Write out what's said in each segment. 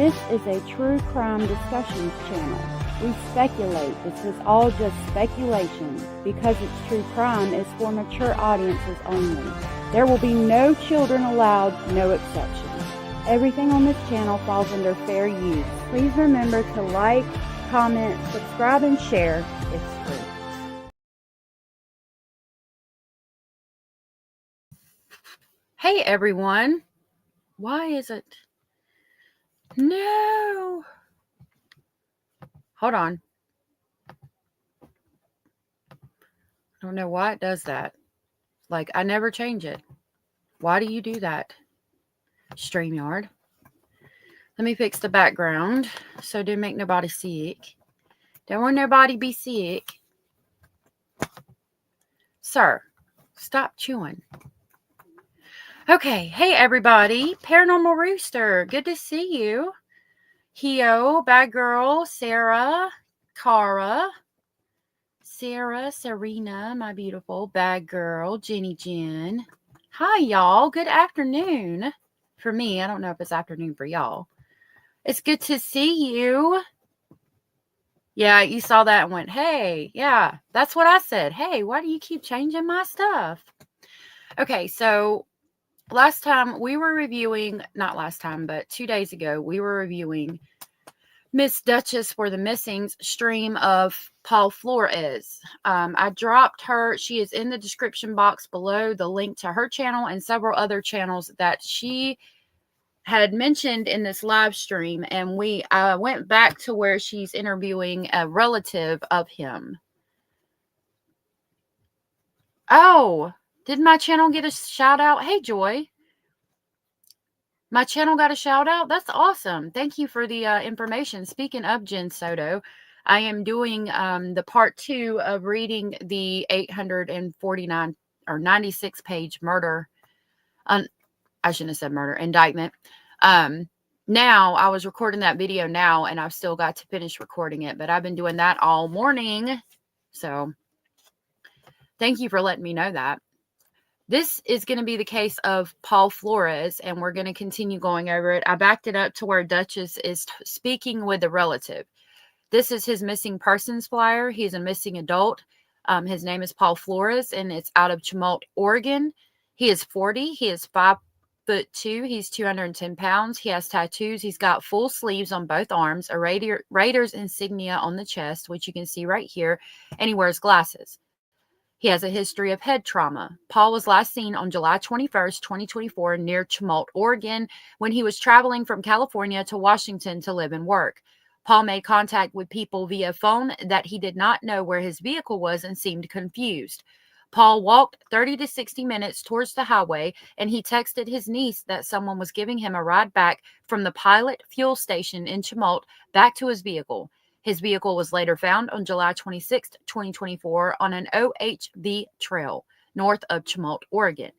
This is a true crime discussions channel. We speculate. This is all just speculation. Because it's true crime, it's for mature audiences only. There will be no children allowed, no exceptions. Everything on this channel falls under fair use. Please remember to like, comment, subscribe, and share. It's free. Hey everyone. Why is it? No. Hold on. I don't know why it does that. Like, I never change it. Why do you do that? StreamYard. Let me fix the background so don't make nobody sick. Don't want nobody be sick. Sir, stop chewing. Okay, hey everybody. Paranormal Rooster, good to see you. Hio, Bad Girl, Sarah, Cara, Sarah, Serena, my beautiful Bad Girl, Jenny Jen. Hi, y'all. Good afternoon. For me, I don't know if it's afternoon for y'all. It's good to see you. Yeah, you saw that and went, hey, yeah, that's what I said. Hey, why do you keep changing my stuff? Okay, so last time we were reviewing, not last time, but 2 days ago, we were reviewing Miss Dutchess for the Missings stream of Paul Flores. I dropped her. She is in the description box below, the link to her channel and several other channels that she had mentioned in this live stream. And we went back to where she's interviewing a relative of him. Oh, did my channel get a shout out? Hey, Joy. My channel got a shout out? That's awesome. Thank you for the information. Speaking of Jen Soto, I am doing the part 2 of reading the 849 or 96 page murder. I shouldn't have said murder, indictment. Now, I was recording that video now, and I've still got to finish recording it, but I've been doing that all morning. So thank you for letting me know that. This is going to be the case of Paul Flores, and we're going to continue going over it. I backed it up to where Dutchess is speaking with a relative. This is his missing persons flyer. He's a missing adult. His name is Paul Flores, and it's out of Chemult, Oregon. He is 40. He is 5'2". He's 210 pounds. He has tattoos. He's got full sleeves on both arms, a Raiders insignia on the chest, which you can see right here, and he wears glasses. He has a history of head trauma. Paul was last seen on July 21st, 2024, near Chemult, Oregon, when he was traveling from California to Washington to live and work. Paul made contact with people via phone that he did not know where his vehicle was and seemed confused. Paul walked 30 to 60 minutes towards the highway, and he texted his niece that someone was giving him a ride back from the Pilot fuel station in Chemult back to his vehicle. His vehicle was later found on July 26, 2024, on an OHV trail north of Chemult, Oregon.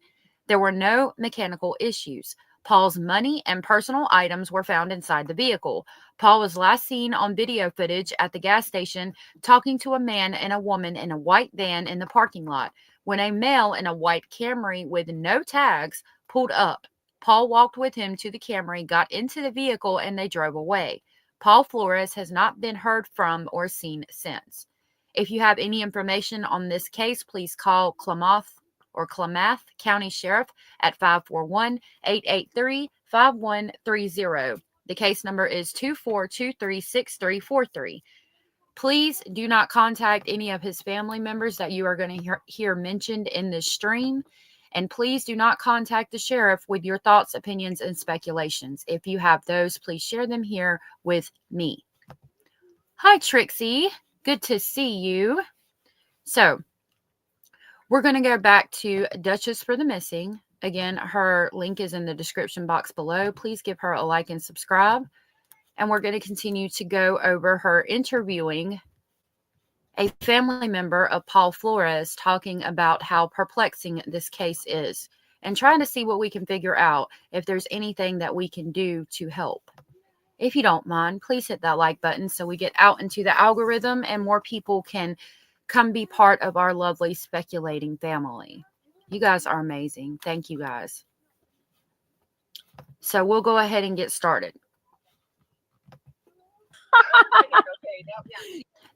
There were no mechanical issues. Paul's money and personal items were found inside the vehicle. Paul was last seen on video footage at the gas station talking to a man and a woman in a white van in the parking lot when a male in a white Camry with no tags pulled up. Paul walked with him to the Camry, got into the vehicle, and they drove away. Paul Flores has not been heard from or seen since. If you have any information on this case, please call Klamath County Sheriff at 541-883-5130. The case number is 24236343. Please do not contact any of his family members that you are going to hear mentioned in this stream. And please do not contact the sheriff with your thoughts, opinions, and speculations. If you have those, please share them here with me. Hi, Trixie. Good to see you. So, we're going to go back to Dutchess for the Missing. Again, her link is in the description box below. Please give her a like and subscribe. And we're going to continue to go over her interviewing a family member of Paul Flores, talking about how perplexing this case is and trying to see what we can figure out, if there's anything that we can do to help. If you don't mind, please hit that like button so we get out into the algorithm and more people can come be part of our lovely speculating family. You guys are amazing. Thank you guys. So we'll go ahead and get started.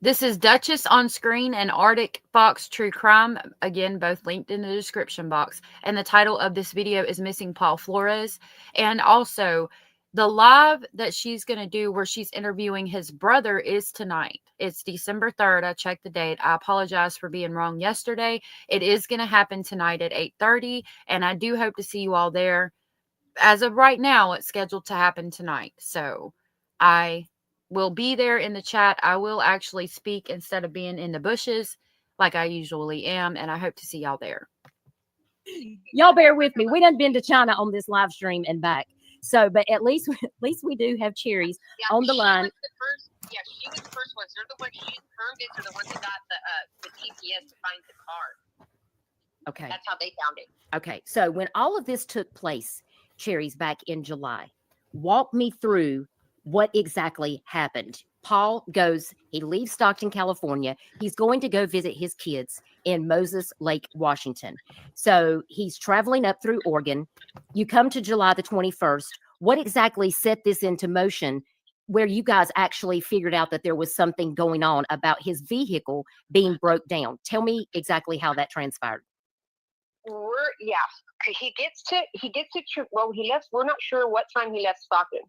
This is Dutchess on screen and Artic Fox True Crime. Again, both linked in the description box. And the title of this video is Missing Paul Flores. And also, the live that she's going to do where she's interviewing his brother is tonight. It's December 3rd. I checked the date. I apologize for being wrong yesterday. It is going to happen tonight at 8:30. And I do hope to see you all there. As of right now, it's scheduled to happen tonight. So I will be there in the chat. I will actually speak instead of being in the bushes like I usually am. And I hope to see y'all there. Y'all bear with me. We done been to China on this live stream and back. So, but at least we do have Cherries on the line. She was the first ones. They're the ones, her and Vince are the ones that got the GPS to find the car. Okay. That's how they found it. Okay. So when all of this took place, Cherries, back in July, walk me through what exactly happened. Paul he leaves Stockton, California. He's going to go visit his kids in Moses Lake, Washington. So he's traveling up through Oregon. You come to July the 21st. What exactly set this into motion where you guys actually figured out that there was something going on about his vehicle being broke down? Tell me exactly how that transpired. He gets to we're not sure what time he left Stockton.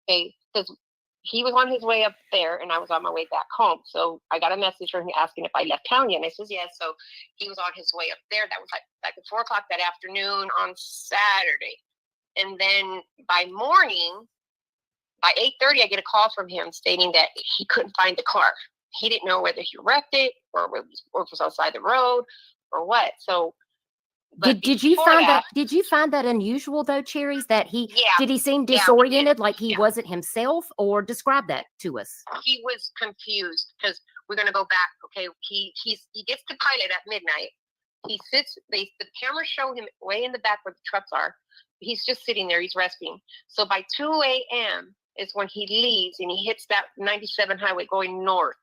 Okay, because he was on his way up there and I was on my way back home. So I got a message from him asking if I left town yet. And I says yes. So he was on his way up there. That was like at 4 o'clock that afternoon on Saturday. And then by morning, by 8:30, I get a call from him stating that he couldn't find the car. He didn't know whether he wrecked it or if it was outside the road or what. So did you find that unusual though, Cherries? That did he seem disoriented, like he wasn't himself, or describe that to us? He was confused because we're gonna go back. Okay, he gets the pilot at midnight. He sits. The cameras show him way in the back where the trucks are. He's just sitting there. He's resting. So by 2 a.m. is when he leaves and he hits that 97 highway going north.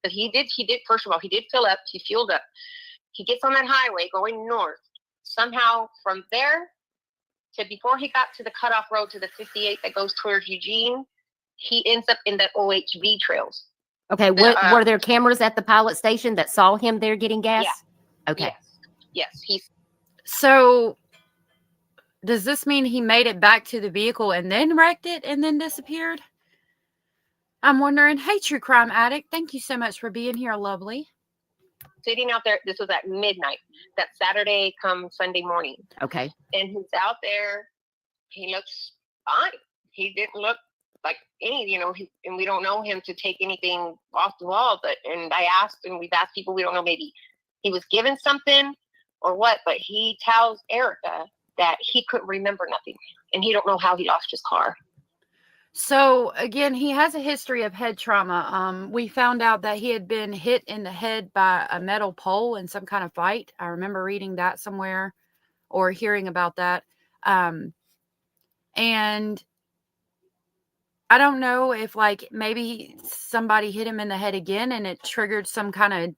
But he did. First of all, he did fill up. He fueled up. He gets on that highway going north. Somehow from there to before he got to the cutoff road to the 58 that goes towards Eugene, he ends up in the OHV trails. Okay. Were there cameras at the pilot station that saw him there getting gas? Yeah. Okay. Yes. So does this mean he made it back to the vehicle and then wrecked it and then disappeared? I'm wondering. Hey, True Crime Addict, thank you so much for being here, lovely. Sitting out there, this was at midnight, that Saturday come Sunday morning. Okay. And he's out there, he looks fine. He didn't look like and we don't know him to take anything off the wall, and I asked, and we've asked people, we don't know, maybe he was given something or what, but he tells Erica that he couldn't remember nothing, and he don't know how he lost his car. So again, he has a history of head trauma. We found out that he had been hit in the head by a metal pole in some kind of fight. I remember reading that somewhere or hearing about that. And I don't know if maybe somebody hit him in the head again and it triggered some kind of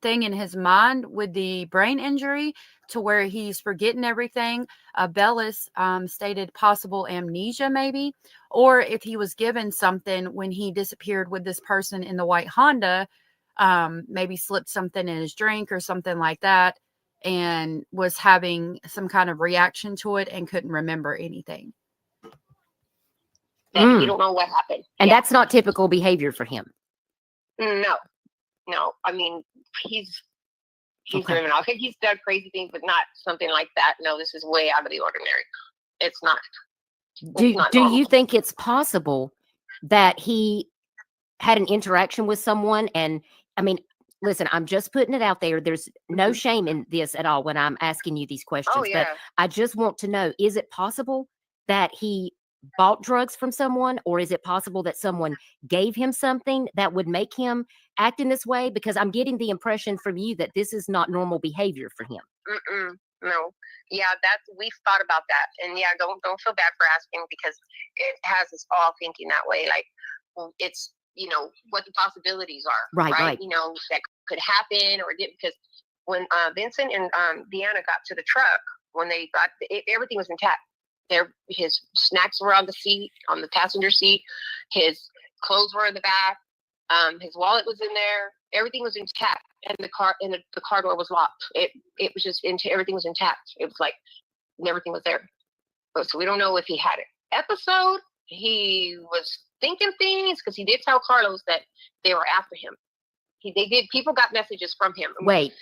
thing in his mind with the brain injury to where he's forgetting everything. Bellis stated possible amnesia maybe, or if he was given something when he disappeared with this person in the white Honda, maybe slipped something in his drink or something like that and was having some kind of reaction to it and couldn't remember anything. You don't know what happened. And that's not typical behavior for him. No. I mean, he's driven off. He's done crazy things, but not something like that. No, this is way out of the ordinary. It's not. Do you think it's possible that he had an interaction with someone? And I mean, listen, I'm just putting it out there. There's no shame in this at all when I'm asking you these questions. Oh, yeah. But I just want to know, is it possible that he bought drugs from someone, or is it possible that someone gave him something that would make him act in this way? Because I'm getting the impression from you that this is not normal behavior for him. No. Yeah, we've thought about that. And yeah, don't feel bad for asking, because it has us all thinking that way. Like, well, it's, what the possibilities are. Right. That could happen or didn't, because when Vincent and Deanna got to the truck, when they got, everything was intact. His snacks were on the seat, on the passenger seat. His clothes were in the back. His wallet was in there. Everything was intact, and the car door was locked. It was just everything was intact. It was like everything was there. So we don't know if he had an episode. He was thinking things because he did tell Carlos that they were after him. People got messages from him. Wait.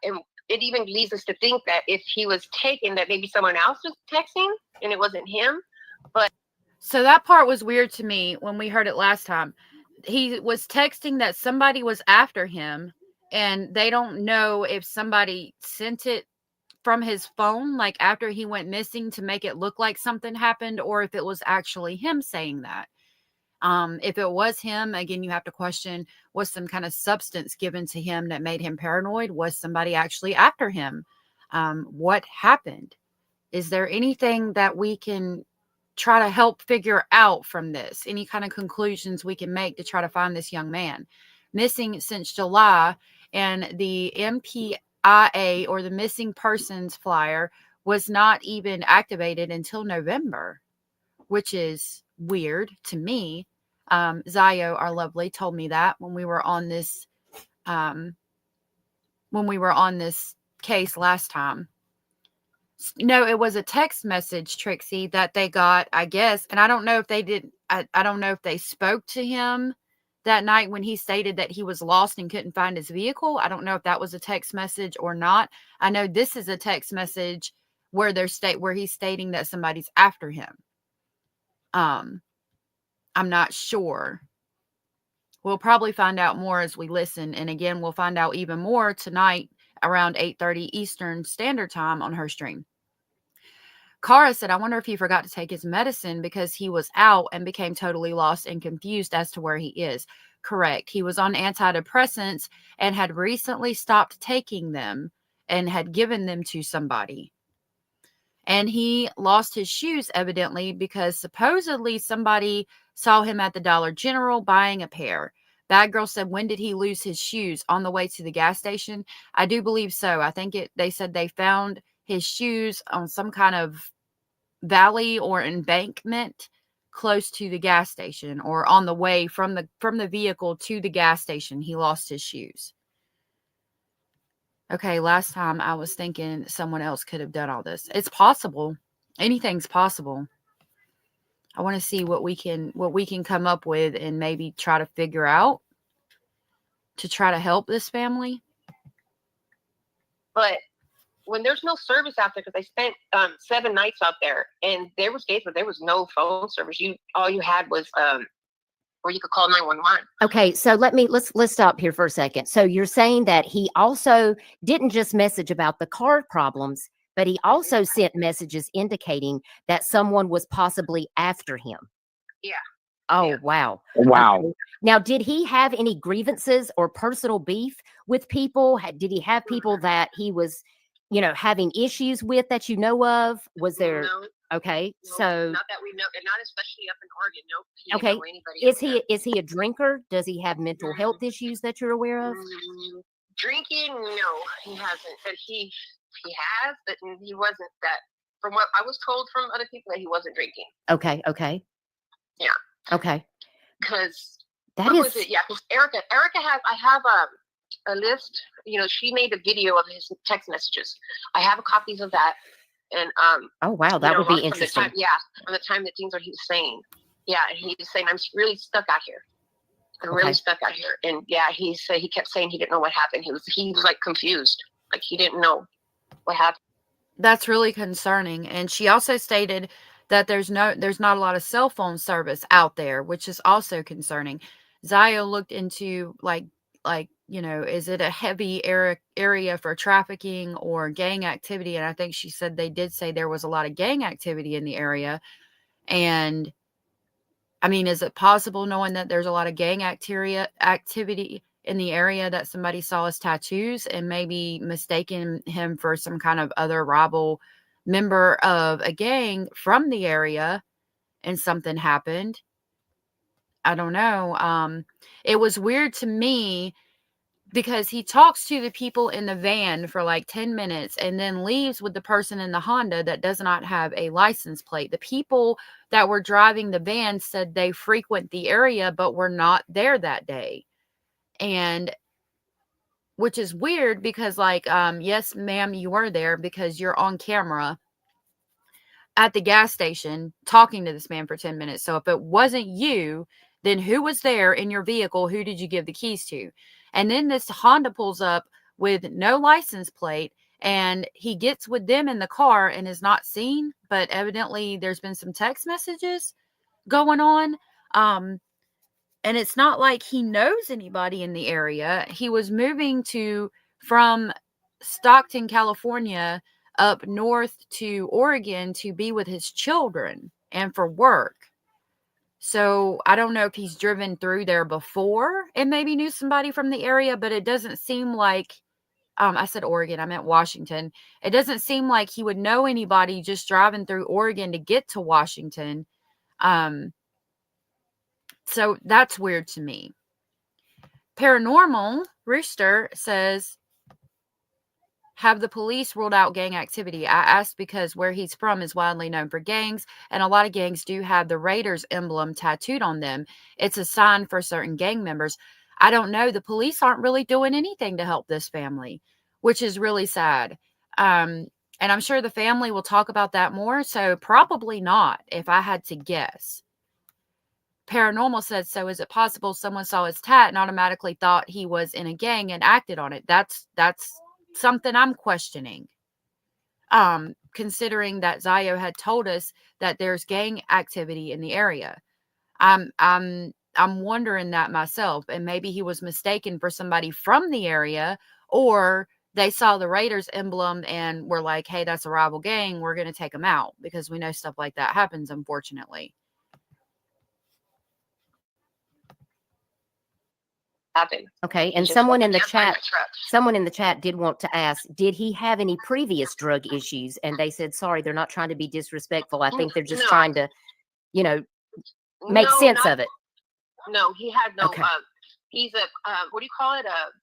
And it even leads us to think that if he was taken, that maybe someone else was texting and it wasn't him. But so that part was weird to me when we heard it last time. He was texting that somebody was after him, and they don't know if somebody sent it from his phone, like after he went missing, to make it look like something happened, or if it was actually him saying that. If it was him, again, you have to question, was some kind of substance given to him that made him paranoid? Was somebody actually after him? What happened? Is there anything that we can try to help figure out from this? Any kind of conclusions we can make to try to find this young man? Missing since July, and the MPIA, or the missing persons flyer, was not even activated until November, which is weird to me. Zio, our lovely, told me that when we were on this case last time. No, it was a text message, Trixie, that they got, I guess, and I don't know if they did. I don't know if they spoke to him that night when he stated that he was lost and couldn't find his vehicle. I don't know if that was a text message or not. I know this is a text message where he's stating that somebody's after him. I'm not sure. We'll probably find out more as we listen. And again, we'll find out even more tonight around 8:30 Eastern Standard Time on her stream. Cara said, I wonder if he forgot to take his medicine because he was out and became totally lost and confused as to where he is. Correct. He was on antidepressants and had recently stopped taking them and had given them to somebody. And he lost his shoes, evidently, because supposedly somebody saw him at the Dollar General buying a pair. Bad Girl said, when did he lose his shoes? On the way to the gas station? I do believe so. I think they said they found his shoes on some kind of valley or embankment close to the gas station, or on the way from the vehicle to the gas station. He lost his shoes. Okay, last time I was thinking someone else could have done all this. It's possible. Anything's possible. I want to see what we can come up with and maybe try to figure out to try to help this family. But when there's no service out there, because I spent 7 nights out there, and there was days where there was no phone service. All you had was where you could call 911. Okay, so let's stop here for a second. So you're saying that he also didn't just message about the car problems, but he also sent messages indicating that someone was possibly after him. Yeah. Oh, Yeah. wow. Wow. Now, did he have any grievances or personal beef with people? Did he have people that he was, having issues with that you know of? Was there? No. Okay, No, so not that we know, and not especially up in Oregon. Nope. He didn't okay, know anybody is he a drinker? Does he have mental health issues that you're aware of? Drinking? No, he hasn't. But he has, but he wasn't that. From what I was told from other people, that he wasn't drinking. Okay. Yeah. Okay. Because That was is. it? Yeah. Because Erica has. I have a list. She made a video of his text messages. I have copies of that. And Oh wow, that would be from interesting. from the time that things what he was saying. Yeah, and he was saying, I'm really stuck out here. I'm really stuck out here. And yeah, he kept saying he didn't know what happened. He was like confused. Like he didn't know what happened. That's really concerning. And she also stated that there's not a lot of cell phone service out there, which is also concerning. Zio looked into like is it a heavy area for trafficking or gang activity? And I think she said they did say there was a lot of gang activity in the area. And I mean, is it possible, knowing that there's a lot of gang activity in the area, that somebody saw his tattoos and maybe mistaken him for some kind of other rival member of a gang from the area, and something happened? I don't know. It was weird to me because he talks to the people in the van for like 10 minutes and then leaves with the person in the Honda that does not have a license plate. The people that were driving the van said they frequent the area, but were not there that day. And which is weird because, like, yes, ma'am, you were there because you're on camera at the gas station talking to this man for 10 minutes. So if it wasn't you, then who was there in your vehicle? Who did you give the keys to? And then this Honda pulls up with no license plate, and he gets with them in the car and is not seen. But evidently there's been some text messages going on. And it's not like he knows anybody in the area. He was moving from Stockton, California, up north to Oregon to be with his children and for work. So I don't know if he's driven through there before and maybe knew somebody from the area, but it doesn't seem like, I said Oregon, I meant Washington. It doesn't seem like he would know anybody just driving through Oregon to get to Washington. So that's weird to me. Paranormal Rooster says, have the police ruled out gang activity? I asked because where he's from is widely known for gangs, and a lot of gangs do have the Raiders emblem tattooed on them. It's a sign for certain gang members. I don't know. The police aren't really doing anything to help this family, which is really sad. And I'm sure the family will talk about that more. So probably not, if I had to guess. Paranormal said, so is it possible someone saw his tat and automatically thought he was in a gang and acted on it? That's something I'm questioning. Considering that Zio had told us that there's gang activity in the area. I'm wondering that myself, and maybe he was mistaken for somebody from the area, or they saw the Raiders emblem and were like, hey, that's a rival gang, we're going to take them out, because we know stuff like that happens, unfortunately. Happen. Okay, and someone in the chat did want to ask, did he have any previous drug issues? And they said, sorry, they're not trying to be disrespectful. I think they're just trying to, make sense of it. No, he had no. Okay. He's a what do you call it? A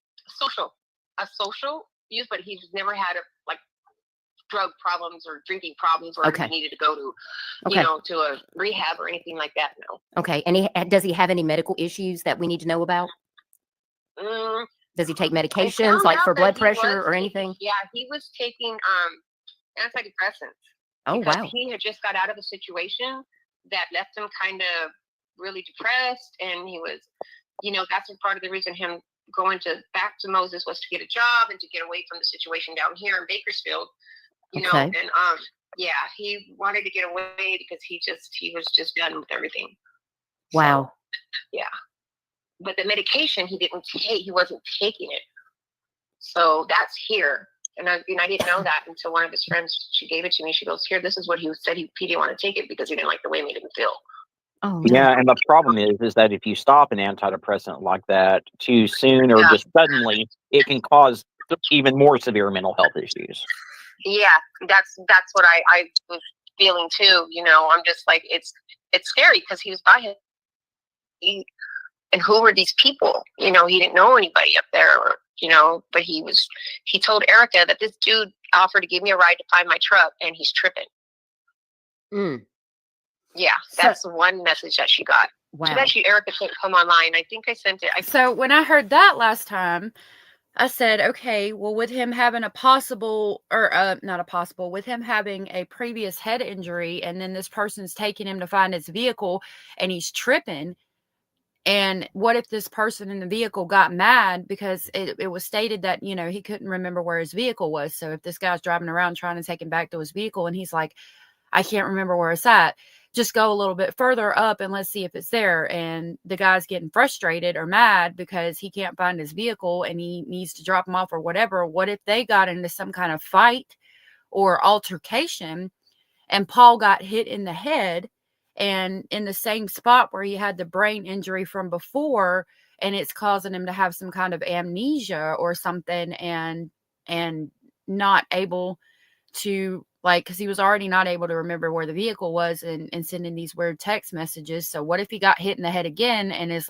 social use, but he's never had drug problems or drinking problems, or he needed to go to, to a rehab or anything like that. No. Okay, and does he have any medical issues that we need to know about? Does he take medications like for blood pressure or anything? Yeah, he was taking antidepressants. Oh, because wow. he had just got out of a situation that left him kind of really depressed, and he was, that's part of the reason him going back to Moses was to get a job and to get away from the situation down here in Bakersfield. And he wanted to get away because he was just done with everything. Wow. So, yeah. But the medication he didn't take, he wasn't taking it. So that's here. And I didn't know that until one of his friends, she gave it to me. She goes, here, this is what he said. He didn't want to take it because he didn't like the way it made him feel. Oh, no. Yeah, and the problem is that if you stop an antidepressant like that too soon or just suddenly, it can cause even more severe mental health issues. Yeah, that's what I was feeling too. I'm just like, it's scary because he was by him. And who were these people? He didn't know anybody up there, but he told Erica that this dude offered to give me a ride to find my truck, and he's tripping. Yeah, that's one message that she got. Wow. Too bad Erica couldn't come online. I think I sent it. So when I heard that last time, I said, okay, well, with him having with him having a previous head injury, and then this person's taking him to find his vehicle, and he's tripping. And what if this person in the vehicle got mad because it was stated that, he couldn't remember where his vehicle was. So if this guy's driving around trying to take him back to his vehicle and he's like, I can't remember where it's at, just go a little bit further up and let's see if it's there. And the guy's getting frustrated or mad because he can't find his vehicle and he needs to drop him off or whatever. What if they got into some kind of fight or altercation and Paul got hit in the head and in the same spot where he had the brain injury from before, and it's causing him to have some kind of amnesia or something, and not able to, because he was already not able to remember where the vehicle was and sending these weird text messages. So what if he got hit in the head again and is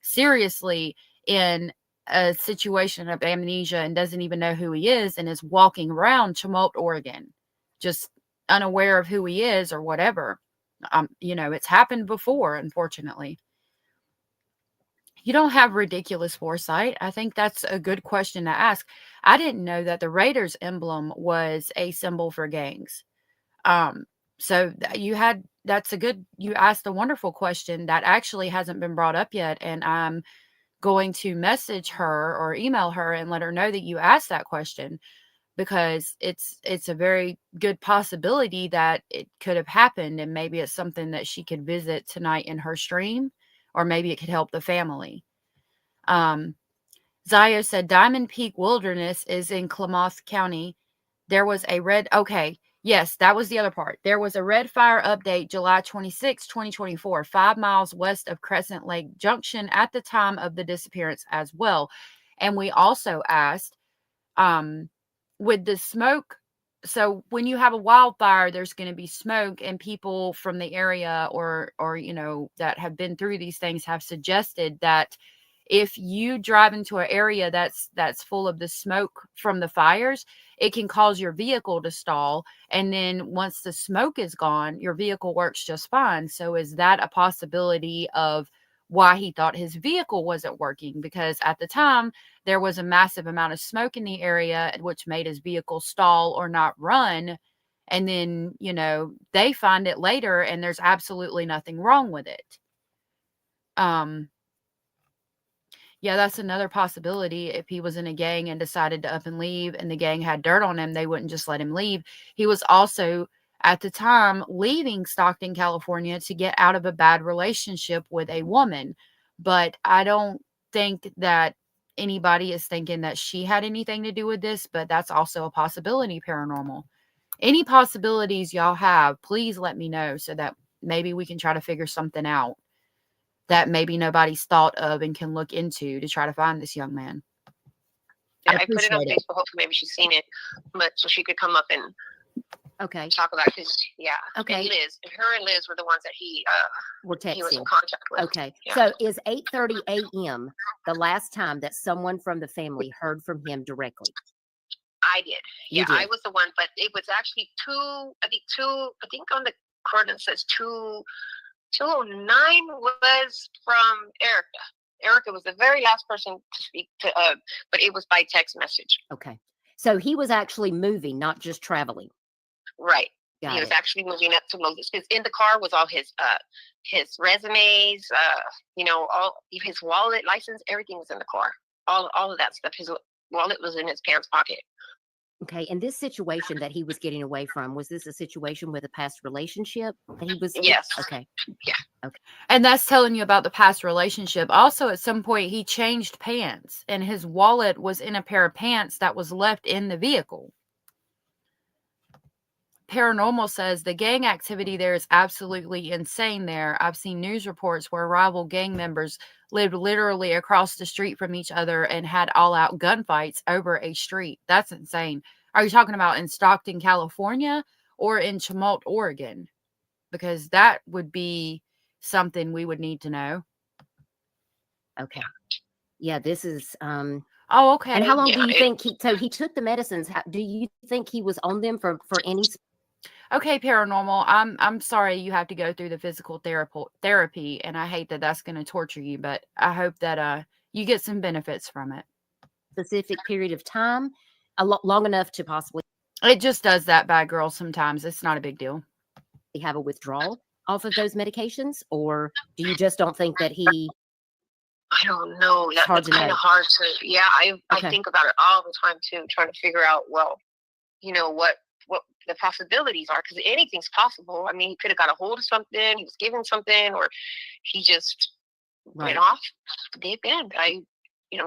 seriously in a situation of amnesia and doesn't even know who he is and is walking around Tumult, Oregon, just unaware of who he is or whatever. It's happened before, unfortunately. You don't have ridiculous foresight. I think that's a good question to ask. I didn't know that the Raiders emblem was a symbol for gangs. So you asked a wonderful question that actually hasn't been brought up yet. And I'm going to message her or email her and let her know that you asked that question, because it's a very good possibility that it could have happened. And maybe it's something that she could visit tonight in her stream, or maybe it could help the family. Zio said Diamond Peak Wilderness is in Klamath County. There was a red. Okay. Yes, that was the other part. There was a red fire update July 26, 2024, 5 miles west of Crescent Lake Junction at the time of the disappearance as well. And we also asked, with the smoke, so when you have a wildfire, there's going to be smoke, and people from the area or that have been through these things have suggested that if you drive into an area that's full of the smoke from the fires, it can cause your vehicle to stall. And then once the smoke is gone, your vehicle works just fine. So is that a possibility of why he thought his vehicle wasn't working? Because at the time, there was a massive amount of smoke in the area, which made his vehicle stall or not run. And then, they find it later and there's absolutely nothing wrong with it. Yeah, that's another possibility. If he was in a gang and decided to up and leave and the gang had dirt on him, they wouldn't just let him leave. He was also, at the time, leaving Stockton, California to get out of a bad relationship with a woman. But I don't think that anybody is thinking that she had anything to do with this, but that's also a possibility, paranormal. Any possibilities y'all have, please let me know so that maybe we can try to figure something out that maybe nobody's thought of and can look into to try to find this young man. Yeah, I put it on Facebook. Hopefully, maybe she's seen it, but so she could come up and talk about it. Okay. And Liz, her and Liz were the ones that he were texting. He was in contact with. Okay, so is 8:30 a.m. the last time that someone from the family heard from him directly? I did. Yeah, I was the one, but it was actually I think on the coordinates says 209 was from Erica. Erica was the very last person to speak to, but it was by text message. Okay. So he was actually moving, not just traveling. Right. He was actually moving up to Moses. Because in the car was all his resumes, all his wallet, license, everything was in the car. All of that stuff. His wallet was in his pants pocket. Okay, and this situation that he was getting away from, was this a situation with a past relationship that he was? Yes. Okay. Yeah. Okay. And that's telling you about the past relationship. Also, at some point, he changed pants, and his wallet was in a pair of pants that was left in the vehicle. Paranormal says the gang activity there is absolutely insane there. I've seen news reports where rival gang members lived literally across the street from each other and had all-out gunfights over a street. That's insane. Are you talking about in Stockton, California, or in Tumult, Oregon? Because that would be something we would need to know. Okay. Yeah, this is Oh, okay. And how long do you think he took the medicines? Do you think he was on them for any? Okay, paranormal. I'm sorry you have to go through the physical therapy, and I hate that that's going to torture you, but I hope that you get some benefits from it. Specific period of time, long enough to possibly. It just does that, bad girl. Sometimes it's not a big deal. Have a withdrawal off of those medications, or do you just don't think that he? I don't know. That's kind of hard to. Yeah, I think about it all the time too, trying to figure out. Well, what the possibilities are, because anything's possible. I mean, he could have got a hold of something, he was given something, or he just went off the deep end. I'm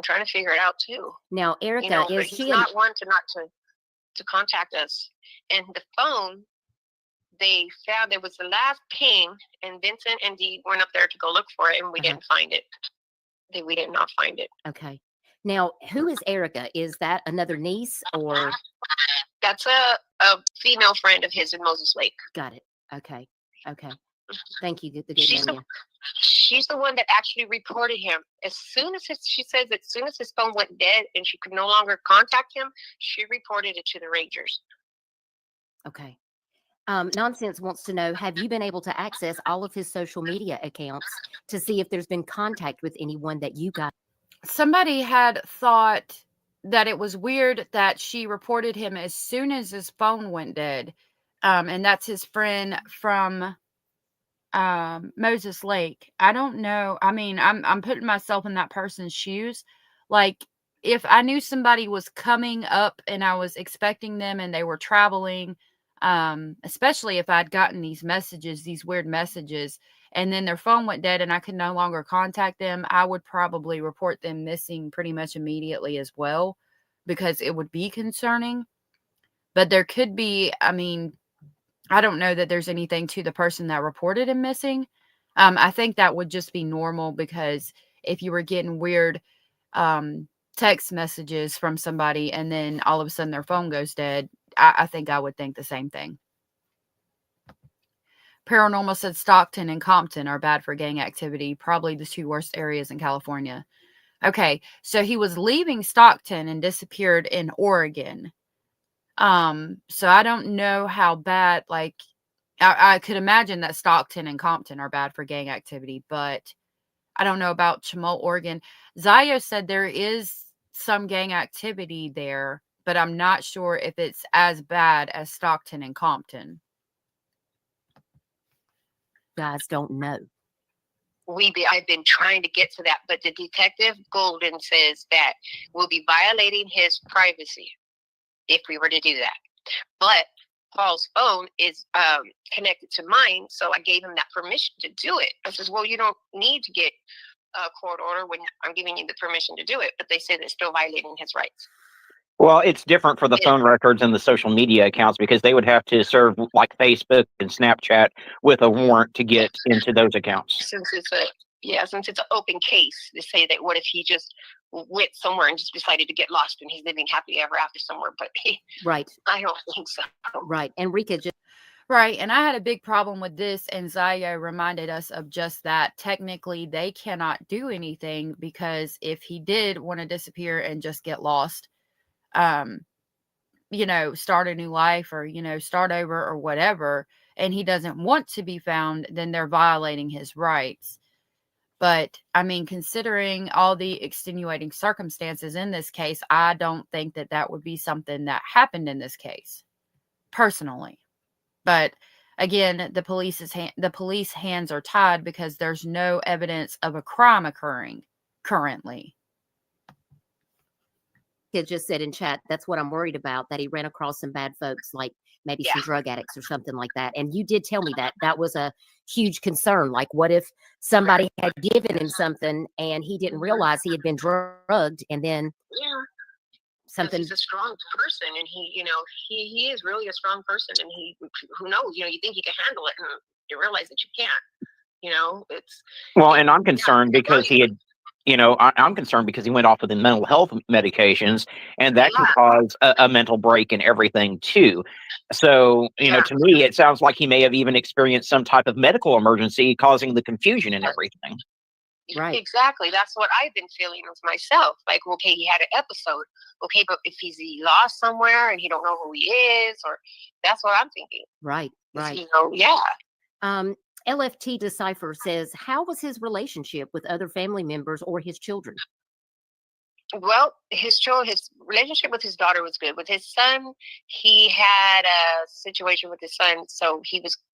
trying to figure it out too. Now, Erica, is she not one to contact us? And the phone, they found there was the last ping, and Vincent and Dee went up there to go look for it, and we didn't find it. We did not find it. Okay. Now, who is Erica? Is that another niece or? That's a female friend of his in Moses Lake. Got it. Okay. Thank you, the good She's Danielle. she's the one that actually reported him. As soon as she says, as soon as his phone went dead and she could no longer contact him, she reported it to the Rangers. Okay. Nonsense wants to know, have you been able to access all of his social media accounts to see if there's been contact with anyone that you got? Somebody had thought that it was weird that she reported him as soon as his phone went dead. And that's his friend from Moses Lake. I don't know. I mean, I'm putting myself in that person's shoes. Like, if I knew somebody was coming up and I was expecting them and they were traveling, especially if I'd gotten these messages, these weird messages, and then their phone went dead and I could no longer contact them, I would probably report them missing pretty much immediately as well, because it would be concerning. But there could be, I mean, I don't know that there's anything to the person that reported him missing. I think that would just be normal, because if you were getting weird text messages from somebody and then all of a sudden their phone goes dead, I think I would think the same thing. Paranormal said Stockton and Compton are bad for gang activity, probably the two worst areas in California. Okay, so he was leaving Stockton and disappeared in Oregon. So I don't know how bad, like, I could imagine that Stockton and Compton are bad for gang activity, but I don't know about Chemult, Oregon. Zio said there is some gang activity there, but I'm not sure if it's as bad as Stockton and Compton. Guys don't know. I've been trying to get to that, but the detective Golden says that we'll be violating his privacy if we were to do that. But Paul's phone is connected to mine, so I gave him that permission to do it. I says, well, you don't need to get a court order when I'm giving you the permission to do it. But they say they're still violating his rights. Well, it's different for the phone records and the social media accounts, because they would have to serve like Facebook and Snapchat with a warrant to get into those accounts. Since it's an open case, they say that what if he just went somewhere and just decided to get lost and he's living happily ever after somewhere? But right, I don't think so. Right, Enrica just. Right, and I had a big problem with this, and Zio reminded us of just that. Technically, they cannot do anything, because if he did want to disappear and just get lost, start a new life, or, start over or whatever, and he doesn't want to be found, then they're violating his rights. But, I mean, considering all the extenuating circumstances in this case, I don't think that that would be something that happened in this case, personally. But again, the police hands are tied, because there's no evidence of a crime occurring currently. Kid just said in chat, that's what I'm worried about, that he ran across some bad folks, like maybe some drug addicts or something like that. And you did tell me that was a huge concern. Like, what if somebody had given him something and he didn't realize he had been drugged, and then something. He's a strong person, and he is really a strong person, and who knows, you think you can handle it, and you realize that you can't. It's well, and I'm concerned because he had. I'm concerned because he went off of the mental health medications, and that can cause a mental break and everything too. So, to me, it sounds like he may have even experienced some type of medical emergency causing the confusion and everything. Right. Exactly. That's what I've been feeling with myself. Like, okay, he had an episode. Okay, but if he lost somewhere and he don't know who he is, or that's what I'm thinking. Right. LFT Decipher says, how was his relationship with other family members or his children? Well, his relationship with his daughter was good. With his son, he had a situation with his son, so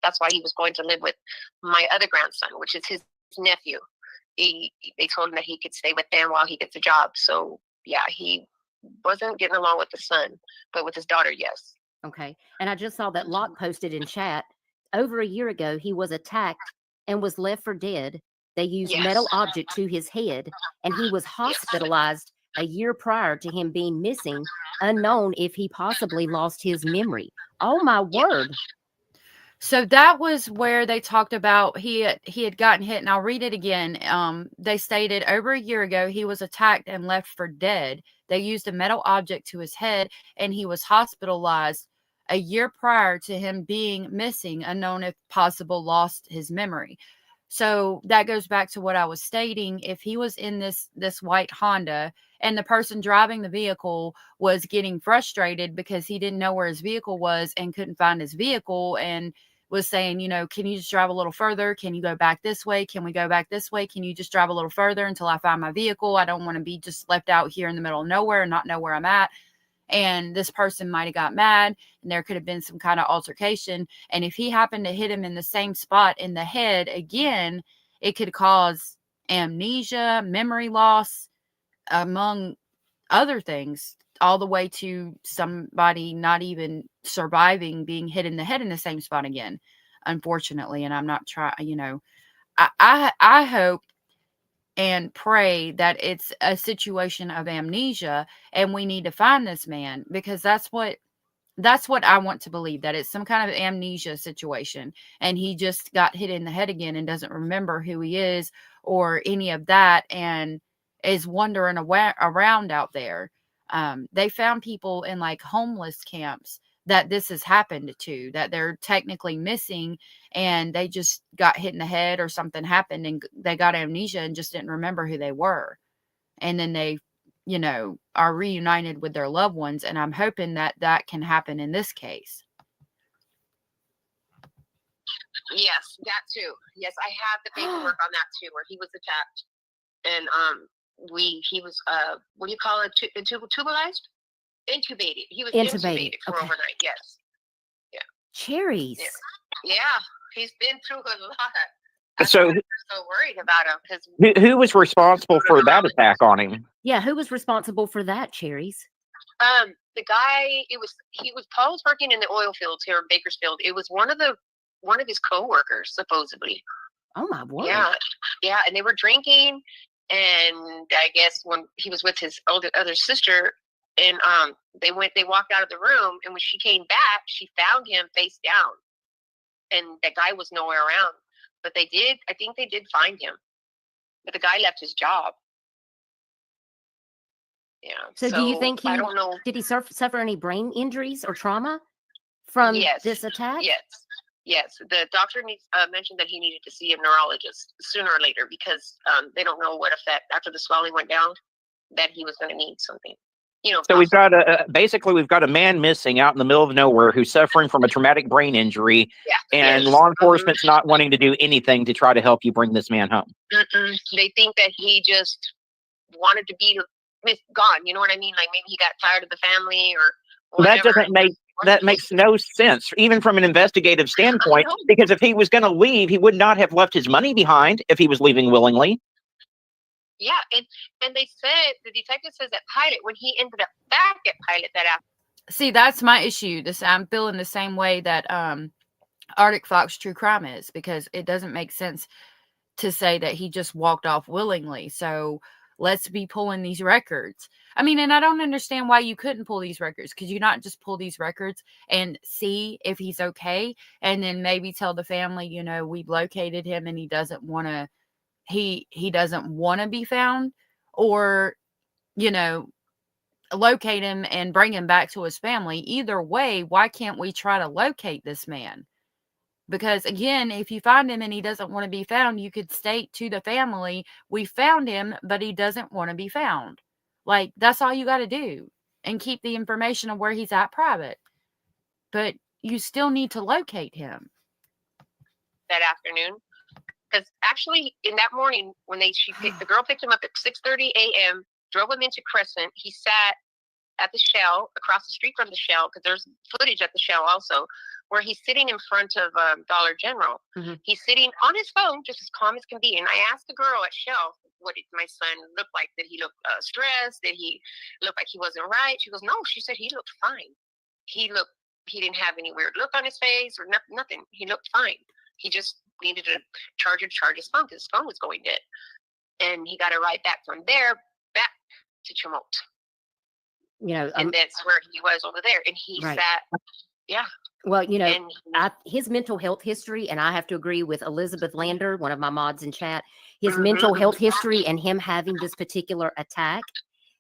that's why he was going to live with my other grandson, which is his nephew. They told him that he could stay with them while he gets a job. So he wasn't getting along with the son, but with his daughter, yes. Okay. And I just saw that Locke posted in chat, over a year ago, he was attacked and was left for dead. They used metal object to his head, and he was hospitalized a year prior to him being missing, unknown if he possibly lost his memory. Oh my word. So that was where they talked about he had gotten hit, and I'll read it again. They stated over a year ago, he was attacked and left for dead. They used a metal object to his head, and he was hospitalized a year prior to him being missing, unknown if possible, lost his memory. So that goes back to what I was stating. If he was in this white Honda and the person driving the vehicle was getting frustrated because he didn't know where his vehicle was and couldn't find his vehicle and was saying, you know, can you just drive a little further? Can you go back this way? Can we go back this way? Can you just drive a little further until I find my vehicle? I don't want to be just left out here in the middle of nowhere and not know where I'm at. And this person might have got mad and there could have been some kind of altercation. And if he happened to hit him in the same spot in the head again, it could cause amnesia, memory loss, among other things, all the way to somebody not even surviving being hit in the head in the same spot again, unfortunately. And I'm not trying, you know, I hope and pray that it's a situation of amnesia and we need to find this man, because that's what I want to believe, that it's some kind of amnesia situation and he just got hit in the head again and doesn't remember who he is or any of that and is wandering around out there. They found people in like homeless camps that this has happened to, that they're technically missing and they just got hit in the head or something happened and they got amnesia and just didn't remember who they were. And then they, you know, are reunited with their loved ones. And I'm hoping that that can happen in this case. Yes, that too. Yes, I have the paperwork on that too, where he was attacked. And he was what do you call it? Tubalized? Intubated. He was intubated for overnight. Yes. Yeah. Cherries. Yeah. He's been through a lot. So worried about him because who was responsible for that attack on him? Yeah, who was responsible for that, Cherries? The guy. Paul was working in the oil fields here in Bakersfield. It was one of his co-workers, supposedly. Oh my word. Yeah, and they were drinking, and I guess when he was with his other sister. And they walked out of the room, and when she came back, she found him face down, and the guy was nowhere around. But I think they did find him, but the guy left his job. Yeah. So do you think I don't know. Did he suffer any brain injuries or trauma from this attack? Yes. The doctor mentioned that he needed to see a neurologist sooner or later because they don't know what effect after the swelling went down that he was going to need something. You know, so we've got a man missing out in the middle of nowhere who's suffering from a traumatic brain injury, and law enforcement's not wanting to do anything to try to help you bring this man home. They think that he just wanted to be gone. You know what I mean? Like maybe he got tired of the family or whatever. That makes no sense, even from an investigative standpoint, because if he was going to leave, he would not have left his money behind if he was leaving willingly. Yeah, and they said, the detective says that Pilot, when he ended up back at Pilot that afternoon. See, that's my issue. I'm feeling the same way that Artic Fox True Crime is, because it doesn't make sense to say that he just walked off willingly. So let's be pulling these records. I mean, and I don't understand why you couldn't pull these records. Could you not just pull these records and see if he's okay? And then maybe tell the family, you know, we've located him and he doesn't want to. He doesn't want to be found, or, you know, locate him and bring him back to his family. Either way, why can't we try to locate this man? Because again, if you find him and he doesn't want to be found, you could state to the family, we found him, but he doesn't want to be found. Like, that's all you got to do, and keep the information of where he's at private. But you still need to locate him. That afternoon. Because actually, in that morning, when the girl picked him up at 6:30 a.m., drove him into Crescent. He sat at the Shell, across the street from the Shell, because there's footage at the Shell also, where he's sitting in front of Dollar General. Mm-hmm. He's sitting on his phone, just as calm as can be. And I asked the girl at Shell, what did my son look like? Did he look stressed? Did he look like he wasn't right? She goes, no. She said he looked fine. He didn't have any weird look on his face or nothing. He looked fine. He just needed a charger to charge his phone because his phone was going dead. And he got a ride back from there back to Chemult. You know, and that's where he was over there. And he sat, Well, you know, his mental health history, and I have to agree with Elizabeth Lander, one of my mods in chat, his mental health history and him having this particular attack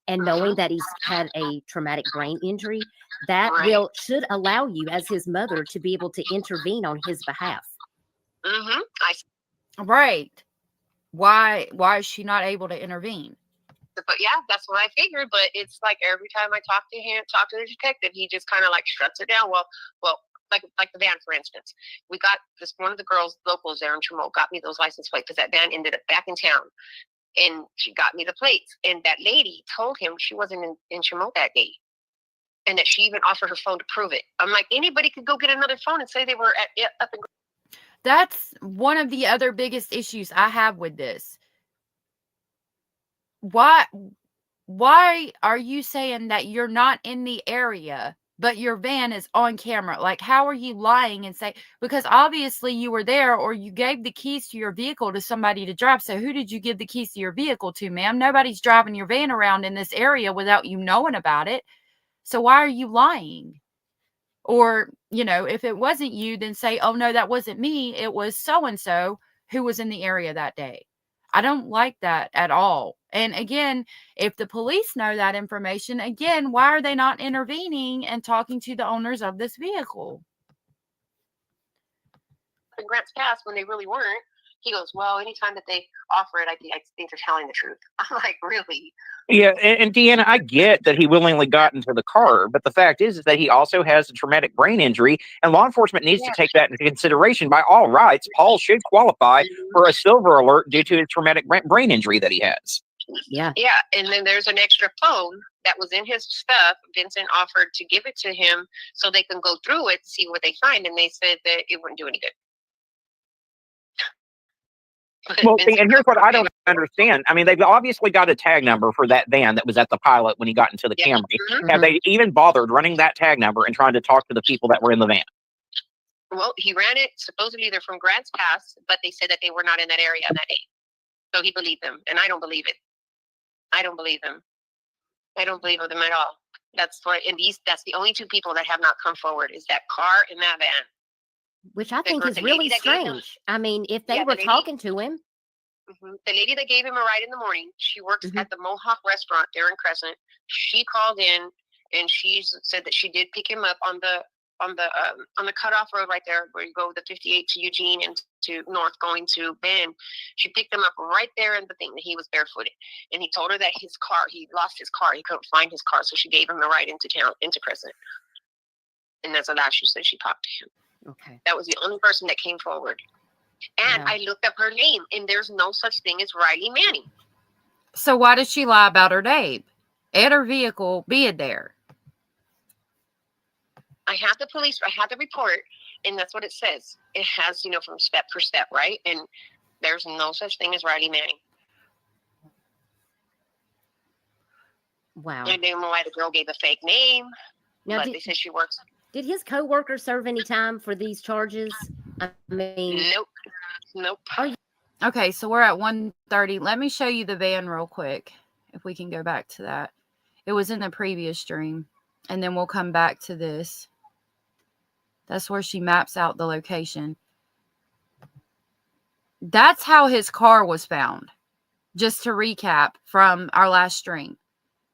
and knowing that he's had a traumatic brain injury, that Right. should allow you as his mother to be able to intervene on his behalf. Mm-hmm. Right. Why is she not able to intervene? But yeah, that's what I figured. But it's like every time I talk to the detective, he just kind of like shuts it down. Well, like the van, for instance, we got this one of the girls locals there in Tremont got me those license plates because that van ended up back in town, and she got me the plates. And that lady told him she wasn't in Tremont that day, and that she even offered her phone to prove it. I'm like, anybody could go get another phone and say they were up in. That's one of the other biggest issues I have with this. Why are you saying that you're not in the area, but your van is on camera? Like, how are you lying and say, because obviously you were there, or you gave the keys to your vehicle to somebody to drive. So who did you give the keys to your vehicle to, ma'am? Nobody's driving your van around in this area without you knowing about it. So why are you lying? Or, if it wasn't you, then say, oh no, that wasn't me. It was so-and-so who was in the area that day. I don't like that at all. And again, if the police know that information, again, why are they not intervening and talking to the owners of this vehicle? In Grants Pass when they really weren't. He goes, well, anytime that they offer it, I think they're telling the truth. I'm like, really? Yeah, and Deanna, I get that he willingly got into the car, but the fact is that he also has a traumatic brain injury, and law enforcement needs to take that into consideration. By all rights, Paul should qualify for a silver alert due to his traumatic brain injury that he has. Yeah. Yeah, and then there's an extra phone that was in his stuff. Vincent offered to give it to him so they can go through it to see what they find, and they said that it wouldn't do any good. Well, and here's what I don't understand. I mean, they've obviously got a tag number for that van that was at the pilot when he got into the Camry. Mm-hmm. Have they even bothered running that tag number and trying to talk to the people that were in the van? Well, he ran it. Supposedly they're from Grants Pass, but they said that they were not in that area on that day. So he believed them, and I don't believe it. I don't believe them. I don't believe them at all. That's the only two people that have not come forward is that car and that van. Which I think is really strange. I mean, if they were talking to him. Mm-hmm. The lady that gave him a ride in the morning, she works at the Mohawk restaurant there in Crescent. She called in and she said that she did pick him up on the cutoff road right there where you go the 58 to Eugene and to north going to Bend. She picked him up right there in the thing that he was barefooted. And he told her that he lost his car. He couldn't find his car. So she gave him the ride into town, into Crescent. And that's the last she said she talked to him. Okay. That was the only person that came forward. And I looked up her name, and there's no such thing as Riley Manning. So why did she lie about her name and her vehicle being there? I have the report, and that's what it says. It has, from step for step, right? And there's no such thing as Riley Manning. Wow. I didn't know why the girl gave a fake name, but they said she works. Did his coworker serve any time for these charges? I mean, nope. Okay, so we're at 1:30. Let me show you the van real quick, if we can go back to that. It was in the previous stream, and then we'll come back to this. That's where she maps out the location. That's how his car was found. Just to recap from our last stream.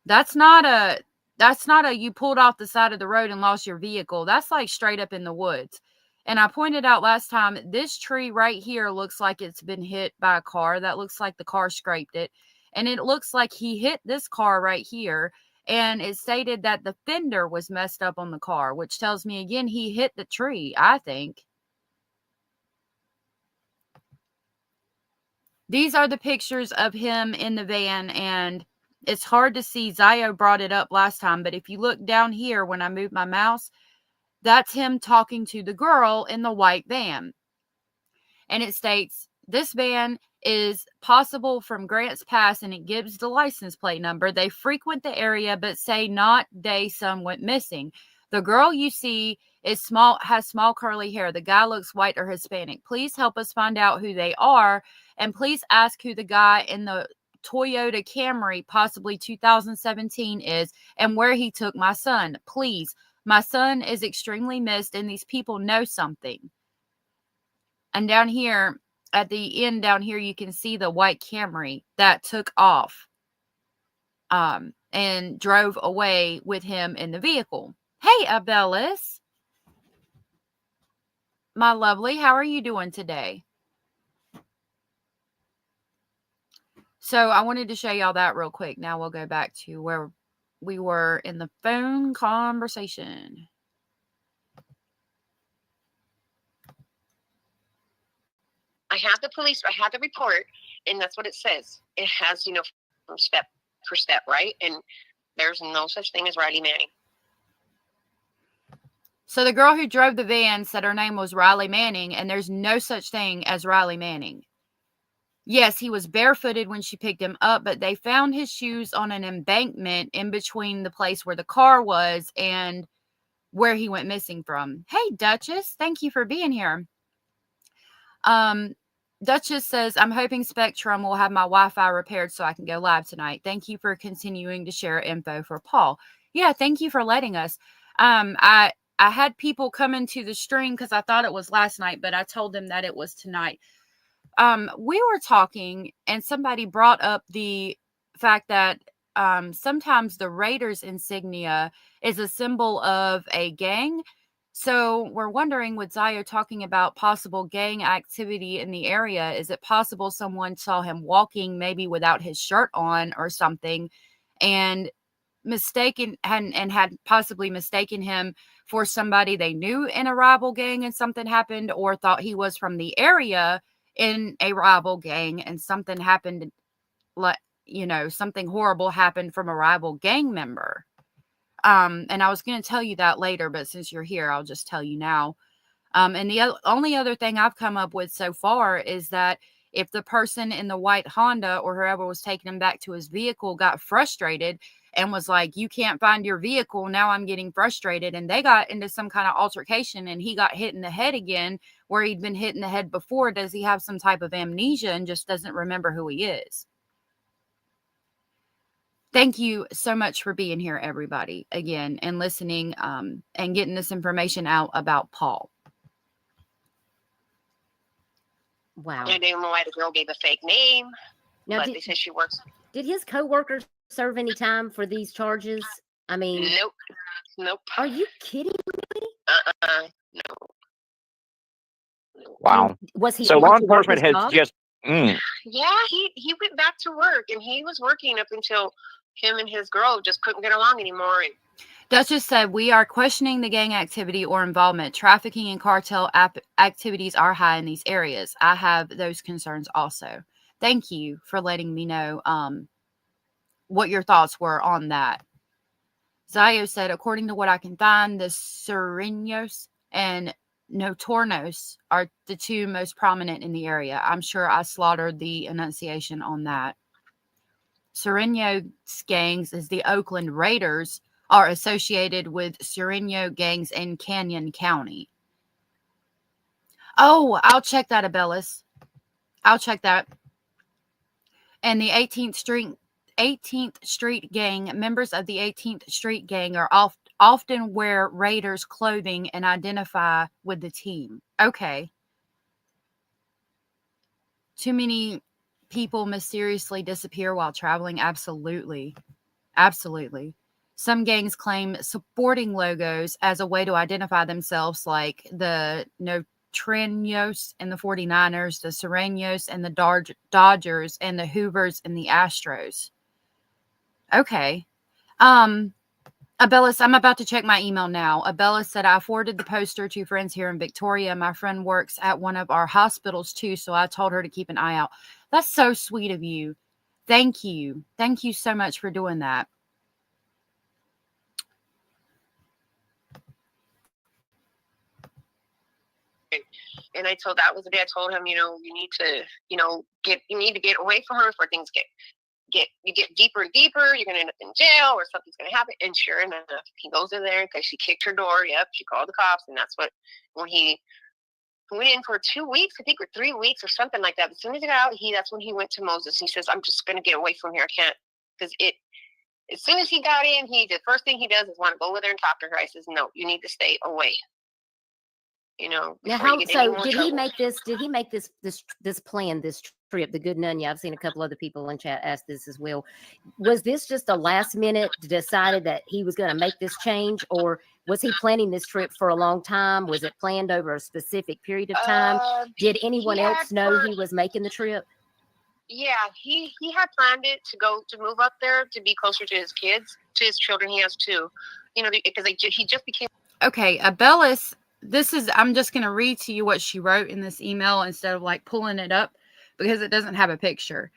That's not a you pulled off the side of the road and lost your vehicle. That's like straight up in the woods. And I pointed out last time, this tree right here looks like it's been hit by a car. That looks like the car scraped it. And it looks like he hit this car right here. And it stated that the fender was messed up on the car, which tells me again, he hit the tree, I think. These are the pictures of him in the van, and it's hard to see. Zio brought it up last time, but if you look down here when I move my mouse, that's him talking to the girl in the white van. And it states, this van is possible from Grants Pass, and it gives the license plate number. They frequent the area, but say not they, some went missing. The girl you see is has small curly hair. The guy looks white or Hispanic. Please help us find out who they are. And please ask who the guy in the Toyota Camry, possibly 2017, is and where he took my son. Please. My son is extremely missed, and these people know something. And down here, at the end down here, you can see the white Camry that took off. and drove away with him in the vehicle. Hey, Abellis, my lovely, how are you doing today? So I wanted to show y'all that real quick. Now we'll go back to where we were in the phone conversation. I have the police, I have the report, and that's what it says. It has, from step for step, right? And there's no such thing as Riley Manning. So the girl who drove the van said her name was Riley Manning, and there's no such thing as Riley Manning. Yes, he was barefooted when she picked him up, but they found his shoes on an embankment in between the place where the car was and where he went missing from. Hey, Dutchess, thank you for being here. Dutchess says, I'm hoping Spectrum will have my Wi-Fi repaired so I can go live tonight. Thank you for continuing to share info for Paul. Yeah, thank you for letting us. I had people come into the stream because I thought it was last night, but I told them that it was tonight. We were talking and somebody brought up the fact that sometimes the Raiders insignia is a symbol of a gang. So we're wondering, with Zio talking about possible gang activity in the area, is it possible someone saw him walking maybe without his shirt on or something and had possibly mistaken him for somebody they knew in a rival gang and something happened, or thought he was from the area in a rival gang and something happened, something horrible happened from a rival gang member. And I was going to tell you that later, but since you're here, I'll just tell you now. And the only other thing I've come up with so far is that if the person in the white Honda or whoever was taking him back to his vehicle got frustrated and was like, you can't find your vehicle, now I'm getting frustrated, and they got into some kind of altercation and he got hit in the head again where he'd been hit in the head before, does he have some type of amnesia and just doesn't remember who he is? Thank you so much for being here, everybody, again, and listening and getting this information out about Paul. Wow. I don't know why the girl gave a fake name, now, but they said she works. Did his coworkers serve any time for these charges? I mean, Nope. Are you kidding me? No. Wow. Was he? So law enforcement has just. Yeah, he went back to work, and he was working up until him and his girl just couldn't get along anymore. Dutchess said, we are questioning the gang activity or involvement. Trafficking and cartel activities are high in these areas. I have those concerns also. Thank you for letting me know what your thoughts were on that. Zio said, according to what I can find, the Sureños and Notornos are the two most prominent in the area. I'm sure I slaughtered the enunciation on that. Sureños gangs is the Oakland Raiders are associated with Sureño gangs in Canyon County. Oh, I'll check that, Abellis. I'll check that. And the 18th Street gang, members of the 18th Street gang are often wear Raiders clothing and identify with the team. Okay. Too many people mysteriously disappear while traveling? Absolutely. Absolutely. Some gangs claim sporting logos as a way to identify themselves, like the Notornos and the 49ers, the Sureños and the Dodgers, and the Hoovers and the Astros. Okay. Abellis, I'm about to check my email now. Abellis said, I forwarded the poster to friends here in Victoria. My friend works at one of our hospitals too, so I told her to keep an eye out. That's so sweet of you. Thank you. Thank you so much for doing that. And that was the day I told him, you need to get away from her before things get deeper and deeper. You're gonna end up in jail or something's gonna happen. And sure enough, he goes in there because she kicked her door. Yep, she called the cops, and that's when he went in for 2 weeks, I think, or 3 weeks or something like that. As soon as he got out, that's when he went to Moses. He says, I'm just gonna get away from here. I can't, because as soon as he got in, the first thing he does is want to go over there and talk to her. I says, no, you need to stay away. Now, did he make this? Did he make this plan, this trip, the Good Nunya. I've seen a couple other people in chat ask this as well. Was this just a last minute decided that he was going to make this change, or was he planning this trip for a long time? Was it planned over a specific period of time? Did anyone else know he was making the trip? Yeah, he had planned it to move up there to be closer to his kids, to his children. He has two, because he just became. Okay, Abellis, I'm just going to read to you what she wrote in this email instead of like pulling it up because it doesn't have a picture.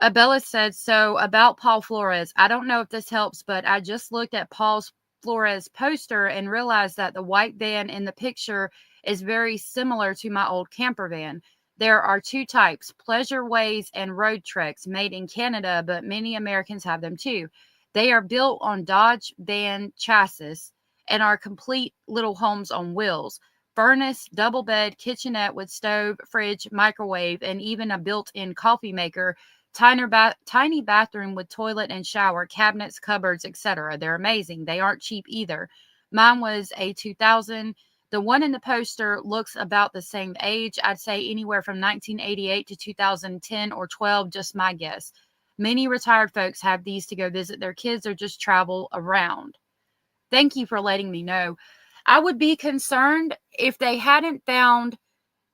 Abellis said, so about Paul Flores, I don't know if this helps, but I just looked at Paul Flores poster and realized that the white van in the picture is very similar to my old camper van. There are two types, pleasure ways and road treks, made in Canada, but many Americans have them too. They are built on Dodge van chassis and are complete little homes on wheels. Furnace, double bed, kitchenette with stove, fridge, microwave, and even a built-in coffee maker. Tiny bathroom with toilet and shower, cabinets, cupboards, etc. They're amazing. They aren't cheap either. Mine was a 2000. The one in the poster looks about the same age. I'd say anywhere from 1988 to 2010 or 12, just my guess. Many retired folks have these to go visit their kids or just travel around. Thank you for letting me know. I would be concerned if they hadn't found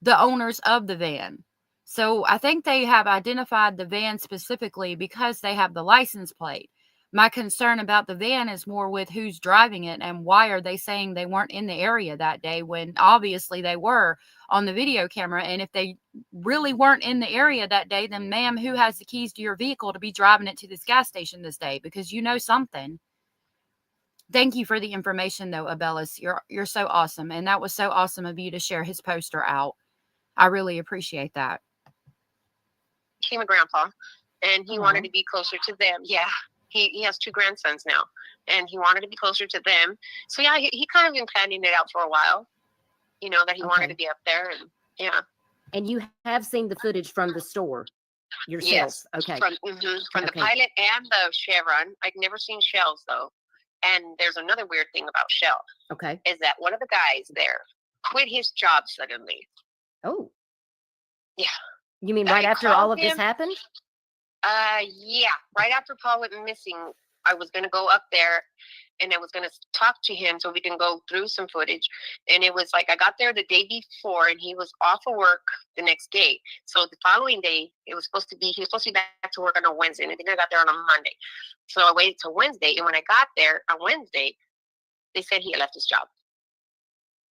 the owners of the van. So I think they have identified the van specifically because they have the license plate. My concern about the van is more with who's driving it and why are they saying they weren't in the area that day when obviously they were on the video camera. And if they really weren't in the area that day, then ma'am, who has the keys to your vehicle to be driving it to this gas station this day? Because you know something. Thank you for the information though, Abellis. You're so awesome. And that was so awesome of you to share his poster out. I really appreciate that. Became a grandpa, and he wanted to be closer to them. Yeah, he has two grandsons now, and he wanted to be closer to them. So yeah, he kind of been planning it out for a while. That he wanted to be up there, and yeah. And you have seen the footage from the store yourself? Yes. Okay. From the pilot and the Chevron. I've never seen Shells though. And there's another weird thing about Shell. Okay. Is that one of the guys there quit his job suddenly? Oh. Yeah. You mean right after all of this happened? Yeah. Right after Paul went missing, I was going to go up there and I was going to talk to him so we can go through some footage. And it was like I got there the day before and he was off of work the next day. So the following day, he was supposed to be back to work on a Wednesday. And I think I got there on a Monday. So I waited till Wednesday. And when I got there on Wednesday, they said he had left his job,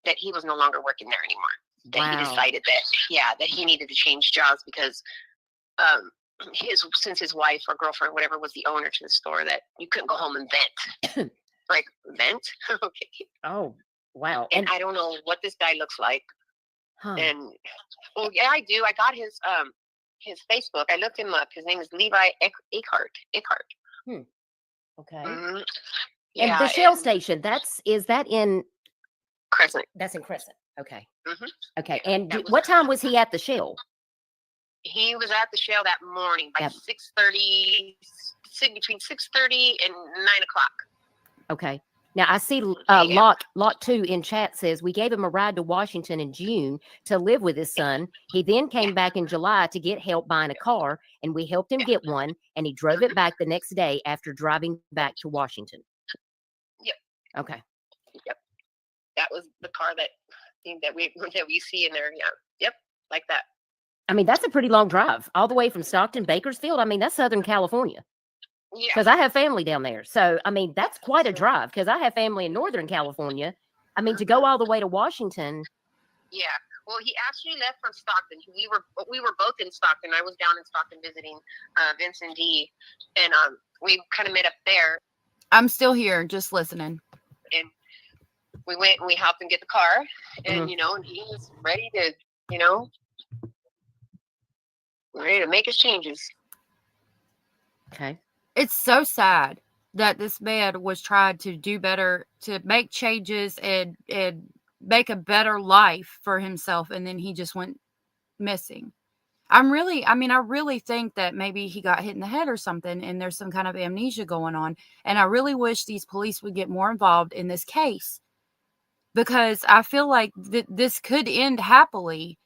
that he was no longer working there anymore. That he decided that he needed to change jobs because since his wife or girlfriend, whatever, was the owner to the store, that you couldn't go home and vent. Like, vent? Okay. Oh, wow. And I don't know what this guy looks like. Huh. And yeah, I do. I got his Facebook. I looked him up. His name is Levi Eckhart. Okay. Mm-hmm. And Yeah, the Shell station, is that in Crescent? That's in Crescent. Okay. Mm-hmm. Okay. And what time was he at the Shell? He was at the Shell that morning by 6:30, between 6:30 and 9 o'clock. Okay. Now I see Lot 2 in chat says we gave him a ride to Washington in June to live with his son. He then came back in July to get help buying a car, and we helped him get one, and he drove it back the next day after driving back to Washington. Yep. Okay. Yep. That was the car that we see in there. Yeah. Yep. Like that. I mean, that's a pretty long drive all the way from Stockton, Bakersfield. I mean, that's Southern California. Yeah. Because I have family down there. So, I mean, that's quite a drive because I have family in Northern California. I mean, to go all the way to Washington. Yeah. Well, he actually left from Stockton. We were both in Stockton. I was down in Stockton visiting Vince and Dee, and we kind of met up there. I'm still here, just listening. And we went and we helped him get the car, and and he was ready to, ready to make his changes. Okay. It's so sad that this man was trying to do better, to make changes and make a better life for himself, and then he just went missing. I really think that maybe he got hit in the head or something, and there's some kind of amnesia going on. And I really wish these police would get more involved in this case, because I feel like this could end happily.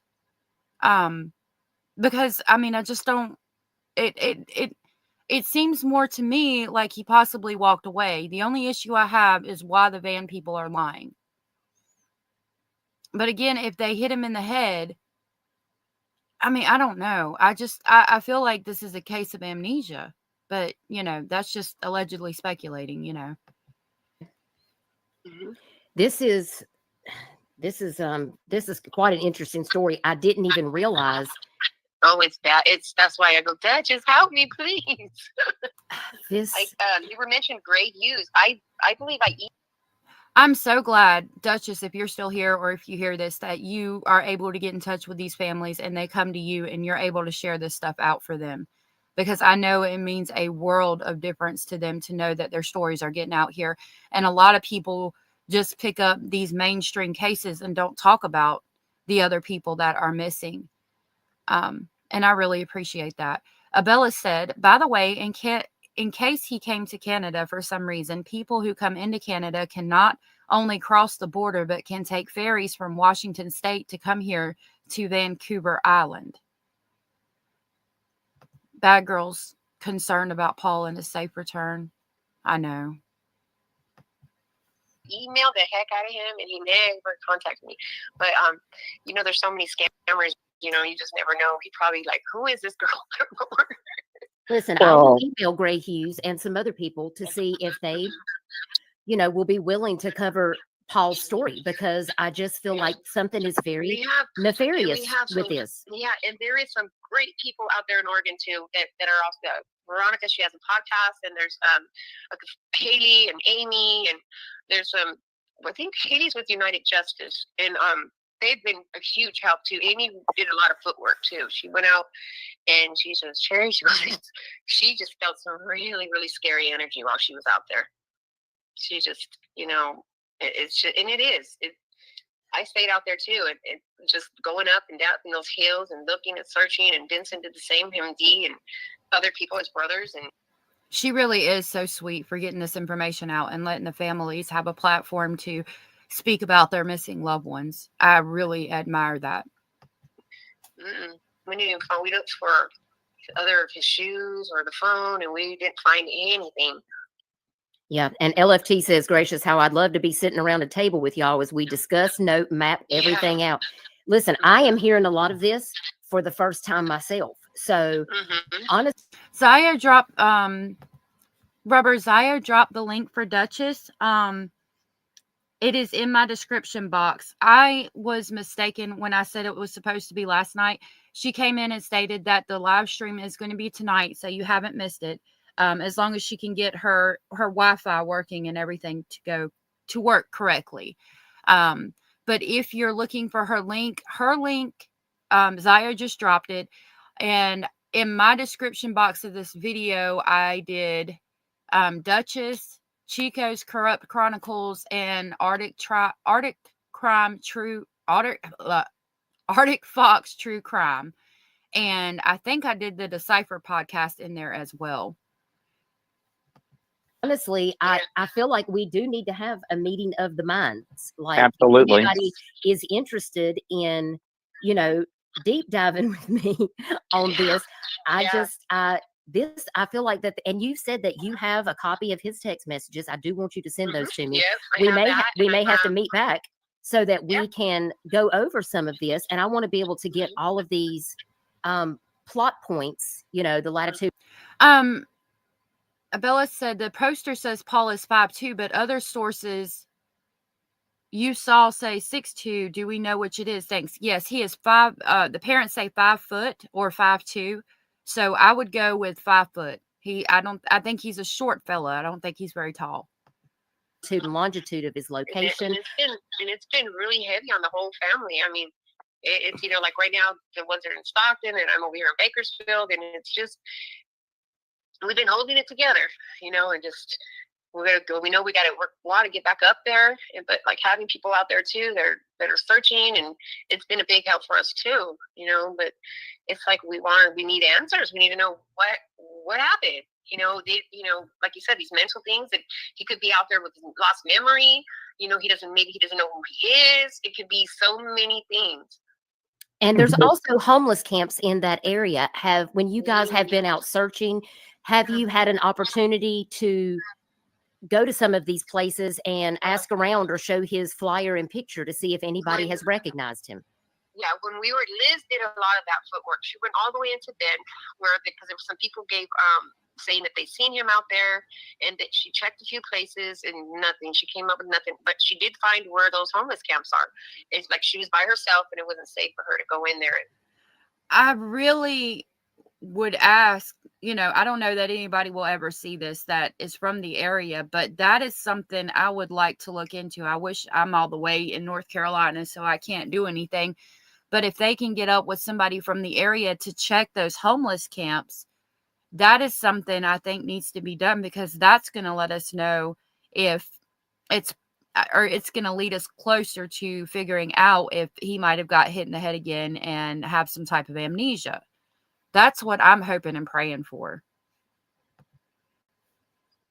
because I mean, I just don't. It seems more to me like he possibly walked away. The only issue I have is why the van people are lying. But again, if they hit him in the head, I mean, I don't know. I feel like this is a case of amnesia. But, that's just allegedly speculating, Mhm. This is quite an interesting story. I didn't even realize Oh, it's bad. That's why I go, Dutchess, help me, please. this. You were mentioned gray hues. I believe I eat. I'm so glad, Dutchess, if you're still here or if you hear this, that you are able to get in touch with these families and they come to you and you're able to share this stuff out for them. Because I know it means a world of difference to them to know that their stories are getting out here. And a lot of people just pick up these mainstream cases and don't talk about the other people that are missing. And I really appreciate that. Abella said, by the way, in case he came to Canada for some reason, people who come into Canada can not only cross the border, but can take ferries from Washington State to come here to Vancouver Island. Bad girl's concerned about Paul and his safe return. I know. Emailed the heck out of him, and he never contacted me. But there's so many scammers. You just never know. He probably like, who is this girl? Listen, I will email Gray Hughes and some other people to see if they, will be willing to cover Paul's story, because I just feel like something is very nefarious with this. Yeah, and there is some great people out there in Oregon too that are also. Veronica, she has a podcast, and there's Haley and Amy, and there's I think Haley's with United Justice, and they've been a huge help too. Amy did a lot of footwork too. She went out and she says, Cherry, she just felt some really, really scary energy while she was out there. She just, it's just, and it is. I stayed out there too, and just going up and down in those hills and looking and searching, and Vincent did the same, him and Dee and other people, his brothers. And she really is so sweet for getting this information out and letting the families have a platform to speak about their missing loved ones. I really admire that. We didn't even find. We looked for other of his shoes or the phone, and we didn't find anything. Yeah, and LFT says, gracious, how I'd love to be sitting around a table with y'all as we discuss, note, map everything out. Listen, I am hearing a lot of this for the first time myself. So, honestly, Zaya dropped Zaya dropped the link for Dutchess. It is in my description box. I was mistaken when I said it was supposed to be last night. She came in and stated that the live stream is going to be tonight, so you haven't missed it. As long as she can get her Wi-Fi working and everything to go to work correctly. But if you're looking for her link, Zaya just dropped it. And in my description box of this video, I did Dutchess, Chicos, Currupt Chronicles, and Artic Fox True Crime. And I think I did the Decipher podcast in there as well. Honestly, I feel like we do need to have a meeting of the minds. Like, absolutely, if anybody is interested in, deep diving with me on this. I feel like that, and you said that you have a copy of his text messages. I do want you to send those to me. Yes, we may have to meet back so that we can go over some of this. And I want to be able to get all of these plot points, the latitude. Abella said the poster says Paul is 5'2", but other sources you saw say 6'2". Do we know which it is? Thanks. Yes, he is 5. The parents say 5 foot or 5'2". So I would go with 5 foot. I think he's a short fella. I don't think he's very tall. And longitude of his location. And it's been really heavy on the whole family. I mean, it's like right now the ones that are in Stockton, and I'm over here in Bakersfield, and it's just we've been holding it together, and just we're gonna go. We know we got to work a lot to get back up there, but like having people out there too that are searching, and it's been a big help for us too, But it's like we need answers. We need to know what happened. Like you said, these mental things that he could be out there with lost memory. He doesn't know who he is. It could be so many things. And there's also homeless camps in that area. When you guys have been out searching, have you had an opportunity to go to some of these places and ask around or show his flyer and picture to see if anybody has recognized him? Yeah, when Liz did a lot of that footwork. She went all the way into Bend, because there were some people saying that they seen him out there, and that she checked a few places and nothing. She came up with nothing, but she did find where those homeless camps are. It's like she was by herself, and it wasn't safe for her to go in there. I really would ask, I don't know that anybody will ever see this that is from the area, but that is something I would like to look into. I wish I'm all the way in North Carolina, so I can't do anything. But if they can get up with somebody from the area to check those homeless camps, that is something I think needs to be done, because that's going to let us know if it's going to lead us closer to figuring out if he might have got hit in the head again and have some type of amnesia. That's what I'm hoping and praying for.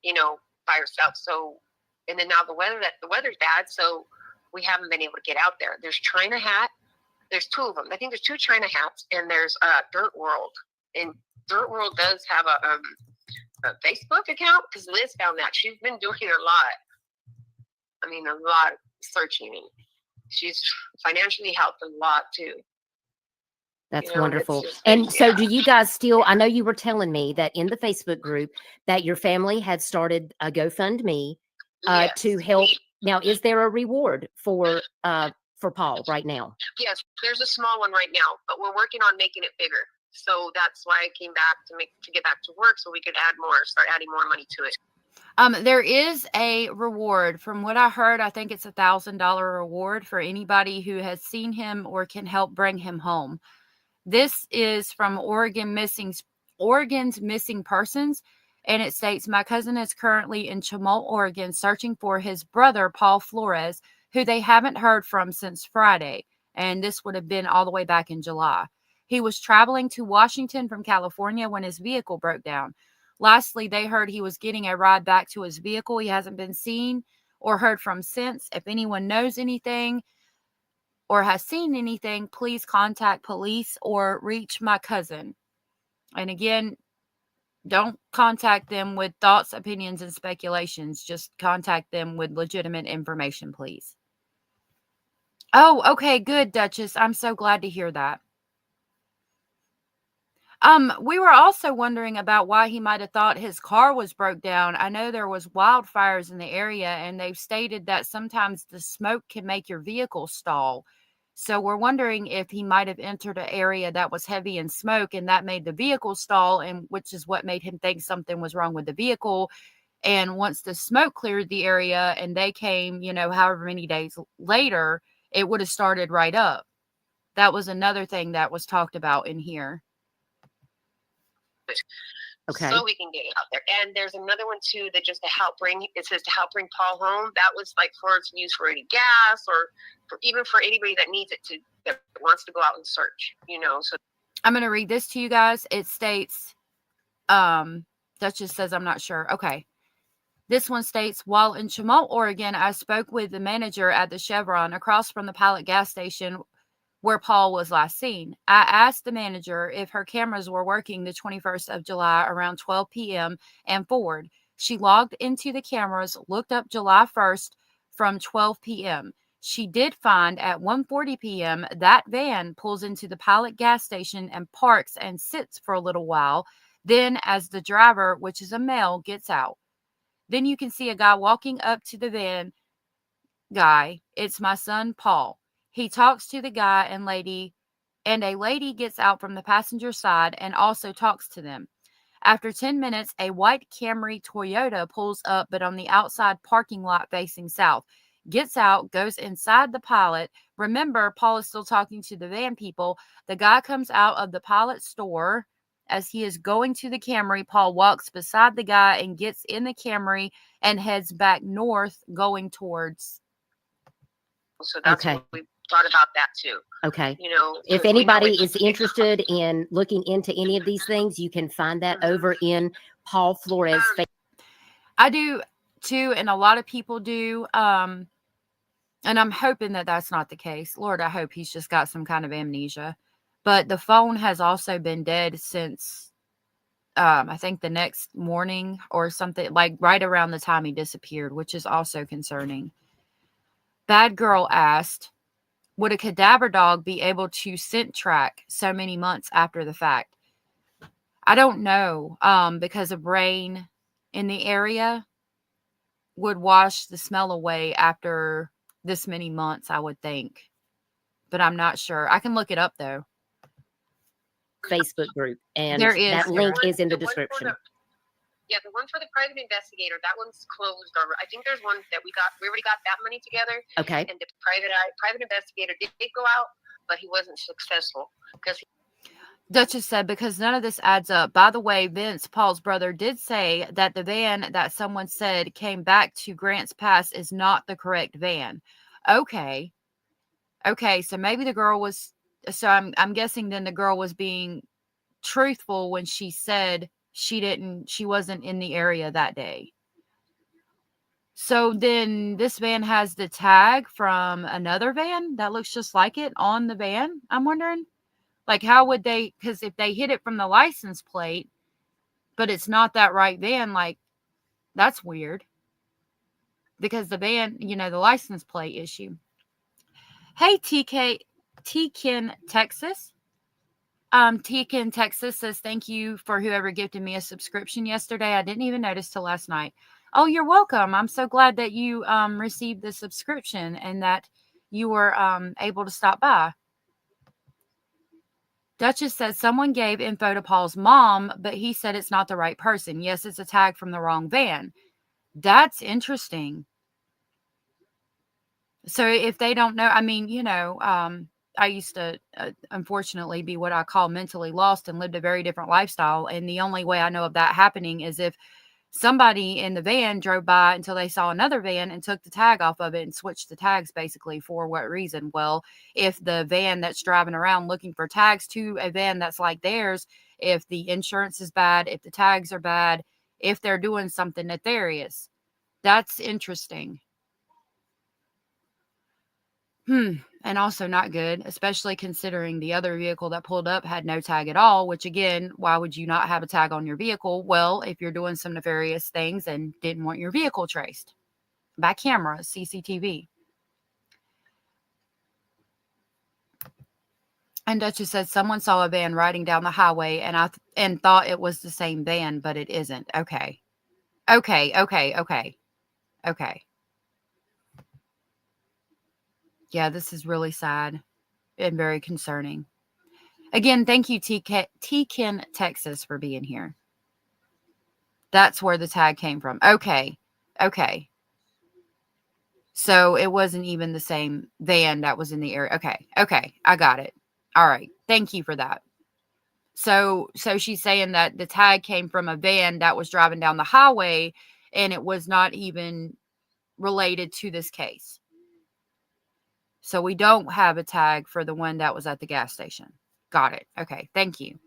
By herself. So, and then now the weather's bad, so we haven't been able to get out there. There's China Hat. There's two of them. I think there's 2 China Hats, and there's Dirt World. And Dirt World does have a Facebook account, because Liz found that. She's been doing a lot of searching. She's financially helped a lot too. That's wonderful. And so do you guys still, I know you were telling me that in the Facebook group that your family had started a GoFundMe to help. Now, is there a reward for Paul right now? Yes, there's a small one right now, but we're working on making it bigger. So that's why I came back to get back to work, so we could start adding more money to it. There is a reward. From what I heard, I think it's $1,000 reward for anybody who has seen him or can help bring him home. This is from Oregon's Missing Persons, and it states, my cousin is currently in Chemult, Oregon, searching for his brother, Paul Flores, who they haven't heard from since Friday, and this would have been all the way back in July. He was traveling to Washington from California when his vehicle broke down. Lastly, they heard he was getting a ride back to his vehicle. He hasn't been seen or heard from since. If anyone knows anything or has seen anything, please contact police or reach my cousin. And again, don't contact them with thoughts, opinions, and speculations. Just contact them with legitimate information, please. Oh, okay, good, Dutchess. I'm so glad to hear that. We were also wondering about why he might have thought his car was broke down. I know there was wildfires in the area, and they've stated that sometimes the smoke can make your vehicle stall. So we're wondering if he might have entered an area that was heavy in smoke, and that made the vehicle stall, and which is what made him think something was wrong with the vehicle. And once the smoke cleared the area and they came, however many days later, it would have started right up. That was another thing that was talked about in here. Okay. So we can get it out there. And there's another one too that just it says to help bring Paul home. That was like for its use for any gas or even for anybody that needs it that wants to go out and search, So I'm going to read this to you guys. It states, Dutchess says, I'm not sure. Okay. This one states, while in Chemult, Oregon, I spoke with the manager at the Chevron across from the Pilot gas station where Paul was last seen. I asked the manager if her cameras were working the 21st of July around 12 p.m. and forward. She logged into the cameras, looked up July 1st from 12 p.m. She did find at 1:40 p.m. that van pulls into the Pilot gas station and parks and sits for a little while. Then as the driver, which is a male, gets out. Then you can see a guy walking up to the van guy. It's my son, Paul. He talks to the guy and a lady gets out from the passenger side and also talks to them. After 10 minutes, a white Camry Toyota pulls up, but on the outside parking lot facing south. Gets out, goes inside the Pilot. Remember, Paul is still talking to the van people. The guy comes out of the Pilot store. As he is going to the Camry, Paul walks beside the guy and gets in the Camry and heads back north, going towards. So that's what we thought about that too. Okay. If anybody is interested in looking into any of these things, you can find that over in Paul Flores. I do too, and a lot of people do. And I'm hoping that that's not the case. Lord, I hope he's just got some kind of amnesia. But the phone has also been dead since, I think the next morning or something, like right around the time he disappeared, which is also concerning. Bad Girl asked, would a cadaver dog be able to scent track so many months after the fact? I don't know, because of rain in the area would wash the smell away after this many months, I would think. But I'm not sure. I can look it up, though. Facebook group, and There is. that link is in the one for description. the one for the private investigator, that one's closed. Or I think there's one that we already got that money together. Okay. And the private investigator did go out, but he wasn't successful because Dutchess said, because none of this adds up. By the way, Vince, Paul's brother, did say that the van that someone said came back to Grants Pass is not the correct van. Okay. Okay, so maybe the girl was, so I'm guessing then the girl was being truthful when she said she wasn't in the area that day. So then this van has the tag from another van that looks just like it on the van. I'm wondering, like, how would they, because if they hit it from the license plate, but it's not that right van, like, that's weird. Because the van, the license plate issue. Hey, Tkin, Texas. Tkin, Texas says, thank you for whoever gifted me a subscription yesterday. I didn't even notice till last night. Oh, you're welcome. I'm so glad that you received the subscription and that you were able to stop by. Dutchess says someone gave info to Paul's mom, but he said it's not the right person. Yes, it's a tag from the wrong van. That's interesting. So if they don't know, I mean, I used to, unfortunately, be what I call mentally lost and lived a very different lifestyle. And the only way I know of that happening is if somebody in the van drove by until they saw another van and took the tag off of it and switched the tags, basically. For what reason? Well, if the van that's driving around looking for tags to a van that's like theirs, if the insurance is bad, if the tags are bad, if they're doing something nefarious, that's interesting. And also not good, especially considering the other vehicle that pulled up had no tag at all, which again, why would you not have a tag on your vehicle? Well, if you're doing some nefarious things and didn't want your vehicle traced by camera, CCTV. And Dutchess said someone saw a van riding down the highway and thought it was the same van, but it isn't. Okay. Yeah, this is really sad and very concerning. Again, thank you, Tkin, Texas, for being here. That's where the tag came from. Okay. So it wasn't even the same van that was in the area. Okay. I got it. All right. Thank you for that. So she's saying that the tag came from a van that was driving down the highway and it was not even related to this case. So we don't have a tag for the one that was at the gas station. Got it. Okay. Thank you.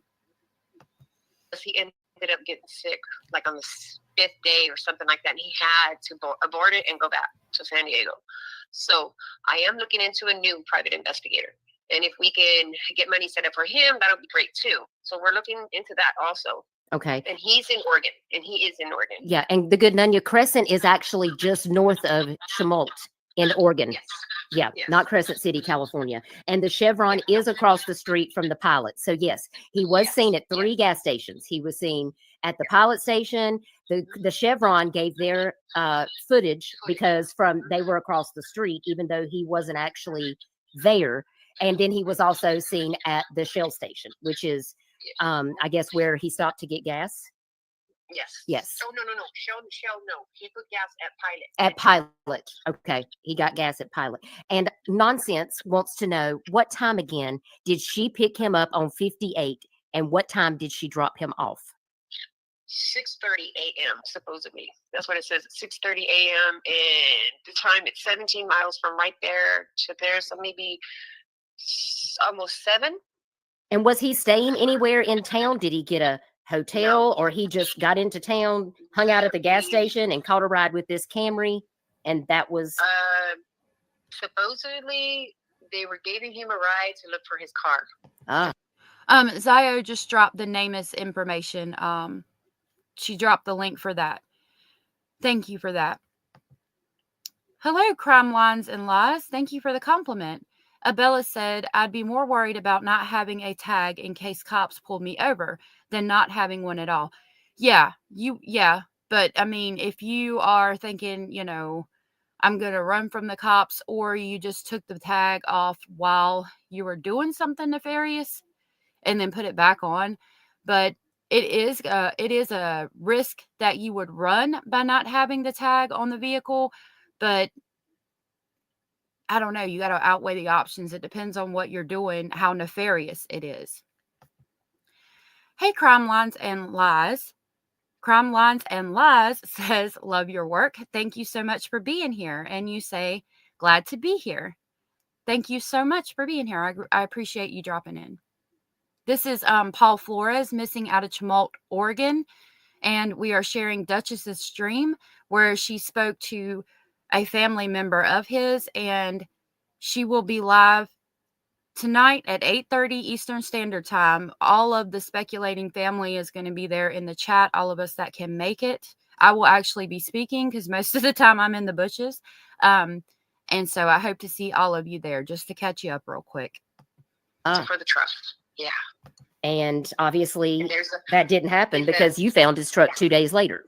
He ended up getting sick like on the 5th day or something like that. And he had to abort it and go back to San Diego. So I am looking into a new private investigator. And if we can get money set up for him, that'll be great too. So we're looking into that also. Okay. And he's in Oregon. Yeah. And the Good Nunya Crescent is actually just north of Chemult in Oregon. Yes. Yeah, Yes. Not Crescent City, California. And the Chevron is across the street from the Pilot. So yes, he was seen at 3 gas stations. He was seen at the Pilot station. The Chevron gave their footage because they were across the street, even though he wasn't actually there. And then he was also seen at the Shell station, which is, I guess, where he stopped to get gas. Yes. Oh, no. Shell, no. He put gas at Pilot. At Pilot. Okay. He got gas at Pilot. And Nonsense wants to know, what time again did she pick him up on 58 and what time did she drop him off? 6:30 a.m. supposedly. That's what it says. 6:30 a.m. and the time it's 17 miles from right there to there. So maybe almost 7. And was he staying anywhere in town? Did he get a hotel or he just got into town, hung out at the gas station and caught a ride with this Camry? And that was Supposedly, they were giving him a ride to look for his car. Zio just dropped the NamUs information. She dropped the link for that. Thank you for that. Hello, Crime Lines and Lies. Thank you for the compliment. Abella said, I'd be more worried about not having a tag in case cops pulled me over than not having one at all. Yeah. But I mean, if you are thinking, you know, I'm going to run from the cops, or you just took the tag off while you were doing something nefarious and then put it back on. But it is a risk that you would run by not having the tag on the vehicle. But I don't know. You got to outweigh the options. It depends on what you're doing, how nefarious it is. Hey, Crime Lines and Lies. Crime Lines and Lies says, love your work. Thank you so much for being here. And you say, glad to be here. Thank you so much for being here. I appreciate you dropping in. This is Paul Flores, missing out of Tumult, Oregon. And we are sharing Dutchess's stream where she spoke to a family member of his, and she will be live tonight at 8:30 Eastern Standard Time. All of the speculating family is going to be there in the chat, all of us that can make it. I will actually be speaking because most of the time I'm in the bushes. And so I hope to see all of you there, just to catch you up real quick. For the trust. Yeah. And obviously that didn't happen because you found his truck 2 days later.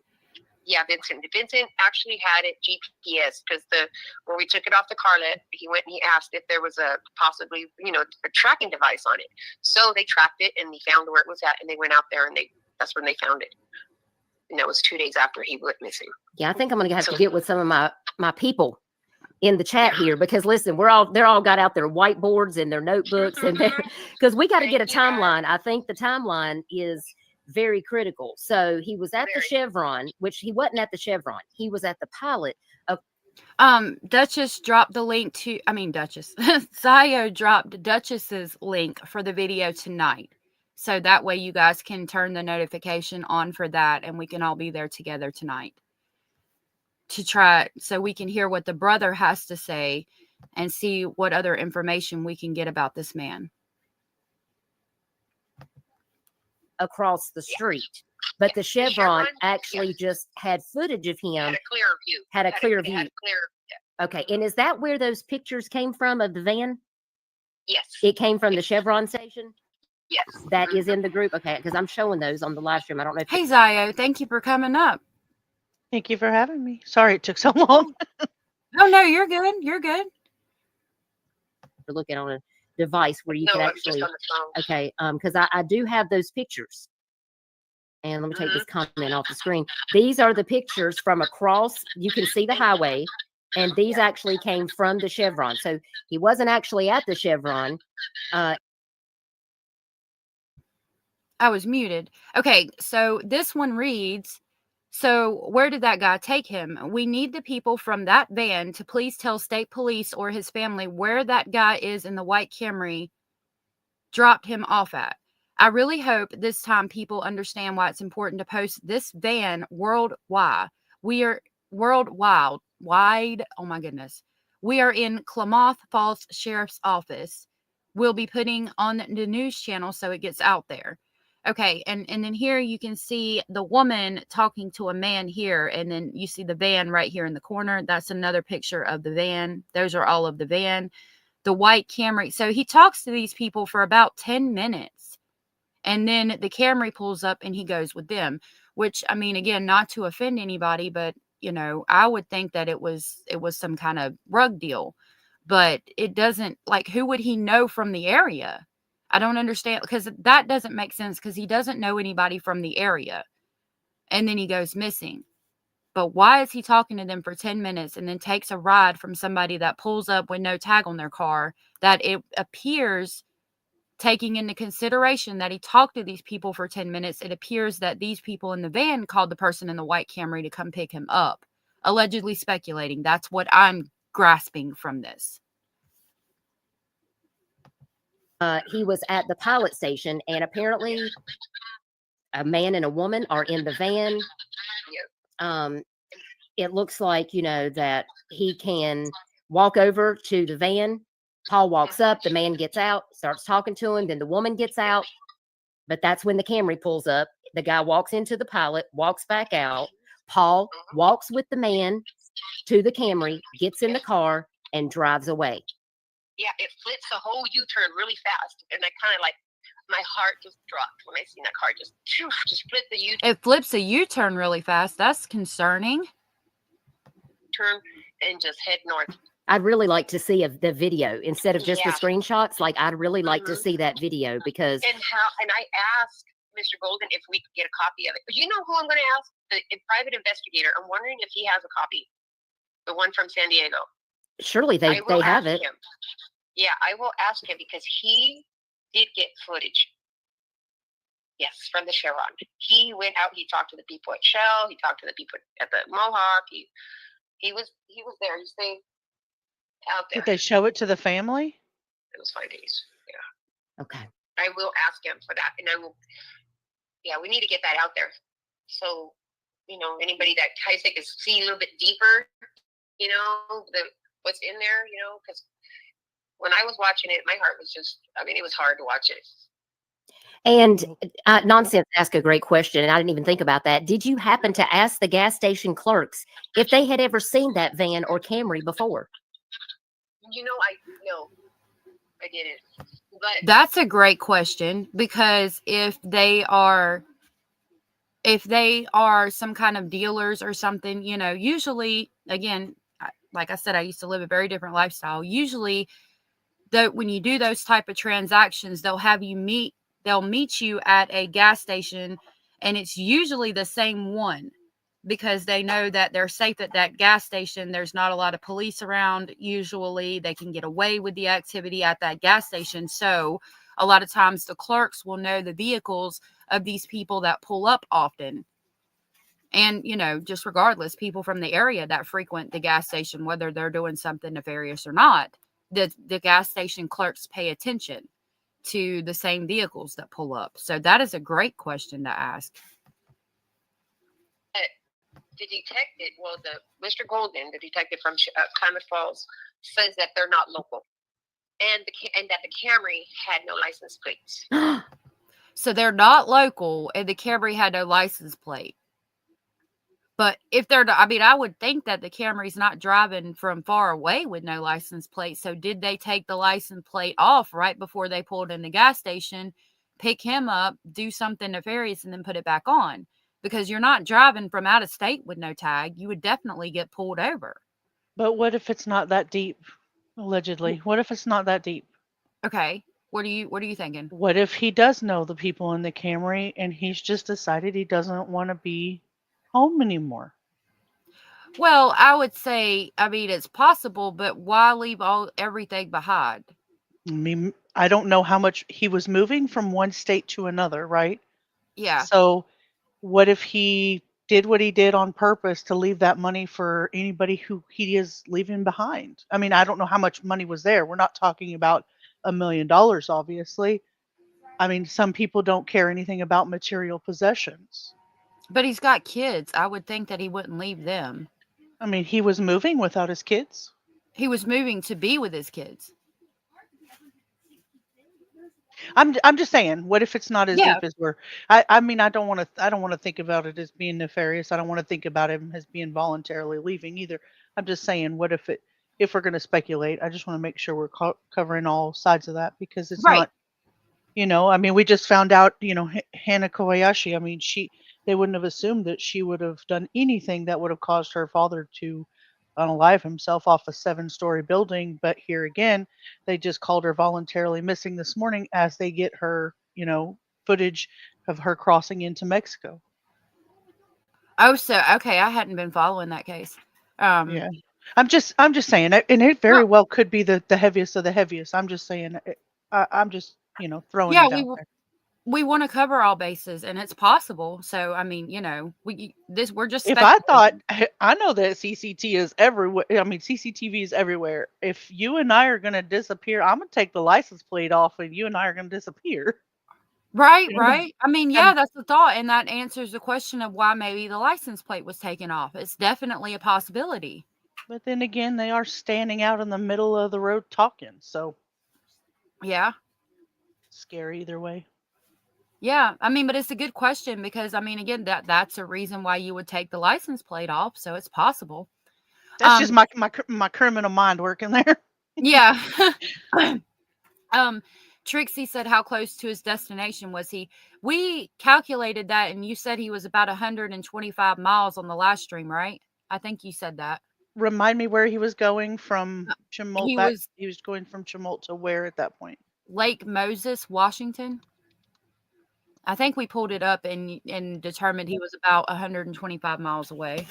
Yeah, Vincent actually had it GPS because when we took it off the carlet, he went and he asked if there was a possibly, a tracking device on it. So they tracked it and they found where it was at, and they went out there and that's when they found it. And that was 2 days after he went missing. Yeah, I think I'm going to have to get with some of my people in the chat here, because listen, they're all got out their whiteboards and their notebooks, and because we got to get a timeline. I think the timeline is very critical. So he was at the Chevron, which he wasn't at the Chevron. He was at the pilot. Dutchess dropped the link to, Dutchess. Zio dropped Dutchess's link for the video tonight. So that way you guys can turn the notification on for that, and we can all be there together tonight to try, so we can hear what the brother has to say and see what other information we can get about this man. Across the street. But the Chevron actually just had footage of him. Had a clear view. Okay. And is that where those pictures came from of the van? Yes. It came from the Chevron station? Yes. That is in the group? Okay. Because I'm showing those on the live stream. I don't know if Hey, Zio, thank you for coming up. Thank you for having me. Sorry it took so long. Oh, no, you're good. You're good. We're looking on a device where you can actually, okay, because I do have those pictures. And let me take this comment off the screen. These are the pictures from across. You can see the highway, and these actually came from the Chevron. So he wasn't actually at the Chevron. I was muted. Okay, so this one reads, so where did that guy take him? We need the people from that van to please tell state police or his family where that guy is in the white Camry dropped him off at. I really hope this time people understand why it's important to post this van worldwide. We are worldwide. Oh my goodness. We are in Klamath Falls Sheriff's Office. We'll be putting on the news channel so it gets out there. Okay, and then here you can see the woman talking to a man here, and then you see the van right here in the corner. That's another picture of the van. Those are all of the van. The white Camry. So he talks to these people for about 10 minutes, and then the Camry pulls up and he goes with them, which, I mean, again, not to offend anybody, but, I would think that it was some kind of drug deal, but it doesn't, like, who would he know from the area? I don't understand, because that doesn't make sense, because he doesn't know anybody from the area. And then he goes missing. But why is he talking to them for 10 minutes and then takes a ride from somebody that pulls up with no tag on their car, that it appears, taking into consideration that he talked to these people for 10 minutes, it appears that these people in the van called the person in the white Camry to come pick him up, allegedly speculating. That's what I'm grasping from this. He was at the pilot station, and apparently a man and a woman are in the van. It looks like, that he can walk over to the van. Paul walks up, the man gets out, starts talking to him, then the woman gets out. But that's when the Camry pulls up. The guy walks into the Pilot, walks back out. Paul walks with the man to the Camry, gets in the car, and drives away. Yeah, it flips a whole U-turn really fast, and I kind of like, my heart just dropped when I seen that car just flip the U-turn. It flips a U-turn really fast. That's concerning. Turn and just head north. I'd really like to see the video instead of just the screenshots. Like, I'd really like to see that video because. And I asked Mr. Golden if we could get a copy of it. But you know who I'm going to ask? The private investigator. I'm wondering if he has a copy. The one from San Diego. Surely they have it. Him. Yeah, I will ask him because he did get footage. Yes, from the Chevron. He went out. He talked to the people at Shell. He talked to the people at the Mohawk. He was there. He stayed out there. Did they show it to the family? It was 5 days. Yeah. Okay. I will ask him for that, and I will. Yeah, we need to get that out there. So, anybody that tries to see a little bit deeper, what's in there, because when I was watching it, my heart was just. It was hard to watch it. And Nonsense asked a great question, and I didn't even think about that. Did you happen to ask the gas station clerks if they had ever seen that van or Camry before? I didn't. But That's a great question, because if they are some kind of dealers or something, usually, again, like I said, I used to live a very different lifestyle. Usually, when you do those type of transactions, they'll meet you at a gas station, and it's usually the same one, because they know that they're safe at that gas station. There's not a lot of police around. Usually they can get away with the activity at that gas station. So a lot of times the clerks will know the vehicles of these people that pull up often. And, just regardless, people from the area that frequent the gas station, whether they're doing something nefarious or not, the gas station clerks pay attention to the same vehicles that pull up. So that is a great question to ask. The detective, Mr. Golden, the detective from Klamath Falls, says that they're not local, and that the Camry had no license plates. So they're not local, and the Camry had no license plate. But if they're, I would think that the Camry's not driving from far away with no license plate. So did they take the license plate off right before they pulled in the gas station, pick him up, do something nefarious, and then put it back on? Because you're not driving from out of state with no tag. You would definitely get pulled over. But what if it's not that deep? Allegedly, what if it's not that deep? Okay, what are you thinking? What if he does know the people in the Camry and he's just decided he doesn't want to be home anymore? Well, I would say, it's possible, but why leave everything behind? I don't know how much he was moving from one state to another, right? Yeah. So what if he did what he did on purpose to leave that money for anybody who he is leaving behind? I don't know how much money was there. We're not talking about $1 million, obviously. Some people don't care anything about material possessions. But he's got kids. I would think that he wouldn't leave them. He was moving without his kids. He was moving to be with his kids. I'm just saying, what if it's not as deep as we're? I don't want to think about it as being nefarious. I don't want to think about him as being voluntarily leaving either. I'm just saying, what if we're going to speculate? I just want to make sure we're covering all sides of that, because it's not. We just found out. Hana Kobayashi. They wouldn't have assumed that she would have done anything that would have caused her father to unalive himself off a 7-story building. But here again, they just called her voluntarily missing this morning as they get her, footage of her crossing into Mexico. Oh, so okay, I hadn't been following that case. Yeah, I'm just saying, and it very well could be the heaviest of the heaviest. I'm just saying, I'm just throwing it out there. We want to cover all bases, and it's possible. So, we're just. If I thought, I know that CCTV is everywhere. CCTV is everywhere. If you and I are going to disappear, I'm going to take the license plate off, and you and I are going to disappear. Right. That's the thought, and that answers the question of why maybe the license plate was taken off. It's definitely a possibility. But then again, they are standing out in the middle of the road talking, so Yeah. scary either way. Yeah. I mean, but it's a good question because I mean, again, that's a reason why you would take the license plate off. So it's possible. That's just my criminal mind working there. Yeah. Trixie said how close to his destination was he? We calculated that, and you said he was about 125 miles on the last stream, right? I think you said that. Remind me where he was going from Chimult He back. was He was going from Chimult to where at that point? Lake Moses, Washington. I think we pulled it up and determined he was about 125 miles away.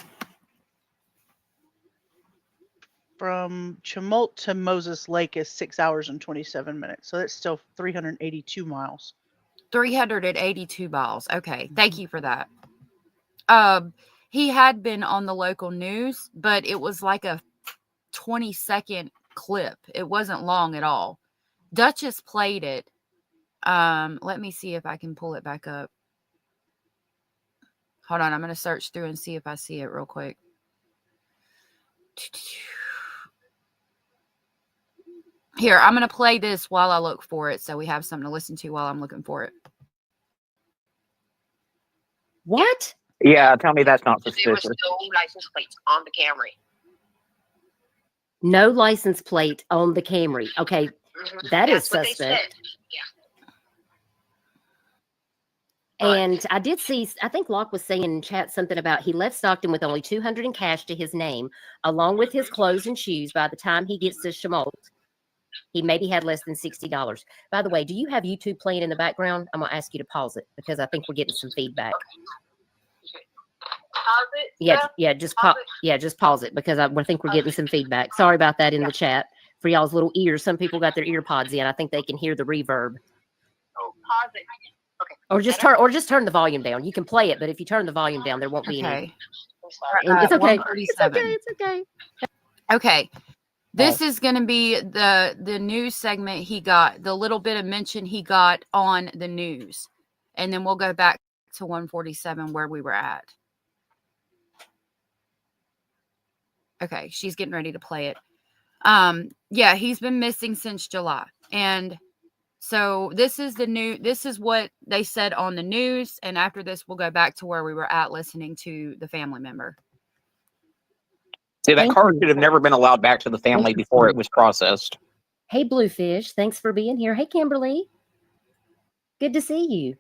From Chimult to Moses Lake is 6 hours and 27 minutes. So that's still 382 miles. 382 miles. Okay. Thank you for that. He had been on the local news, but it was like a 20-second clip. It wasn't long at all. Dutchess played it. Let me see if I can pull it back up. Hold on. I'm going to search through and see if I see it real quick. Here, I'm going to play this while I look for it so we have something to listen to while I'm looking for it. What? Yeah, tell me that's not There was suspicious. no license plates on the Camry. No license plate on the Camry. Okay, that is That's what they suspect. said. Yeah. And I did see, I think Locke was saying in chat something about he left Stockton with only $200 in cash to his name, along with his clothes and shoes. By the time he gets to Chimult, he maybe had less than $60. By the way, do you have YouTube playing in the background? I'm going to ask you to pause it because I think we're getting some feedback. Pause it? Just Pause it? just pause it because I think we're getting some feedback. Sorry about that in the chat for y'all's little ears. Some people got their ear pods in. I think they can hear the reverb. Oh, pause it. Okay. Or just turn the volume down. You can play it, but if you turn the volume down, there won't be any. Okay. It's okay. 147. It's okay. Okay. This is going to be the news segment he got, the little bit of mention he got on the news. And then we'll go back to 147 where we were at. Okay, she's getting ready to play it. Yeah, he's been missing since July. And so this is what they said on the news. And after this, we'll go back to where we were at listening to the family member. See, that car should have never been allowed back to the family before it was processed. Hey, Bluefish, thanks for being here. Hey, Kimberly. Good to see you.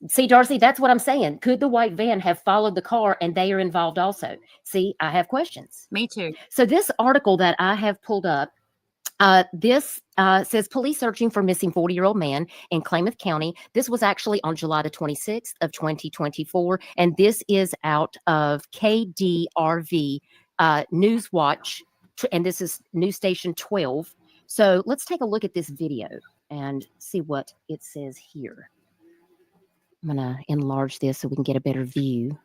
See, Darcy, that's what I'm saying. Could the white van have followed the car and they are involved also? See, I have questions. Me too. So this article that I have pulled up, this says police searching for missing 40-year-old man in Klamath County. This was actually on July the 26th of 2024. And this is out of KDRV News Watch. And this is News Station 12. So let's take a look at this video and see what it says here. I'm going to enlarge this so we can get a better view.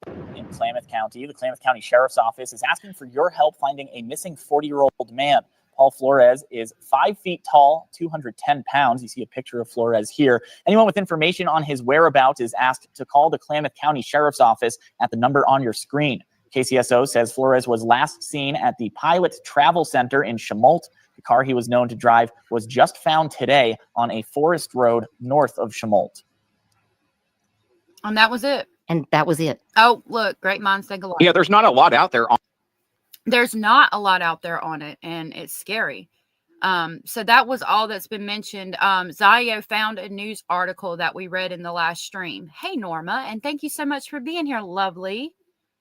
In Klamath County, the Klamath County Sheriff's Office is asking for your help finding a missing 40-year-old man. Paul Flores is 5 feet tall, 210 pounds. You see a picture of Flores here. Anyone with information on his whereabouts is asked to call the Klamath County Sheriff's Office at the number on your screen. KCSO says Flores was last seen at the Pilot Travel Center in Chimult. The car he was known to drive was just found today on a forest road north of Chimult. And that was it. And that was it. Oh, look, great minds think alike. Yeah, there's not a lot out there. There's not a lot out there on it, and it's scary. So that was all that's been mentioned. Zayo found a news article that we read in the last stream. Hey, Norma, and thank you so much for being here, lovely.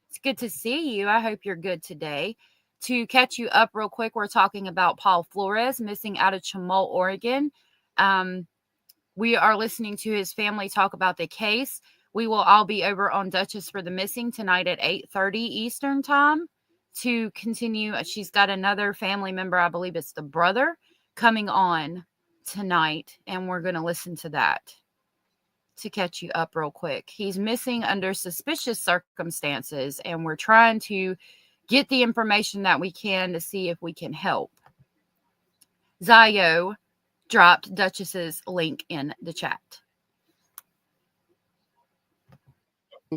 It's good to see you. I hope you're good today. To catch you up real quick, we're talking about Paul Flores missing out of Chimult, Oregon. We are listening to his family talk about the case. We will all be over on Dutchess for the missing tonight at 8:30 Eastern time to continue. She's got another family member, I believe it's the brother, coming on tonight, and we're going to listen to that to catch you up real quick. He's missing under suspicious circumstances, and we're trying to get the information that we can to see if we can help. Zayo dropped Dutchess's link in the chat.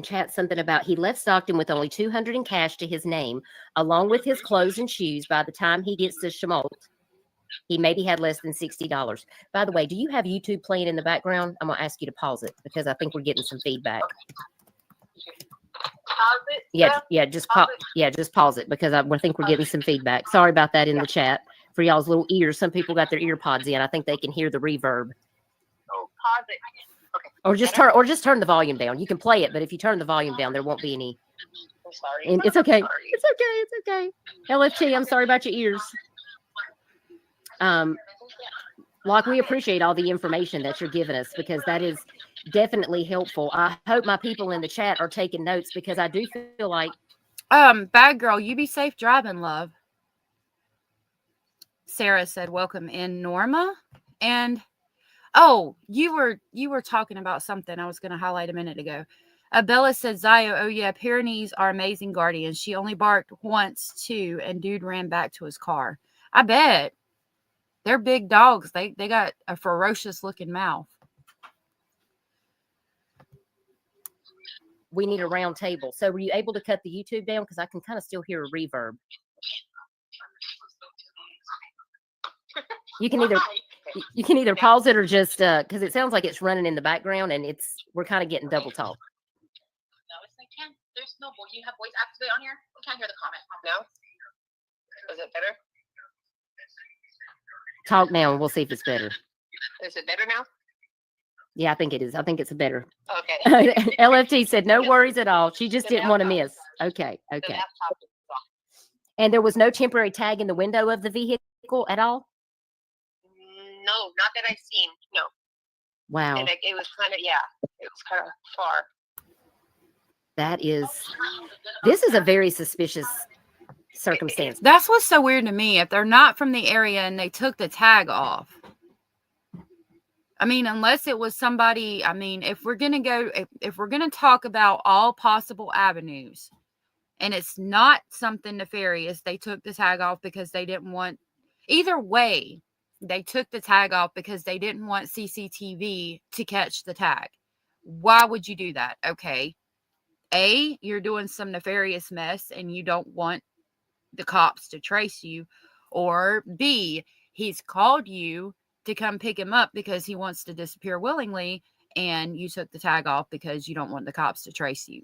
chat something about he left Stockton with only $200 in cash to his name, along with his clothes and shoes. By the time he gets to Schmaltz, he maybe had less than $60. By the way, do you have YouTube playing in the background? I'm gonna ask you to pause it because I think we're getting some feedback. Pause it. Yeah, just pause it because I think we're getting some feedback. Sorry about that in the chat for y'all's little ears. Some people got their ear pods in. I think they can hear the reverb. Oh, pause it. Okay. Or just turn the volume down. You can play it, but if you turn the volume down, there won't be any. I'm sorry. And it's okay. It's okay. LFT, I'm sorry about your ears. Like, we appreciate all the information that you're giving us because that is definitely helpful. I hope my people in the chat are taking notes because I do feel like bad girl, you be safe driving, love. Sarah said, welcome in, Norma. And oh, you were talking about something I was going to highlight a minute ago. Bella said, Zio, oh yeah, Pyrenees are amazing guardians. She only barked once too, and dude ran back to his car. I bet. They're big dogs. They got a ferocious looking mouth. we need a round table. So were you able to cut the YouTube down? Because I can kind of still hear a reverb. You can either pause it or just because it sounds like it's running in the background and we're kind of getting double talk. No, it's like there's no voice. You have voice activate on here. We can't hear the comment. No. Is it better? Talk now and we'll see if it's better. Is it better now? Yeah, I think it is. I think it's better. Okay. LFT said no worries at all. She just didn't want to miss. Okay. And there was no temporary tag in the window of the vehicle at all? No, not that I've seen. No. Wow. And it was kind of far. This is a very suspicious circumstance. That's what's so weird to me. If they're not from the area and they took the tag off. I mean, unless it was somebody, I mean, if we're going to talk about all possible avenues and it's not something nefarious, they took the tag off because they didn't want, either way, they took the tag off because they didn't want CCTV to catch the tag. Why would you do that? Okay. A, you're doing some nefarious mess and you don't want the cops to trace you. Or B, he's called you to come pick him up because he wants to disappear willingly and you took the tag off because you don't want the cops to trace you.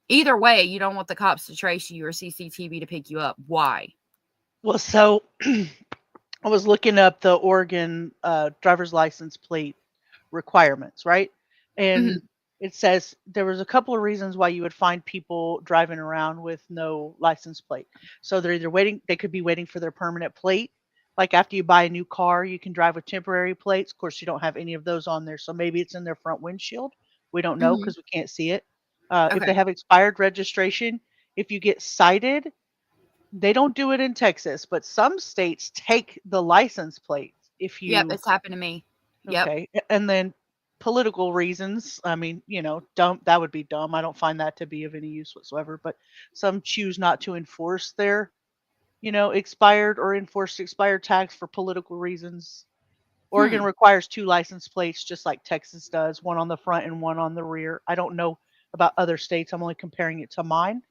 Either way, you don't want the cops to trace you or CCTV to pick you up. Why? Well, so I was looking up the Oregon driver's license plate requirements, right? And it says there was a couple of reasons why you would find people driving around with no license plate. So they're either waiting, they could be waiting for their permanent plate. Like after you buy a new car, you can drive with temporary plates. Of course, you don't have any of those on there. So maybe it's in their front windshield. We don't know because we can't see it. If they have expired registration, if you get cited, they don't do it in Texas, but some states take the license plates. If you, Yep, it's happened to me. Yep. Okay. And then political reasons, I mean, dumb, that would be dumb. I don't find that to be of any use whatsoever, but some choose not to enforce their expired or enforced expired tags for political reasons. Oregon requires 2 license plates, just like Texas does, one on the front and one on the rear. I don't know about other states. I'm only comparing it to mine.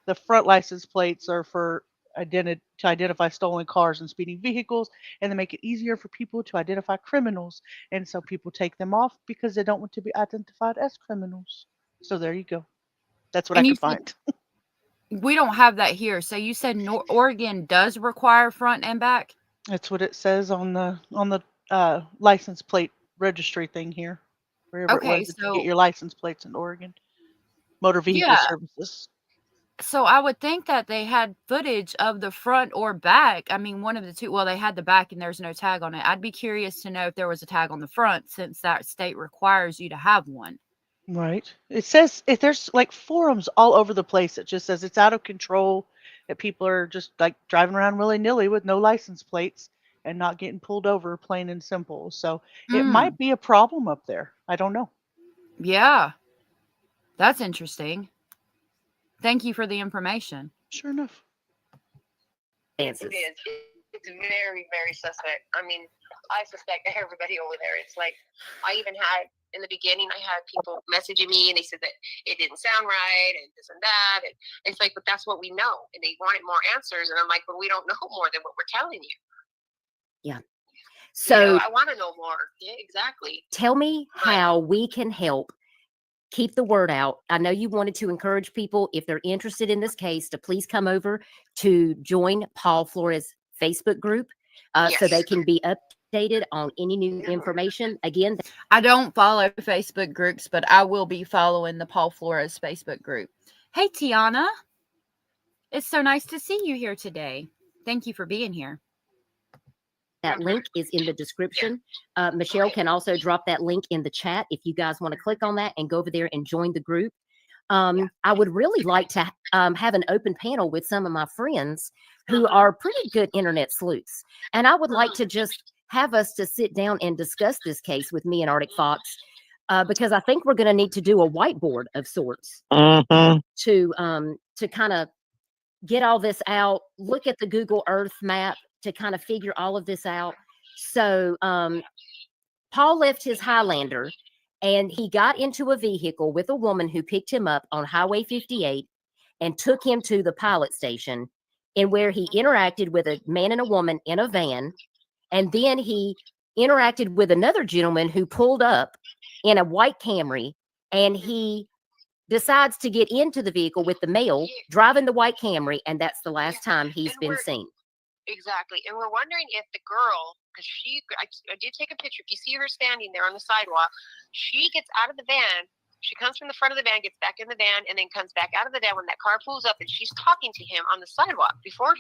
The front license plates are for to identify stolen cars and speeding vehicles, and they make it easier for people to identify criminals. And so people take them off because they don't want to be identified as criminals. So there you go. That's what I could find. We don't have that here. So you said Oregon does require front and back? That's what it says on the license plate registry thing here. Wherever it was to get your license plates in Oregon. Motor Vehicle Services. So I would think that they had footage of the front or back. I mean, one of the two. Well, they had the back and there's no tag on it. I'd be curious to know if there was a tag on the front since that state requires you to have one. Right. It says if there's like forums all over the place. It just says it's out of control, that people are just like driving around willy-nilly with no license plates and not getting pulled over, plain and simple. So it might be a problem up there. I don't know. Yeah. That's interesting. Thank you for the information. Sure enough. It is. It's very, very suspect. I mean, I suspect everybody over there. It's like I even had in the beginning, I had people messaging me and they said that it didn't sound right and this and that. And it's like, but that's what we know. And they wanted more answers. And I'm like, but we don't know more than what we're telling you. Yeah. So So I want to know more. Yeah, exactly. tell me how we can help keep the word out. I know you wanted to encourage people, if they're interested in this case, to please come over to join Paul Flores' Facebook group so they can be updated on any new information. Again, I don't follow Facebook groups, but I will be following the Paul Flores Facebook group. Hey, Tiana. It's so nice to see you here today. Thank you for being here. that link is in the description. Michelle can also drop that link in the chat if you guys want to click on that and go over there and join the group. I would really like to have an open panel with some of my friends who are pretty good internet sleuths. And I would like to just have us to sit down and discuss this case with me and Artic Fox, because I think we're going to need to do a whiteboard of sorts to kind of get all this out, look at the Google Earth map to kind of figure all of this out. So Paul left his Highlander and he got into a vehicle with a woman who picked him up on Highway 58 and took him to the pilot station, in where he interacted with a man and a woman in a van. And then he interacted with another gentleman who pulled up in a white Camry, and he decides to get into the vehicle with the male driving the white Camry. And that's the last time he's been seen. Exactly. And we're wondering if the girl, because I did take a picture. If you see her standing there on the sidewalk, she gets out of the van. She comes from the front of the van, gets back in the van, and then comes back out of the van when that car pulls up, and she's talking to him on the sidewalk before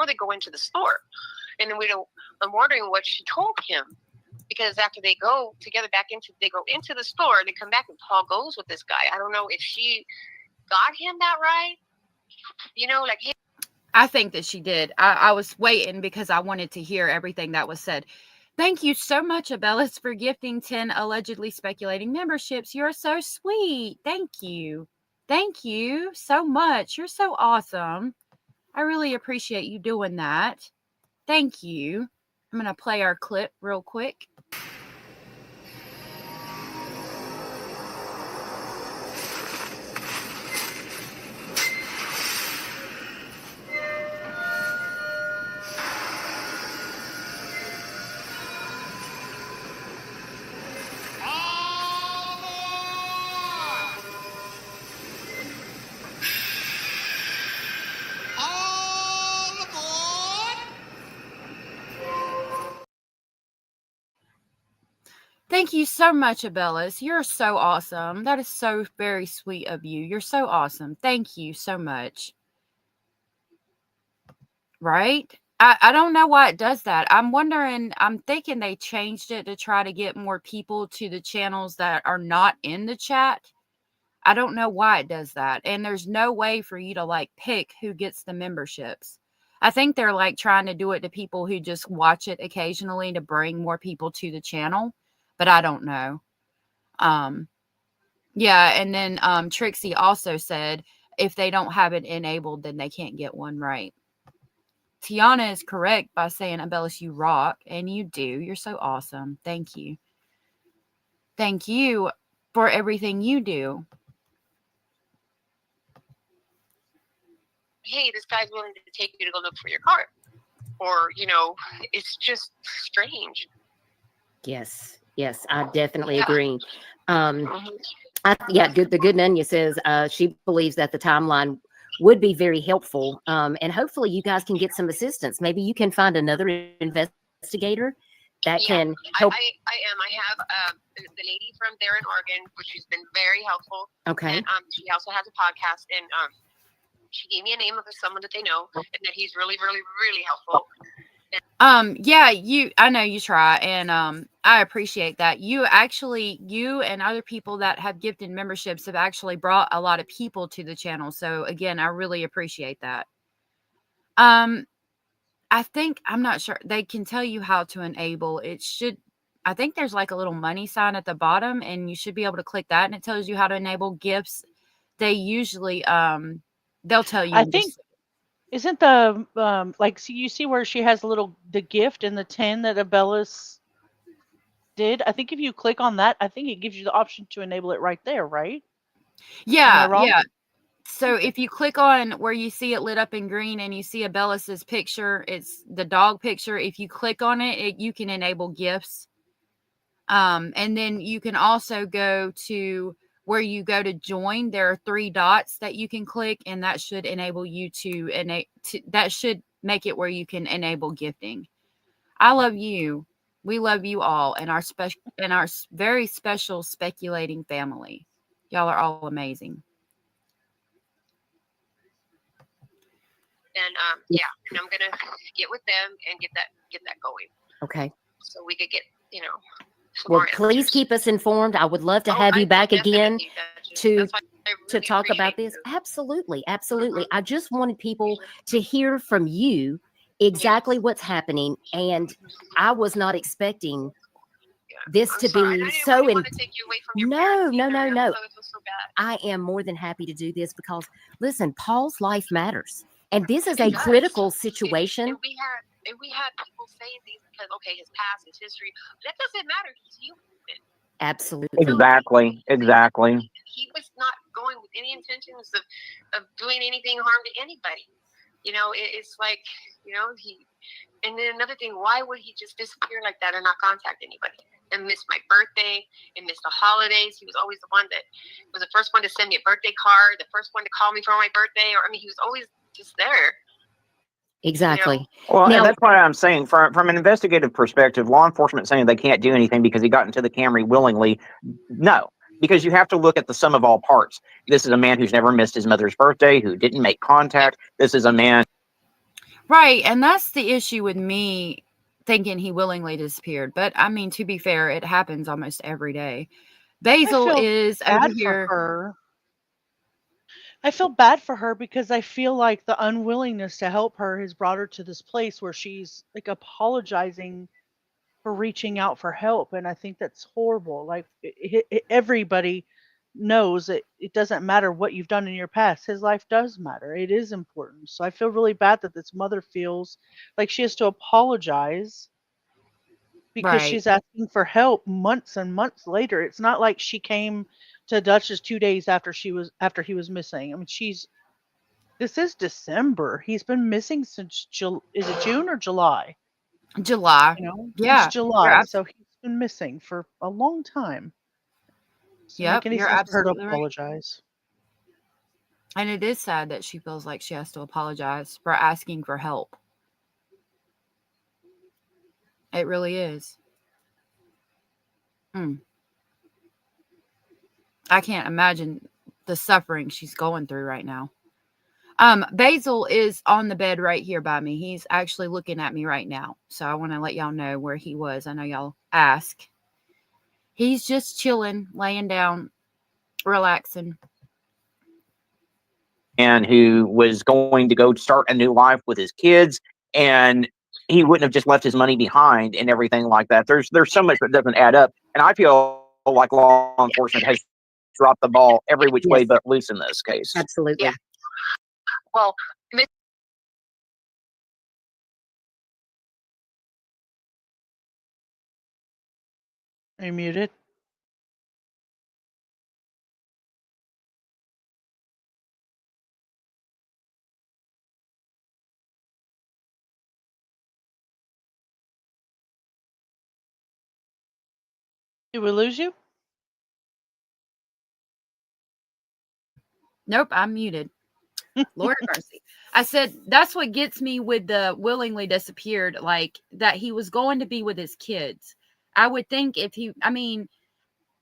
they go into the store. And then I'm wondering what she told him, because after they go together they go into the store and they come back and Paul goes with this guy. I don't know if she got him that right. You know, like, hey. I think that she did. I was waiting because I wanted to hear everything that was said. Thank you so much, Abellis, for gifting 10 allegedly speculating memberships. You're so sweet. Thank you. Thank you so much. You're so awesome. I really appreciate you doing that. Thank you. I'm going to play our clip real quick. Thank you so much, Abellis. You're so awesome. That is so very sweet of you. You're so awesome. Thank you so much. Right? I don't know why it does that. I'm thinking they changed it to try to get more people to the channels that are not in the chat. I don't know why it does that. And there's no way for you to like pick who gets the memberships. I think they're like trying to do it to people who just watch it occasionally to bring more people to the channel. But I don't know. Yeah, and then Trixie also said if they don't have it enabled, then they can't get one right. Tiana is correct by saying, Abellis, you rock, and you do. You're so awesome. Thank you. Thank you for everything you do. Hey, this guy's willing to take you to go look for your car. Or, you know, it's just strange. Yes, I definitely agree. The Good Nunya says she believes that the timeline would be very helpful, and hopefully you guys can get some assistance. Maybe you can find another investigator that can help. I have the lady from there in Oregon, which has been very helpful. Okay. And she also has a podcast, and she gave me a name of someone that they know, and that he's really, really, really helpful. I know you try, and I appreciate that. You and other people that have gifted memberships have actually brought a lot of people to the channel. So again, I really appreciate that. I'm not sure they can tell you how to enable. I think there's like a little money sign at the bottom, and you should be able to click that, and it tells you how to enable gifts. They usually they'll tell you. I think. Isn't the you see where she has the gift and the 10 that Abellis did. I think if you click on that, I think it gives you the option to enable it right there, right? Am I Yeah, wrong? yeah. So Okay. if you click on where you see it lit up in green and you see Abellis's picture, it's the dog picture. If you click on it, you can enable gifts. And then you can also go to where you go to join. There are 3 dots that you can click, and that should enable you that should make it where you can enable gifting. I love you. We love you all and our very special speculating family. Y'all are all amazing. And yeah, and I'm gonna get with them and get that going. Okay. So we could get, some Well, more please answers. keep us informed. I would love to have you back again to talk about this. Absolutely, absolutely. I just wanted people to hear from you exactly what's happening, and I was not expecting this to be so. No. I am more than happy to do this because, listen, Paul's life matters, and this is a critical situation. And we had people saying things because, okay, his past, his history, that doesn't matter. He's human. Absolutely. Exactly. He was not going with any intentions of doing anything harm to anybody. It's like, and then another thing, why would he just disappear like that and not contact anybody and miss my birthday and miss the holidays? He was always the one that was the first one to send me a birthday card, the first one to call me for my birthday, he was always just there. Exactly. Well, and that's why I'm saying, from an investigative perspective, law enforcement saying they can't do anything because he got into the Camry willingly. No, because you have to look at the sum of all parts. This is a man who's never missed his mother's birthday, who didn't make contact. This is a man. Right. And that's the issue with me thinking he willingly disappeared. But I mean, to be fair, it happens almost every day. Basil is over here. I feel bad for her because I feel like the unwillingness to help her has brought her to this place where she's like apologizing for reaching out for help, and I think that's horrible. Like everybody knows that it doesn't matter what you've done in your past. His life does matter. It is important. So I feel really bad that this mother feels like she has to apologize because she's asking for help months and months later. It's not like she came to Dutchess 2 days after he was missing. I mean, this is December. He's been missing since is it June or July? July. Yeah, it's July. So he's been missing for a long time. So yep, you're absolutely her to apologize. Right. And it is sad that she feels like she has to apologize for asking for help. It really is. I can't imagine the suffering she's going through right now. Basil is on the bed right here by me. He's actually looking at me right now. So I want to let y'all know where he was. I know y'all ask. He's just chilling, laying down, relaxing. And who was going to go start a new life with his kids, and he wouldn't have just left his money behind and everything like that. There's so much that doesn't add up, and I feel like law enforcement has dropped the ball every which way but loose in this case. Absolutely. Yeah. Well, are you muted? Did we lose you? Nope, I'm muted. Lord mercy. I said that's what gets me with the willingly disappeared, like that he was going to be with his kids. I would think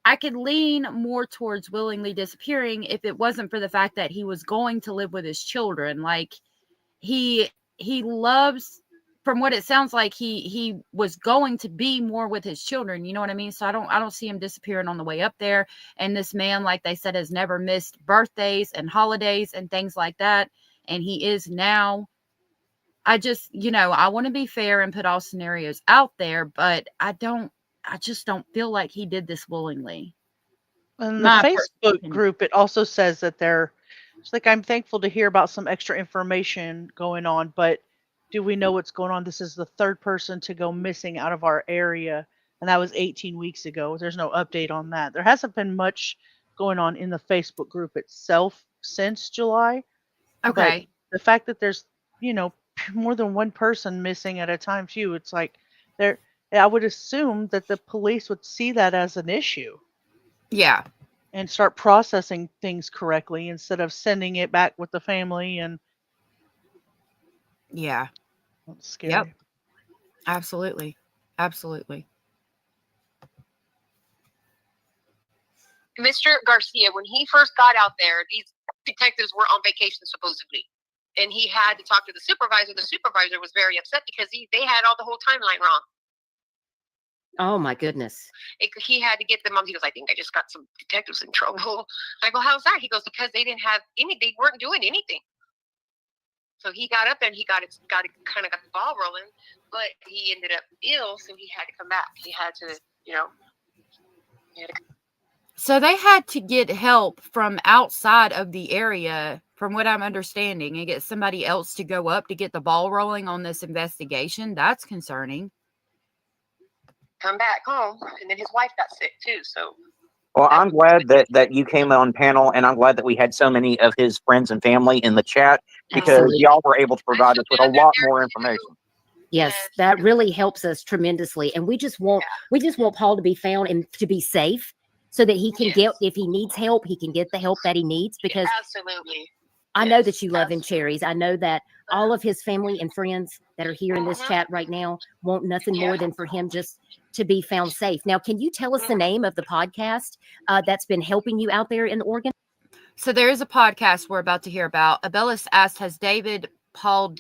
I could lean more towards willingly disappearing if it wasn't for the fact that he was going to live with his children. Like he loves, from what it sounds like, he was going to be more with his children. You know what I mean? So I don't see him disappearing on the way up there. And this man, like they said, has never missed birthdays and holidays and things like that. And he is now. I just, I want to be fair and put all scenarios out there, but I just don't feel like he did this willingly. In the Facebook group, it also says that it's like, I'm thankful to hear about some extra information going on, but do we know what's going on? This is the third person to go missing out of our area and that was 18 weeks ago. There's no update on that. There hasn't been much going on in the Facebook group itself since July. But Okay. the fact that there's, more than one person missing at a time too, it's like I would assume that the police would see that as an issue Yeah. and start processing things correctly instead of sending it back with the family, and Yeah. it's scary. Yep. Absolutely. Absolutely. Mr. Garcia, when he first got out there, these detectives were on vacation supposedly, and he had to talk to the supervisor. The supervisor was very upset because they had all the whole timeline wrong. Oh my goodness. He had to get them on. He goes, I think I just got some detectives in trouble. I go, how's that? He goes, because they didn't have they weren't doing anything. So he got up there and he kind of got the ball rolling, but he ended up ill, so he had to come back. He had to, So they had to get help from outside of the area, from what I'm understanding, and get somebody else to go up to get the ball rolling on this investigation. That's concerning. come back home, and then his wife got sick too. So, Well, I'm glad that you came on panel, and I'm glad that we had so many of his friends and family in the chat, because Absolutely. y'all were able to provide us with a lot more information. Yes, that really helps us tremendously. And we just want Paul to be found and to be safe so that he can get, if he needs help, he can get the help that he needs, because absolutely. I know that you love him, Cherries. I know that all of his family and friends that are here in this chat right now want nothing more than for him just to be found safe. Now, can you tell us the name of the podcast that's been helping you out there in Oregon? So there is a podcast we're about to hear about. Abellis asked, has David Paul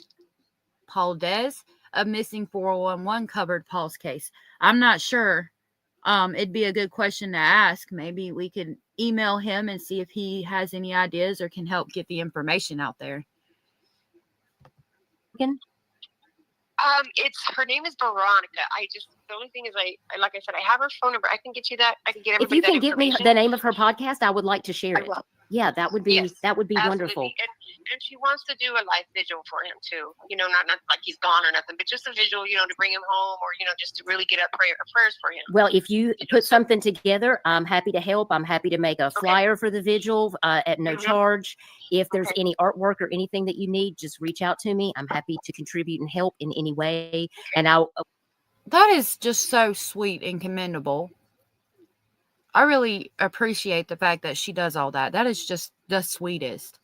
Des of Missing 411 covered Paul's case? I'm not sure. It'd be a good question to ask. Maybe we could email him and see if he has any ideas or can help get the information out there. Her name is Veronica. The only thing is, like I said, I have her phone number. I can get you that. I can get everybody. If you can give me the name of her podcast, I would like to share it. Yeah, that would be absolutely wonderful. And she wants to do a live vigil for him too. Not like he's gone or nothing, but just a vigil, to bring him home, or just to really get up prayers for him. Well, if you put something together, I'm happy to help. I'm happy to make a flyer for the vigil at no charge. If there's any artwork or anything that you need, just reach out to me. I'm happy to contribute and help in any way. And that is just so sweet and commendable. I really appreciate the fact that she does all that. That is just the sweetest.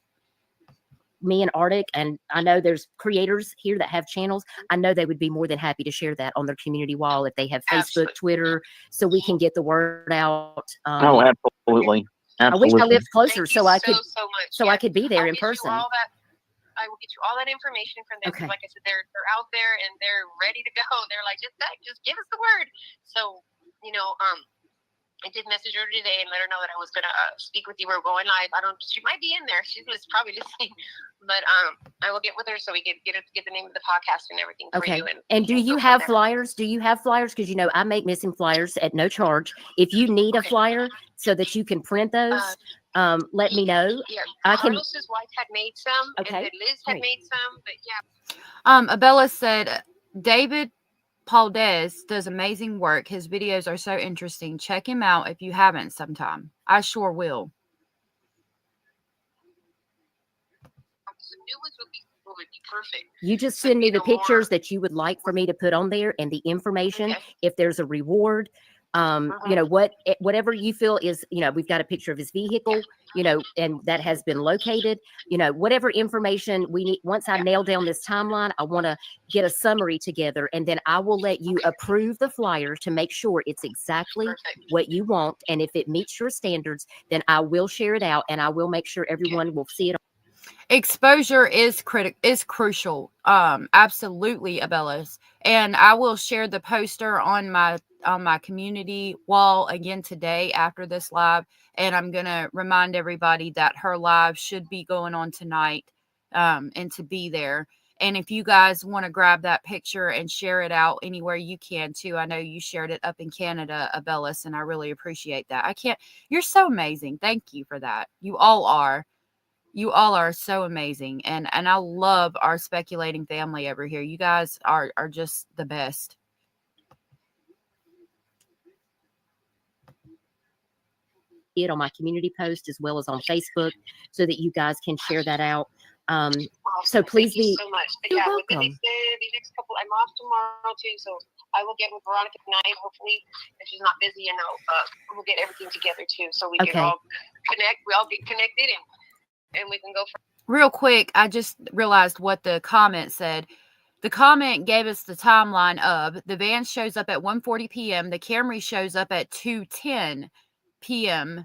Me and Artic, and I know there's creators here that have channels. I know they would be more than happy to share that on their community wall if they have Facebook, Twitter, so we can get the word out. Oh, absolutely. I wish I lived closer so I could much. I could be there I'll in get you person. I will get you all that information from them. Okay. Like I said, they're out there and they're ready to go. They're like, just give us the word. So, I did message her today and let her know that I was gonna speak with you. We're going live. She might be in there. She was probably listening, but I will get with her so we can get the name of the podcast and everything for you. And do you have flyers? Do you have flyers? Because I make missing flyers at no charge. If you need a flyer so that you can print those, let me know. Yeah, I can. Carlos's wife had made some, and then Liz had made some, but yeah. Abella said, David Paul Des does amazing work. His videos are so interesting. Check him out if you haven't sometime. I sure will. Some new ones would be perfect. You just send me the pictures that you would like for me to put on there and the information. If there's a reward, whatever you feel is, we've got a picture of his vehicle, and that has been located, whatever information we need. Once I nail down this timeline, I want to get a summary together, and then I will let you approve the flyer to make sure it's exactly what you want. And if it meets your standards, then I will share it out, and I will make sure everyone will see it. Exposure is crucial. Absolutely, Abellas. And I will share the poster on my community wall again today after this live. And I'm going to remind everybody that her live should be going on tonight, and to be there. And if you guys want to grab that picture and share it out anywhere you can too. I know you shared it up in Canada, Abellas, and I really appreciate that. You're so amazing. Thank you for that. You all are. You all are so amazing. And I love our speculating family over here. You guys are just the best. it on my community post as well as on Facebook so that you guys can share that out. Awesome. So please Thank you be. so much. But You're yeah, within welcome. the next couple, I'm off tomorrow too, so I will get with Veronica tonight. Hopefully, if she's not busy, we'll get everything together too, so we Okay. can all connect. We all get connected, and we can go from. Real quick, I just realized what the comment said. The comment gave us the timeline of the van shows up at 1:40 p.m. The Camry shows up at 2:10 p.m.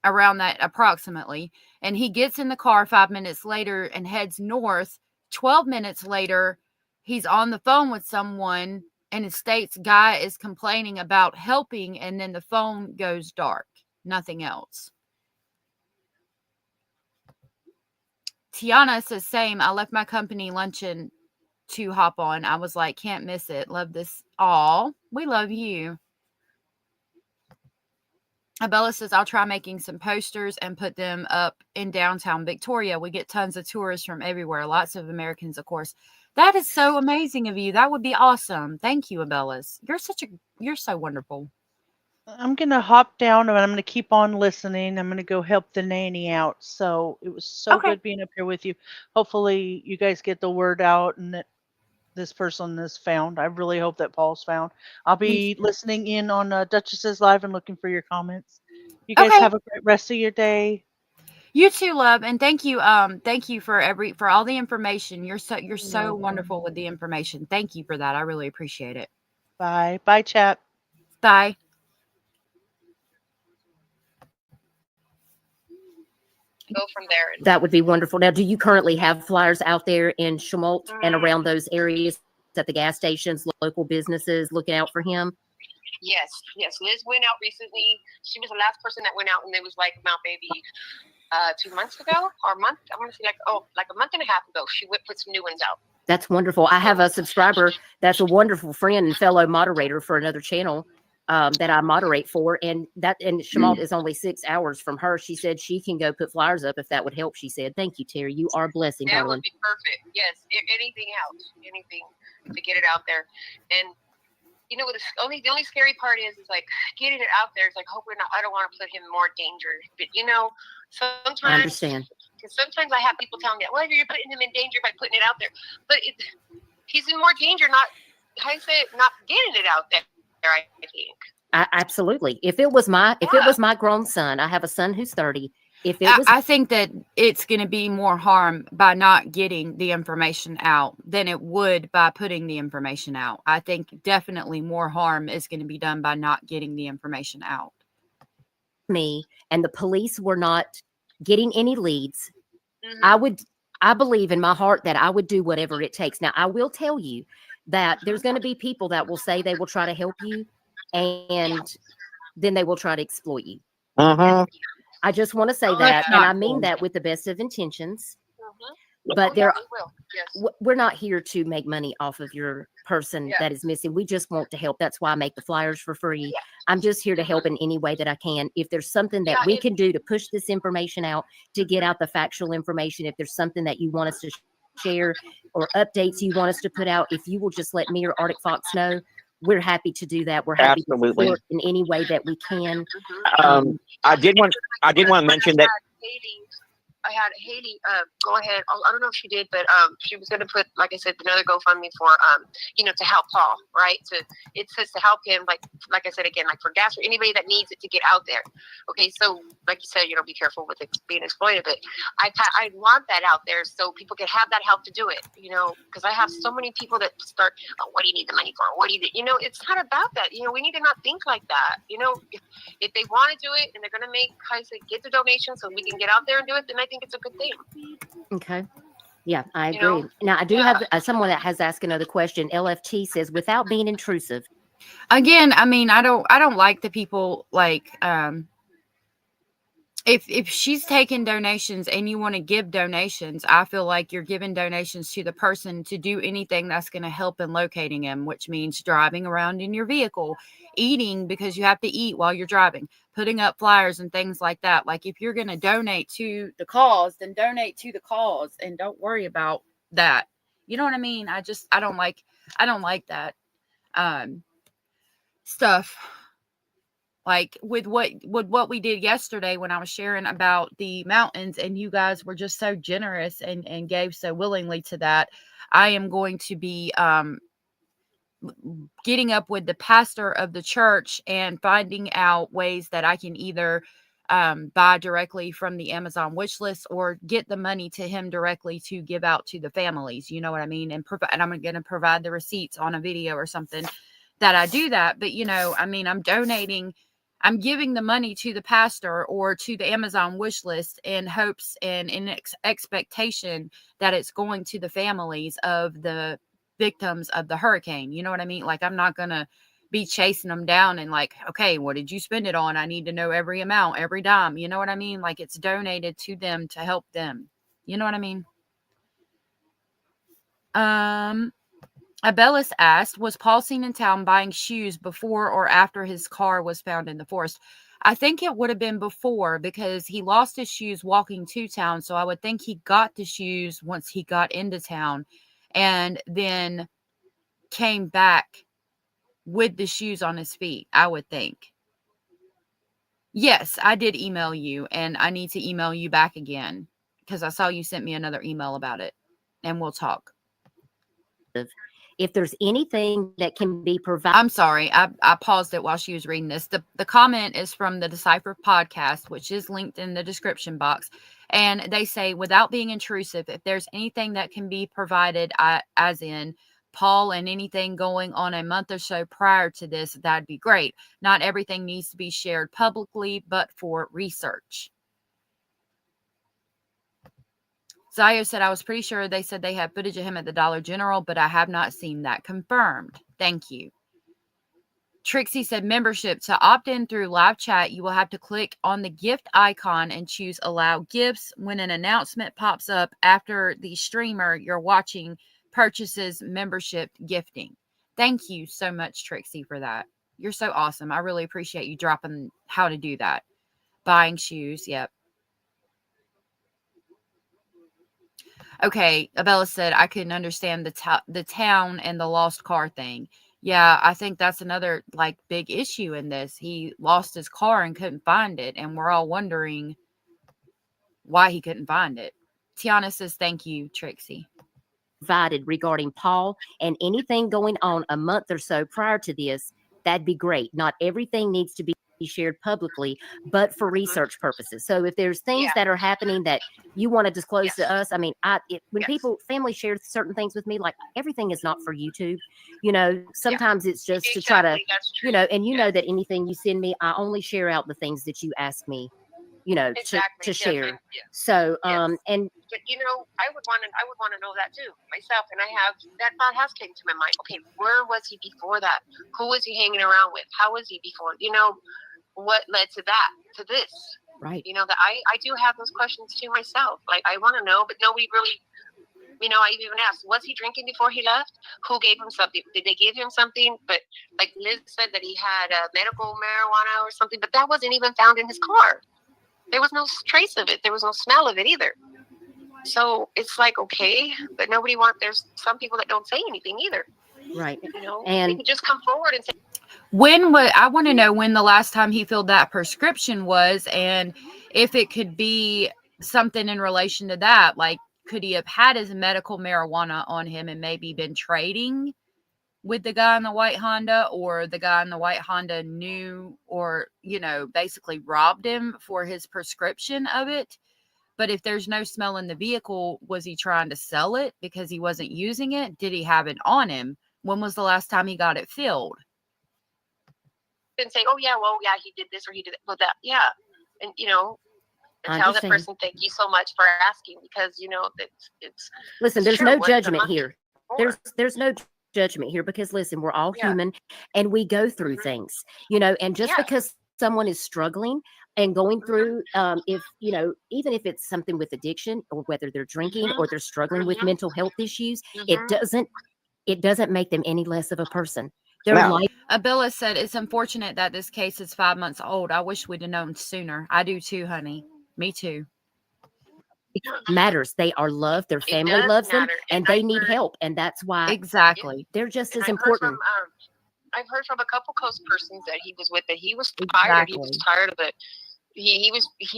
around that approximately. And he gets in the car 5 minutes later and heads north. 12 minutes later, he's on the phone with someone and it states guy is complaining about helping, and then the phone goes dark. Nothing else. Tiana says, same. I left my company luncheon to hop on. I was like, can't miss it. Love this. All. We love you. Abella says, I'll try making some posters and put them up in downtown Victoria. We get tons of tourists from everywhere. Lots of Americans, of course. That is so amazing of you. That would be awesome. Thank you, Abellas. You're so wonderful. I'm going to hop down and I'm going to keep on listening. I'm going to go help the nanny out. So it was so Okay. good being up here with you. Hopefully you guys get the word out and that this person is found. I really hope that Paul's found. I'll be listening in on Dutchess's live and looking for your comments. You guys Okay. have a great rest of your day. You too, love, and thank you for all the information. You're so wonderful with the information. Thank you for that. I really appreciate it. Bye. Bye, chat. Bye. Go from there. That would be wonderful. Now, do you currently have flyers out there in Schmaltz and around those areas at the gas stations, local businesses looking out for him? Yes. Liz went out recently. She was the last person that went out, and it was like Mount Baby 2 months ago or a month. I want to say like a month and a half ago. She put some new ones out. That's wonderful. I have a subscriber that's a wonderful friend and fellow moderator for another channel that I moderate for, and Schmaltz is only 6 hours from her. She said she can go put flyers up if that would help. She said, "Thank you, Terry. You are a blessing, That darling." would be perfect. Yes, if anything helps, anything to get it out there. And you know, the only scary part is like getting it out there. It's like, I don't want to put him in more danger. But you know, sometimes I understand. Because sometimes I have people telling me, well, you're putting him in danger by putting it out there. But he's in more danger not getting it out there, I think. Absolutely. If it was my grown son, I have a son who's 30. If it was, I think that it's going to be more harm by not getting the information out than it would by putting the information out. I think definitely more harm is going to be done by not getting the information out. Me and the police were not getting any leads, I believe in my heart that I would do whatever it takes. Now, I will tell you that there's going to be people that will say they will try to help you, and then they will try to exploit you. I just want to say that, and I mean that with the best of intentions. But we're not here to make money off of your person that is missing. We just want to help. That's why I make the flyers for free. I'm just here to help in any way that I can. If there's something that we can do to push this information out, to get out the factual information, if there's something that you want us to share or updates you want us to put out, if you will just let me or Artic Fox know, we're happy to do that. We're happy to support in any way that we can. I did want to mention that I had Haley go ahead. I don't know if she did, but she was going to put, like I said, another GoFundMe for, to help Paul, right? It says to help him, like I said again, like for gas or anybody that needs it to get out there. Okay, so like you said, be careful with it being exploited, but I want that out there so people can have that help to do it, because I have so many people that start, what do you need the money for? What do you need? It's not about that. We need to not think like that. If they want to do it and they're going to make, I said, get the donation so we can get out there and do it, then I think it's a good thing. Okay. Yeah, I agree. Now, I do have someone that has asked another question. LFT says, without being intrusive. Again, I mean, I don't like the people if she's taking donations and you want to give donations, I feel like you're giving donations to the person to do anything that's going to help in locating him, which means driving around in your vehicle, eating because you have to eat while you're driving, putting up flyers and things like that. Like if you're going to donate to the cause, then donate to the cause and don't worry about that. You know what I mean? I don't like that stuff. Like with what we did yesterday when I was sharing about the mountains, and you guys were just so generous and gave so willingly to that. I am going to be getting up with the pastor of the church and finding out ways that I can either buy directly from the Amazon wish list or get the money to him directly to give out to the families. You know what I mean? And I'm going to provide the receipts on a video or something that I do that. But, you know, I mean, I'm giving the money to the pastor or to the Amazon wish list in hopes and in expectation that it's going to the families of the victims of the hurricane. You know what I mean? Like, I'm not going to be chasing them down and like, okay, what did you spend it on? I need to know every amount, every dime. You know what I mean? Like, it's donated to them to help them. You know what I mean? Abellis asked, was Paul seen in town buying shoes before or after his car was found in the forest? I think it would have been before, because he lost his shoes walking to town. So I would think he got the shoes once he got into town and then came back with the shoes on his feet, I would think. Yes, I did email you, and I need to email you back again because I saw you sent me another email about it, and we'll talk. If there's anything that can be provided. I'm sorry. I paused it while she was reading this. The comment is from the Decipher podcast, which is linked in the description box. And they say, without being intrusive, if there's anything that can be provided, as in Paul and anything going on a month or so prior to this, that'd be great. Not everything needs to be shared publicly, but for research. Zayo said, I was pretty sure they said they had footage of him at the Dollar General, but I have not seen that confirmed. Thank you. Trixie said, membership. To opt in through live chat, you will have to click on the gift icon and choose allow gifts. When an announcement pops up after the streamer you're watching purchases membership gifting. Thank you so much, Trixie, for that. You're so awesome. I really appreciate you dropping how to do that. Buying shoes. Yep. Okay, Abella said, I couldn't understand the town and the lost car thing. Yeah, I think that's another like big issue in this. He lost his car and couldn't find it, and we're all wondering why he couldn't find it. Tiana says, thank you, Trixie. Provided regarding Paul and anything going on a month or so prior to this, that'd be great. Not everything needs to be shared publicly, but for research purposes. So if there's things that are happening that you want to disclose to us, I mean, when family share certain things with me, like everything is not for YouTube, you know, sometimes it's just to try to, you know, and you know that anything you send me, I only share out the things that you ask me, you know, to share. So, and but you know, I would want to know that too myself. And that thought has came to my mind. Okay, where was he before that? Who was he hanging around with? How was he before? You know, what led to this? Right. You know, that I do have those questions too myself. Like, I want to know, but nobody really, you know, I even asked, was he drinking before he left? Who gave him something? Did they give him something? But like Liz said that he had medical marijuana or something, but that wasn't even found in his car. There was no trace of it. There was no smell of it either. So it's like, okay, but there's some people that don't say anything either. Right. You know, and they can just come forward and say, I want to know when the last time he filled that prescription was, and if it could be something in relation to that. Like, could he have had his medical marijuana on him and maybe been trading with the guy in the white Honda, or the guy in the white Honda knew, or, you know, basically robbed him for his prescription of it? But if there's no smell in the vehicle, was he trying to sell it because he wasn't using it? Did he have it on him? When was the last time he got it filled? and say, oh yeah, well, yeah, he did this or he did that. Yeah. And, you know, and tell that person, thank you so much for asking, because, you know, it's listen, there's no judgment here. There's no judgment here, because listen, we're all human and we go through things, you know, and just because someone is struggling and going through, if, you know, even if it's something with addiction, or whether they're drinking or they're struggling with mental health issues, it doesn't make them any less of a person. Abilla said, it's unfortunate that this case is 5 months old. I wish we'd have known sooner. I do too, honey. Me too. It matters. They are loved. Their family loves them, and they need help. And that's why exactly they're just as important. I've heard from a couple coast persons that he was with that he was tired. Exactly. He was tired of it. He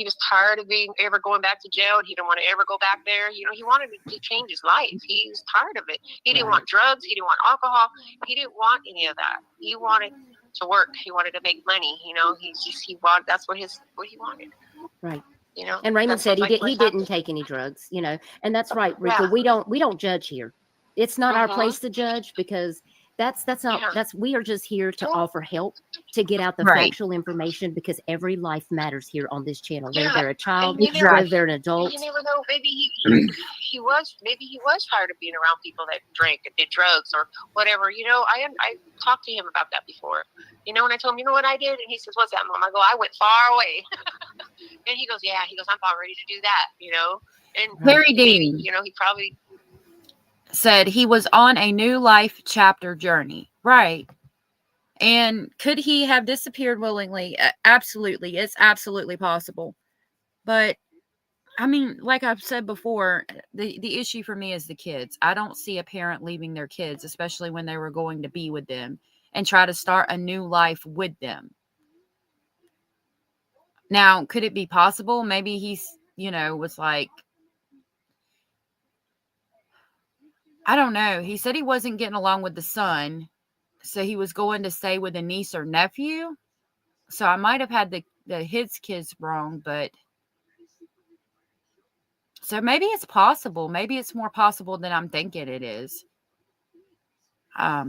was tired of ever going back to jail. He didn't want to ever go back there. You know, he wanted to change his life. He was tired of it. He didn't want drugs. He didn't want alcohol. He didn't want any of that. He wanted to work. He wanted to make money. You know, he wanted. That's what he wanted. Right. You know. And Raymond said he didn't take any drugs. You know, and that's right, Rika. Yeah. We don't judge here. It's not our place to judge, because that's we are just here to offer help, to get out the factual information, because every life matters here on this channel. Whether they're a child, whether they're an adult. You never know. Maybe he was tired of being around people that drank and did drugs or whatever. You know, I talked to him about that before. You know, and I told him, you know what I did, and he says, "What's that, Mom?" I go, "I went far away." And he goes, "Yeah." He goes, "I'm about ready to do that." You know, and Harry maybe, Dean, you know, he probably said he was on a new life chapter journey. Right. And could he have disappeared willingly? Absolutely. It's absolutely possible. But I mean, like I've said before, the issue for me is the kids. I don't see a parent leaving their kids, especially when they were going to be with them, and try to start a new life with them. Now, could it be possible? Maybe he's, you know, was like, I don't know. He said he wasn't getting along with the son, so he was going to stay with a niece or nephew. So I might have had his kids wrong, but so maybe it's possible. Maybe it's more possible than I'm thinking it is. I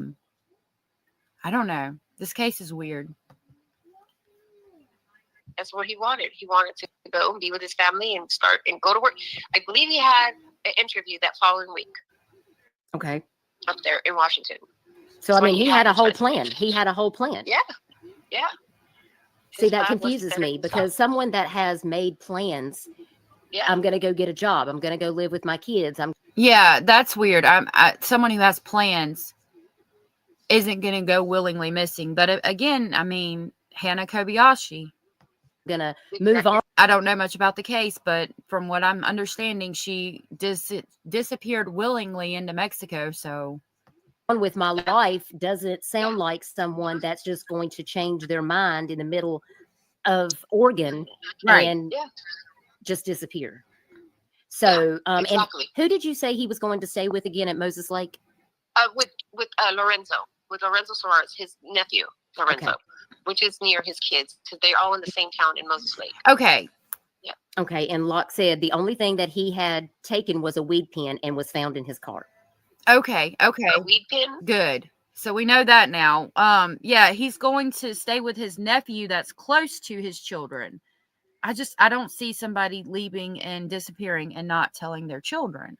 don't know. This case is weird. that's what he wanted. He wanted to go and be with his family and start and go to work. I believe he had an interview that following week. Okay. Up there in Washington. So I mean, he had a whole plan. He had a whole plan. Yeah. Yeah. See, that confuses me, because someone that has made plans, I'm going to go get a job, I'm going to go live with my kids. Yeah, that's weird. Someone who has plans isn't going to go willingly missing. But again, I mean, Hannah Kobayashi. Going to move on. I don't know much about the case, but from what I'm understanding, she disappeared willingly into Mexico. So on with my life doesn't sound like someone that's just going to change their mind in the middle of Oregon and just disappear. So, exactly. And who did you say he was going to stay with again at Moses Lake? With Lorenzo Suarez, his nephew, Lorenzo. Okay. Which is near his kids, because they're all in the same town in Moses Lake. Okay. Yeah. Okay. And Locke said the only thing that he had taken was a weed pen and was found in his car. Okay. A weed pen? Good. So we know that now. Yeah, he's going to stay with his nephew that's close to his children. I don't see somebody leaving and disappearing and not telling their children.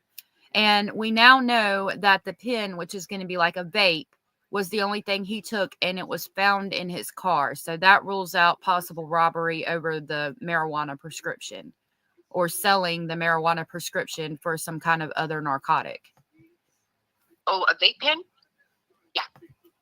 And we now know that the pen, which is going to be like a vape, was the only thing he took, and it was found in his car. So that rules out possible robbery over the marijuana prescription, or selling the marijuana prescription for some kind of other narcotic. Oh, a vape pen? Yeah.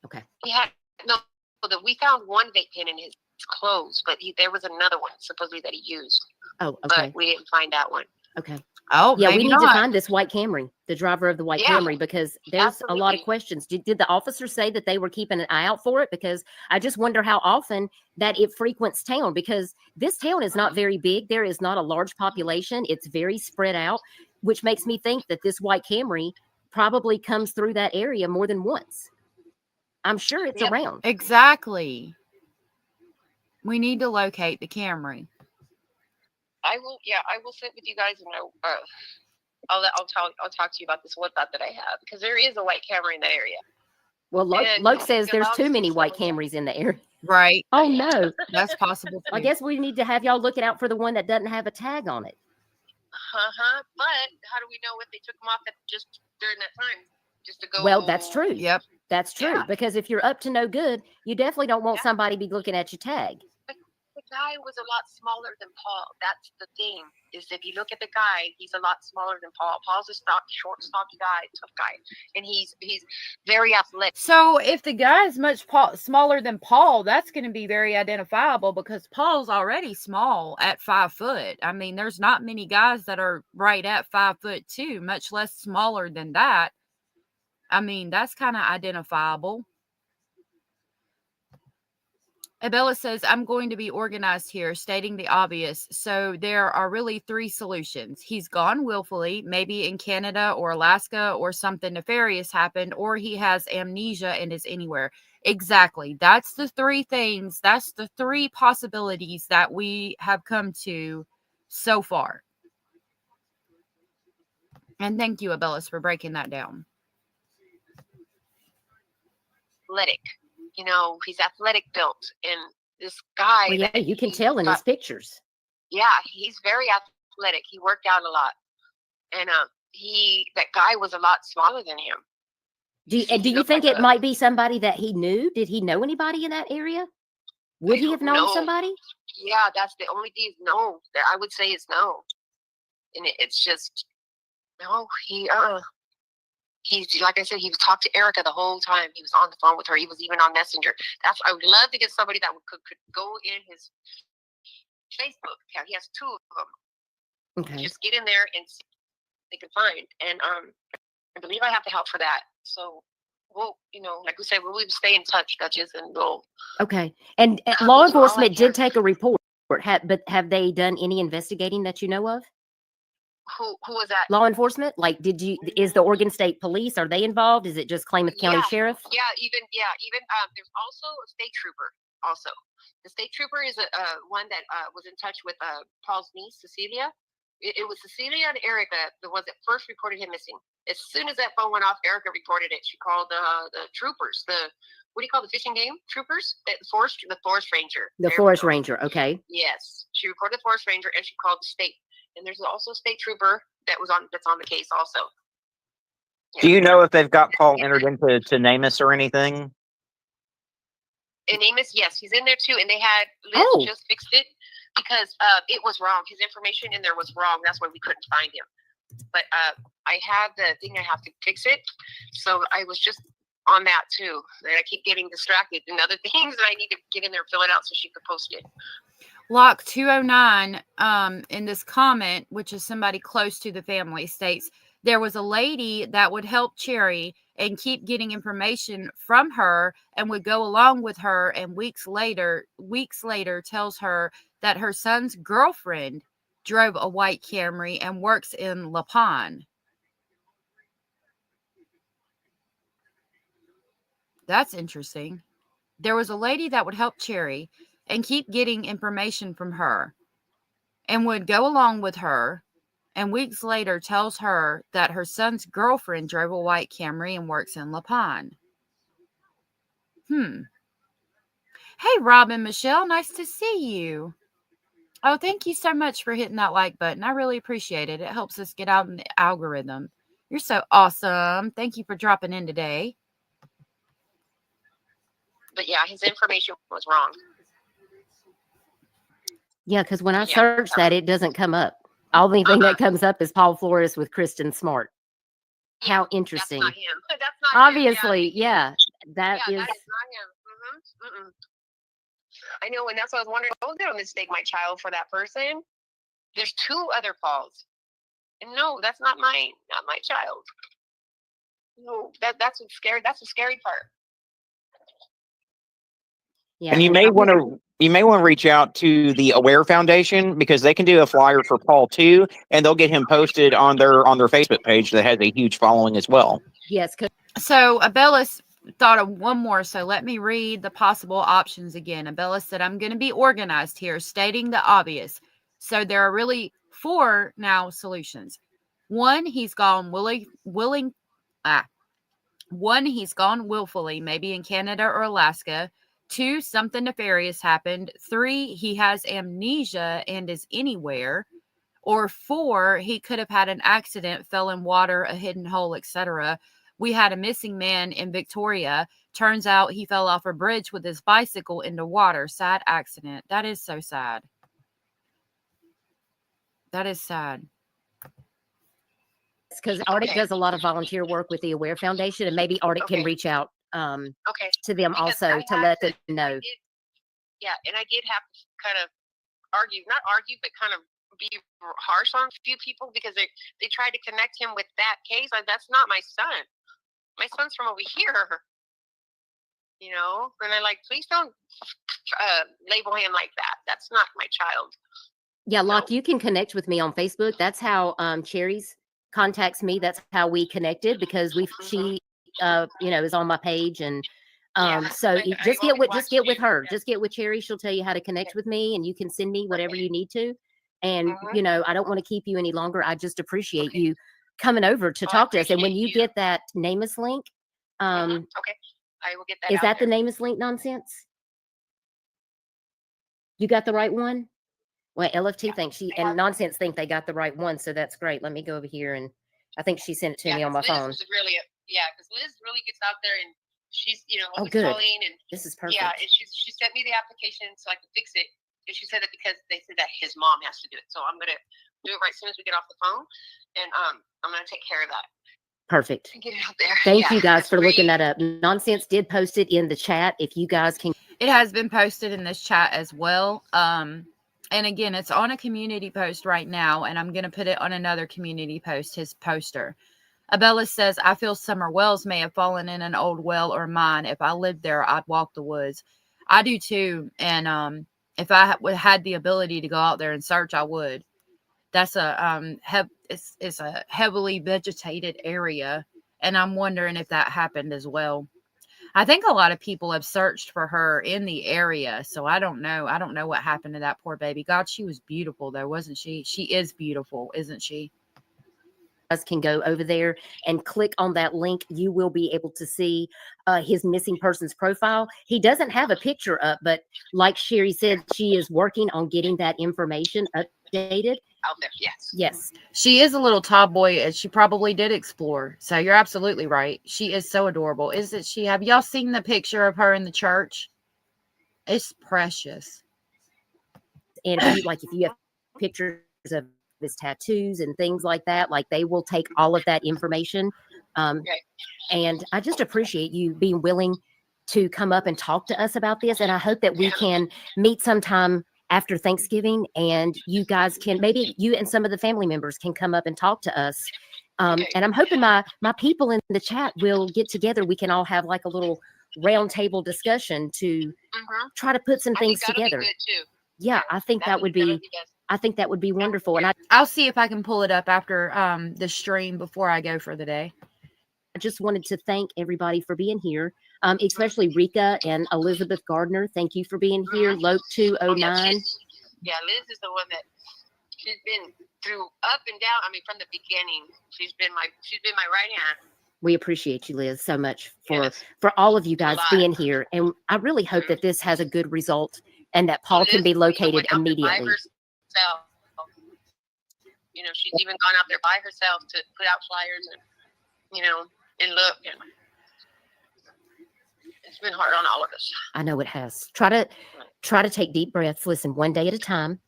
Okay. We found one vape pen in his clothes, but there was another one supposedly that he used. Oh, okay. But we didn't find that one. Okay. Oh, yeah, we need to find this white Camry, the driver of the white Camry, because there's a lot of questions. Did the officer say that they were keeping an eye out for it? Because I just wonder how often that it frequents town, because this town is not very big. There is not a large population. It's very spread out, which makes me think that this white Camry probably comes through that area more than once. I'm sure it's around. Exactly. We need to locate the Camry. I will sit with you guys, and I'll talk to you about this one thought that I have, because there is a white Camry in the area. Well, Luke says there's too many white Camrys in the area. Right. Oh no, that's possible too. I guess we need to have y'all looking out for the one that doesn't have a tag on it. But how do we know if they took them off just during that time? Just to go. Well, that's true. Yep. That's true. Yeah. Because if you're up to no good, you definitely don't want somebody to be looking at your tag. The guy was a lot smaller than Paul. That's the thing, is if you look at the guy, he's a lot smaller than Paul. Paul's a short, stocky guy, tough guy, and he's very athletic. So if the guy is much smaller than Paul, that's going to be very identifiable, because Paul's already small at 5 foot. I mean, there's not many guys that are right at 5'2", much less smaller than that. I mean, that's kind of identifiable. Abella says, I'm going to be organized here, stating the obvious. So there are really 3 solutions. He's gone willfully, maybe in Canada or Alaska, or something nefarious happened, or he has amnesia and is anywhere. Exactly. That's the 3 things. That's the 3 possibilities that we have come to so far. And thank you, Abellis, for breaking that down. Athletic. You know, he's athletic built. And this guy. Well, yeah, you can tell in his pictures. Yeah, he's very athletic. He worked out a lot. And that guy was a lot smaller than him. Do you think it might be somebody that he knew? Did he know anybody in that area? Would he have known somebody? Yeah, that's the only thing. No, that I would say is no. And it's just no. He's like I said, he talked to Erica the whole time. He was on the phone with her. He was even on Messenger. I would love to get somebody that could go in his Facebook account. He has 2 of them. Okay. Just get in there and see what they can find. And I believe I have to help for that. So we'll, like we said, we'll stay in touch, Dutchess, and we'll. Okay. And law enforcement did take a report. But have they done any investigating that you know of? Who was that? Law enforcement? Like, is the Oregon State Police, are they involved? Is it just Klamath County Sheriff? Yeah, even there's also a state trooper. Also, the state trooper is one that was in touch with Paul's niece, Cecilia. It was Cecilia and Erica, the ones that first reported him missing. As soon as that phone went off, Erica reported it. She called the troopers, what do you call the fishing game troopers? The forest ranger. The forest ranger. Okay. Yes, she reported the forest ranger, and she called the state. And there's also a state trooper that's on the case also. Yeah. Do you know if they've got Paul entered into NamUs or anything? And NamUs, yes, he's in there too. And they had Liz just fixed it because it was wrong. His information in there was wrong. That's why we couldn't find him. But I have the thing. I have to fix it. So I was just on that too. And I keep getting distracted and other things that I need to get in there, fill it out so she could post it. Lock 209 in this comment, which is somebody close to the family, states there was a lady that would help Cherry and keep getting information from her and would go along with her, and weeks later tells her that her son's girlfriend drove a white Camry and works in La Pan. That's interesting. There was a lady that would help Cherry and keep getting information from her and would go along with her, and weeks later tells her that her son's girlfriend drove a white Camry and works in La Pan. Hey, Robin Michelle, nice to see you. Oh, thank you so much for hitting that like button. I really appreciate it. It helps us get out in the algorithm. You're so awesome. Thank you for dropping in today. But yeah, his information was wrong. Yeah, because when I search that, it doesn't come up. Only thing that comes up is Paul Flores with Kristen Smart. How interesting. That's not him. That's not obviously, him. Yeah. That is not him. I know, and that's what I was wondering. I was going to mistake my child for that person. There's 2 other Pauls. And no, that's not my child. No, that's what's scary. That's the scary part. Yeah. And you may want to reach out to the Aware Foundation, because they can do a flyer for Paul too, and they'll get him posted on their Facebook page that has a huge following as well. Yes. So Abellis thought of one more, so let me read the possible options again. Abellis said, I'm going to be organized here, stating the obvious. So there are really 4 now solutions. 1, he's gone he's gone willfully, maybe in Canada or Alaska. 2, something nefarious happened. 3, he has amnesia and is anywhere. Or 4, he could have had an accident, fell in water, a hidden hole, etc. We had a missing man in Victoria. Turns out he fell off a bridge with his bicycle into water. Sad accident. That is so sad. That is sad. Because Artic does a lot of volunteer work with the Aware Foundation, and maybe Artic can reach out to them also to let them know. And I did have to kind of not argue, but kind of be harsh on a few people, because they tried to connect him with that case. Like, that's not my son. My son's from over here. You know, and I'm like, please don't label him like that. That's not my child. Yeah, Locke, you can connect with me on Facebook. That's how Cherry's contacts me. That's how we connected, because she is on my page, and so just get with her. Just get with Cherry. She'll tell you how to connect with me, and you can send me whatever you need to. And I don't want to keep you any longer. I just appreciate you coming over to talk to us. And when you get that Namus link, okay, I will get that. Is that the Namus link nonsense? You got the right one? Well, LFT thinks and Nonsense think they got the right one, so that's great. Let me go over here, and I think she sent it to me on my phone. Really, because Liz really gets out there, and she's, good. Colleen, and this is perfect. Yeah, and she sent me the application so I could fix it. And she said that because they said that his mom has to do it, so I'm gonna do it right as soon as we get off the phone, and I'm gonna take care of that. Perfect. And get it out there. Thank you guys for looking that up. Nonsense did post it in the chat. If you guys can, it has been posted in this chat as well. And again, it's on a community post right now, and I'm going to put it on another community post, his poster. Abella says, I feel Summer Wells may have fallen in an old well or mine. If I lived there, I'd walk the woods. I do too. And if I had the ability to go out there and search, I would. That's it's a heavily vegetated area, and I'm wondering if that happened as well. I think a lot of people have searched for her in the area, so I don't know. I don't know what happened to that poor baby. God, she was beautiful, though, wasn't she? She is beautiful, isn't she? Can go over there and click on that link. You will be able to see his missing persons profile. He doesn't have a picture up, but like Sherry said, she is working on getting that information updated. Out there, yes. She is a little tomboy, and she probably did explore. So you're absolutely right. She is so adorable, isn't she? Have y'all seen the picture of her in the church? It's precious. And if you have pictures of his tattoos and things like that, like they will take all of that information. And I just appreciate you being willing to come up and talk to us about this. And I hope that we can meet sometime after Thanksgiving, and you guys can, maybe you and some of the family members can come up and talk to us. And I'm hoping my people in the chat will get together. We can all have like a little round table discussion to try to put some things together. Yeah, I think that would be wonderful. And I'll see if I can pull it up after the stream before I go for the day. I just wanted to thank everybody for being here, especially Rika and Elizabeth Gardner. Thank you for being here. Lope 209. Liz is the one that she's been through up and down. I mean, from the beginning, she's been my right hand. We appreciate you, Liz, so much for all of you guys being here, and I really hope that this has a good result and that Paul can be located immediately. She's even gone out there by herself to put out flyers and look. And it's been hard on all of us. I know it has. Try to take deep breaths. Listen, one day at a time.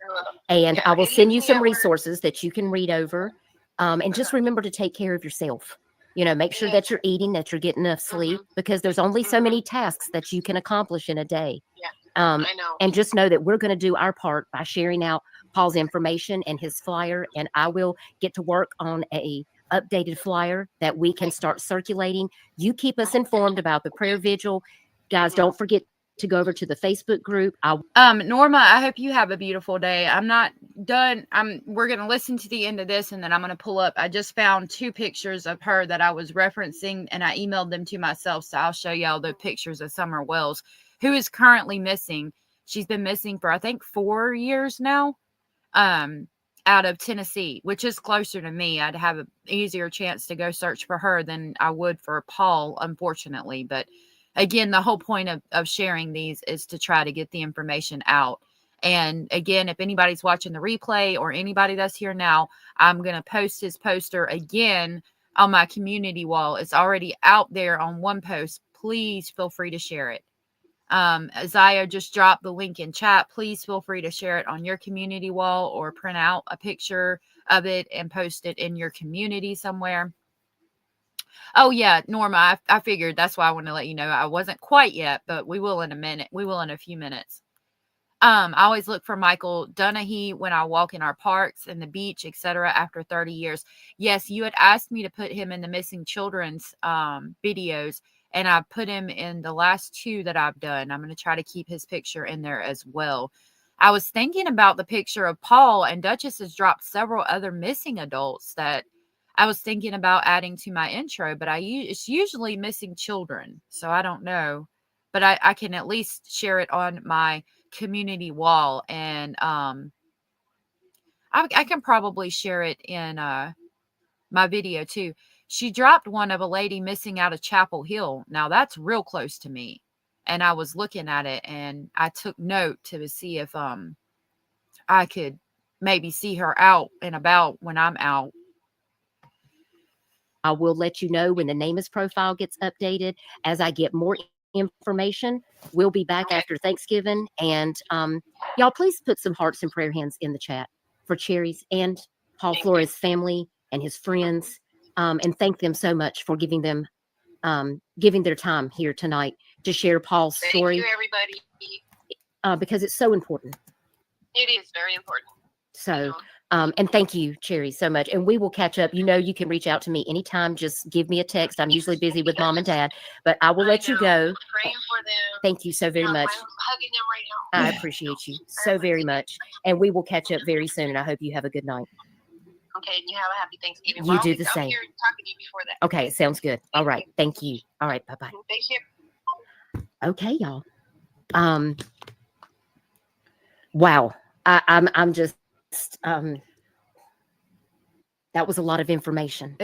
And I will send you some resources that you can read over. And just remember to take care of yourself. Make sure that you're eating, that you're getting enough sleep, because there's only so many tasks that you can accomplish in a day. I know. And just know that we're going to do our part by sharing out Paul's information and his flyer. And I will get to work on a updated flyer that we can start circulating. You keep us informed about the prayer vigil. Guys, don't forget to go over to the Facebook group. Norma, I hope you have a beautiful day. I'm not done. We're going to listen to the end of this, and then I'm going to pull up. I just found 2 pictures of her that I was referencing, and I emailed them to myself. So I'll show y'all the pictures of Summer Wells, who is currently missing. She's been missing for, I think, 4 years now, out of Tennessee, which is closer to me. I'd have an easier chance to go search for her than I would for Paul, unfortunately. But again, the whole point of sharing these is to try to get the information out. And again, if anybody's watching the replay or anybody that's here now, I'm going to post his poster again on my community wall. It's already out there on one post. Please feel free to share it. Isaiah just dropped the link in chat. Please feel free to share it on your community wall or print out a picture of it and post it in your community somewhere. Oh yeah, Norma, I figured that's why I want to let you know I wasn't quite yet, but we will in a minute. We will in a few minutes. I always look for Michael Donahue when I walk in our parks and the beach, etc. after 30 years. Yes, you had asked me to put him in the missing children's videos. and I put him in the last 2 that I've done. I'm going to try to keep his picture in there as well. I was thinking about the picture of Paul, and Dutchess has dropped several other missing adults that I was thinking about adding to my intro, but it's usually missing children, so I don't know. But I can at least share it on my community wall, and I can probably share it in my video too. She dropped one of a lady missing out of Chapel Hill. Now that's real close to me, and I was looking at it, and I took note to see if I could maybe see her out and about when I'm out. I will let you know when the NamUs profile gets updated. As I get more information, we'll be back after Thanksgiving. And y'all, please put some hearts and prayer hands in the chat for Cherry's and Paul Flores' family and his friends. And thank them so much for giving their time here tonight to share Paul's story. Thank you, everybody. Because it's so important. It is very important. So, and thank you, Cherry, so much. And we will catch up. You can reach out to me anytime. Just give me a text. I'm usually busy with Mom and Dad, but I will let you go. Praying for them. Thank you so very much. I'm hugging them right now. I appreciate you so very much. And we will catch up very soon. And I hope you have a good night. Okay, and you have a happy Thanksgiving. You do the same. I'm here talking to you before that. Okay, sounds good. All right. Thank you. All right. Bye-bye. Thank you. Okay, y'all. Wow. I'm just that was a lot of information.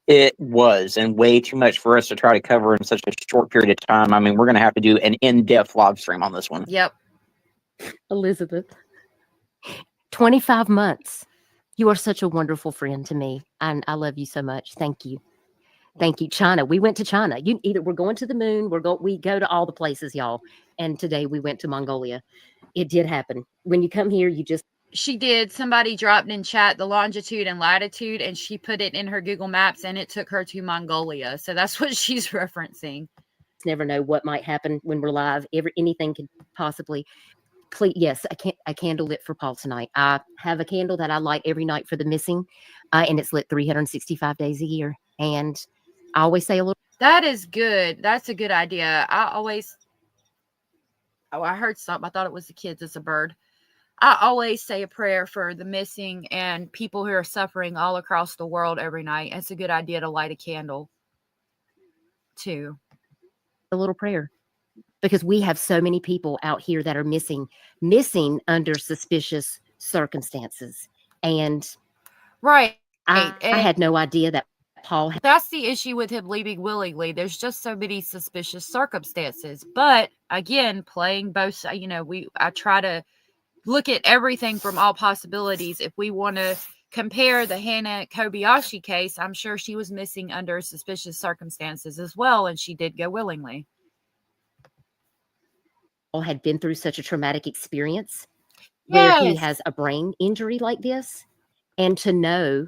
It was, and way too much for us to try to cover in such a short period of time. I mean, we're going to have to do an in-depth live stream on this one. Yep. Elizabeth, 25 months. You are such a wonderful friend to me. And I love you so much. Thank you. Thank you. China. We went to China. We're going to the moon. We go to all the places, y'all. And today we went to Mongolia. It did happen. When you come here, She did. Somebody dropped in chat the longitude and latitude, and she put it in her Google Maps, and it took her to Mongolia. So that's what she's referencing. Never know what might happen when we're live. Anything could possibly. Please, yes, a candle lit for Paul tonight. I have a candle that I light every night for the missing, and it's lit 365 days a year. And I always say a little. That is good. That's a good idea. I heard something. I thought it was the kids. It's a bird. I always say a prayer for the missing and people who are suffering all across the world every night. It's a good idea to light a candle too. A little prayer. Because we have so many people out here that are missing under suspicious circumstances. And right. I had no idea that Paul. That's the issue with him leaving willingly. There's just so many suspicious circumstances. But again, playing both, I try to look at everything from all possibilities. If we want to compare the Hannah Kobayashi case, I'm sure she was missing under suspicious circumstances as well. And she did go willingly. Had been through such a traumatic experience where he has a brain injury like this, and to know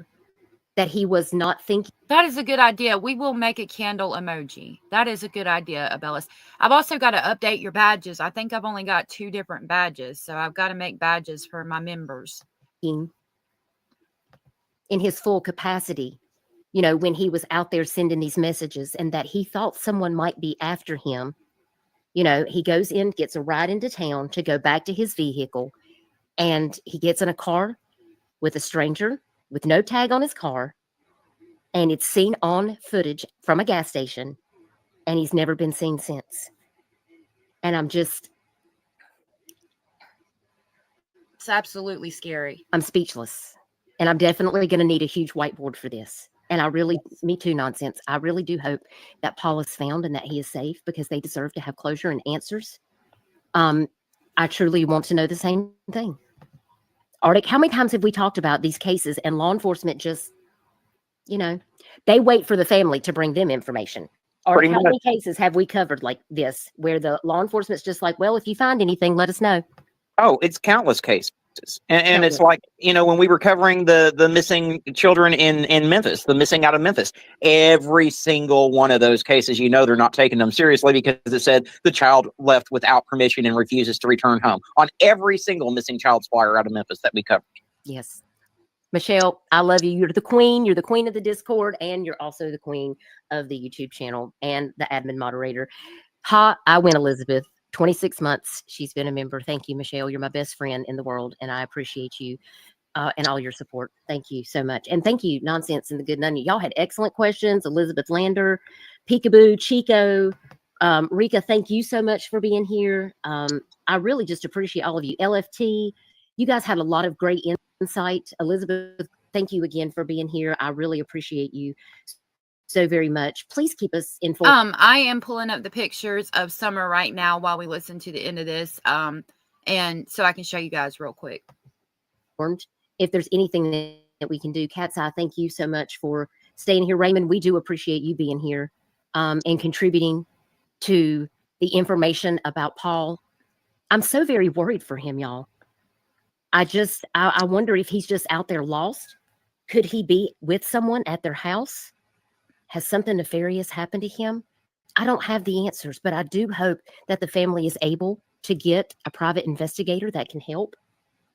that he was not thinking. That is a good idea. We will make a candle emoji. That is a good idea, Abellis. I've also got to update your badges. I think I've only got 2 different badges, so I've got to make badges for my members. In his full capacity, when he was out there sending these messages, and that he thought someone might be after him. He goes in, gets a ride into town to go back to his vehicle, and he gets in a car with a stranger with no tag on his car, and it's seen on footage from a gas station, and he's never been seen since. And it's absolutely scary. I'm speechless, and I'm definitely going to need a huge whiteboard for this. And me too nonsense. I really do hope that Paul is found and that he is safe, because they deserve to have closure and answers. I truly want to know the same thing. Artic, how many times have we talked about these cases and law enforcement just, they wait for the family to bring them information? Artic, how many cases have we covered like this where the law enforcement's just like, well, if you find anything, let us know? Oh, it's countless cases. And it's like, when we were covering the missing children in Memphis, the missing out of Memphis, every single one of those cases, they're not taking them seriously because it said the child left without permission and refuses to return home on every single missing child's flyer out of Memphis that we covered. Yes. Michelle, I love you. You're the queen. You're the queen of the Discord, and you're also the queen of the YouTube channel and the admin moderator. I win Elizabeth. 26 months she's been a member. Thank you, Michelle. You're my best friend in the world, and I appreciate you and all your support. Thank you so much. And thank you, Nonsense and the Good Nun. Y'all had excellent questions. Elizabeth Lander, Peekaboo, Chico, Rika, thank you so much for being here. I really just appreciate all of you. LFT, you guys had a lot of great insight. Elizabeth, thank you again for being here. I really appreciate you so very much. Please keep us informed. I am pulling up the pictures of Summer right now while we listen to the end of this. And so I can show you guys real quick. If there's anything that we can do. Cat's Eye, thank you so much for staying here. Raymond, we do appreciate you being here and contributing to the information about Paul. I'm so very worried for him, y'all. I wonder if he's just out there lost. Could he be with someone at their house? Has something nefarious happened to him? I don't have the answers, but I do hope that the family is able to get a private investigator that can help.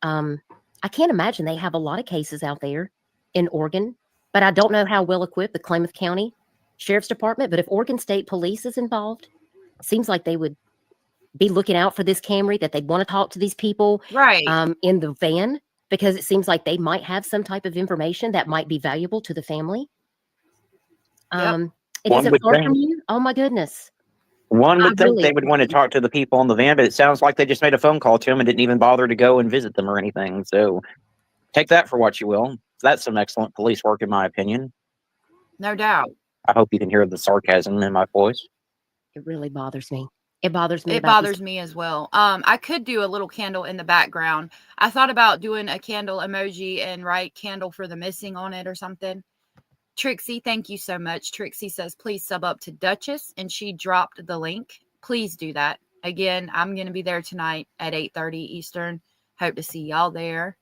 I can't imagine they have a lot of cases out there in Oregon, but I don't know how well equipped the Klamath County Sheriff's Department. But if Oregon State Police is involved, it seems like they would be looking out for this Camry, that they'd want to talk to these people right in the van, because it seems like they might have some type of information that might be valuable to the family. Yep. It isn't far from you. Oh my goodness. One would think they would want to talk to the people on the van, but it sounds like they just made a phone call to them and didn't even bother to go and visit them or anything. So take that for what you will. That's some excellent police work, in my opinion. No doubt. I hope you can hear the sarcasm in my voice. It really bothers me. It bothers me. It bothers me as well. I could do a little candle in the background. I thought about doing a candle emoji and write "candle for the missing" on it or something. Trixie, thank you so much. Trixie says, please sub up to Dutchess, and she dropped the link. Please do that. Again, I'm going to be there tonight at 8:30 Eastern. Hope to see y'all there.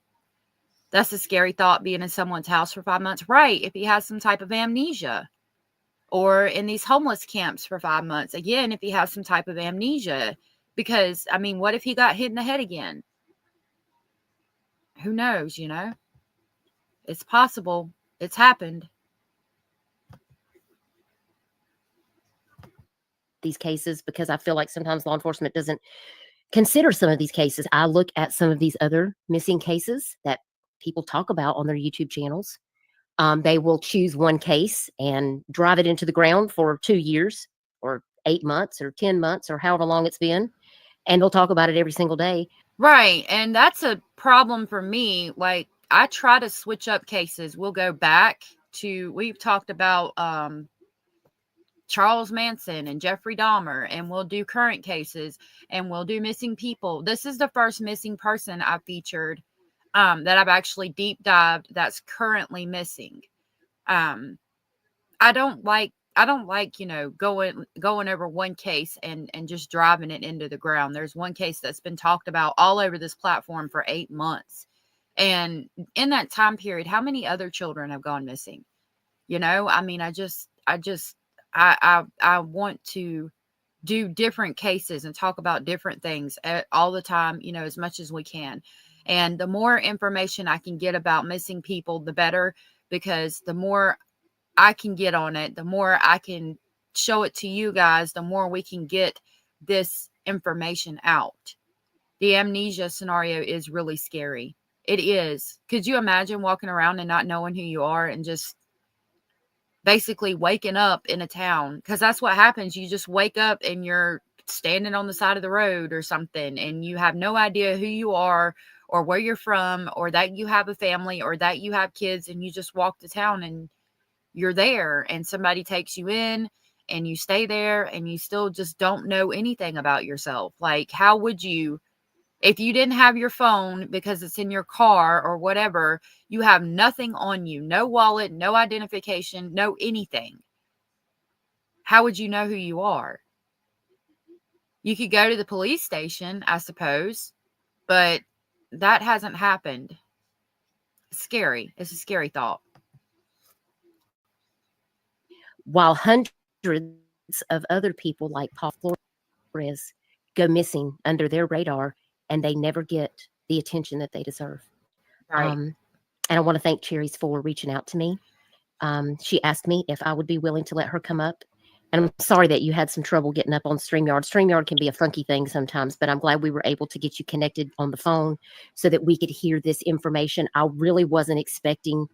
That's a scary thought, being in someone's house for 5 months. Right, if he has some type of amnesia. Or in these homeless camps for 5 months. Again, if he has some type of amnesia. Because, I mean, what if he got hit in the head again? Who knows, you know? It's possible. It's happened. These cases, because I feel like sometimes law enforcement doesn't consider some of these cases. I look at some of these other missing cases that people talk about on their YouTube channels. They will choose one case and drive it into the ground for 2 years or 8 months or 10 months or however long it's been. And they'll talk about it every single day. Right. And that's a problem for me. Like, I try to switch up cases. We'll go back to, we've talked about Charles Manson and Jeffrey Dahmer, and we'll do current cases, and we'll do missing people. This is the first missing person I've featured that I've actually deep dived that's currently missing. I don't like, you know, going over one case and just driving it into the ground. There's one case that's been talked about all over this platform for 8 months. And in that time period, how many other children have gone missing? You know, I mean, I want to do different cases and talk about different things all the time, you know, as much as we can. And the more information I can get about missing people, the better, because the more I can get on it, the more I can show it to you guys, the more we can get this information out. The amnesia scenario is really scary. It is. Could you imagine walking around and not knowing who you are and just basically waking up in a town? Because that's what happens. You just wake up and you're standing on the side of the road or something, and you have no idea who you are or where you're from, or that you have a family, or that you have kids, and you just walk to town and you're there, and somebody takes you in and you stay there, and you still just don't know anything about yourself. Like, how would you, if you didn't have your phone because it's in your car or whatever, you have nothing on you, no wallet, no identification, no anything. How would you know who you are? You could go to the police station, I suppose, but that hasn't happened. It's scary. It's a scary thought. While hundreds of other people like Paul Flores go missing under their radar, and they never get the attention that they deserve. Right. And I want to thank Cherries for reaching out to me. She asked me if I would be willing to let her come up. And I'm sorry that you had some trouble getting up on StreamYard. StreamYard can be a funky thing sometimes, but I'm glad we were able to get you connected on the phone so that we could hear this information. I really wasn't expecting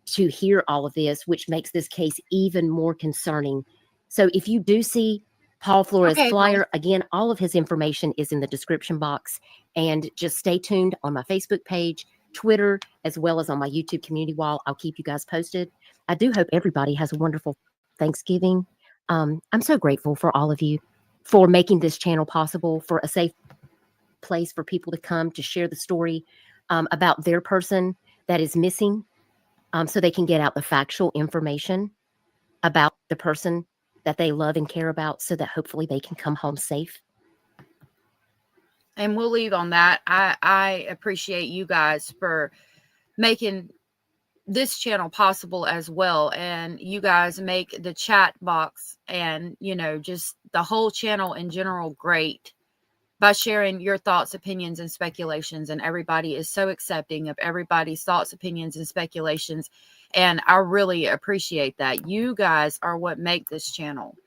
to hear all of this, which makes this case even more concerning. So if you do see Paul Flores' flyer, again, all of his information is in the description box. And just stay tuned on my Facebook page, Twitter, as well as on my YouTube community wall. I'll keep you guys posted. I do hope everybody has a wonderful Thanksgiving. I'm so grateful for all of you for making this channel possible, for a safe place for people to come to share the story about their person that is missing, so they can get out the factual information about the person that they love and care about, so that hopefully they can come home safe. And we'll leave on that. I appreciate you guys for making this channel possible as well. And you guys make the chat box and, you know, just the whole channel in general great by sharing your thoughts, opinions, and speculations. And everybody is so accepting of everybody's thoughts, opinions, and speculations. And I really appreciate that. You guys are what make this channel,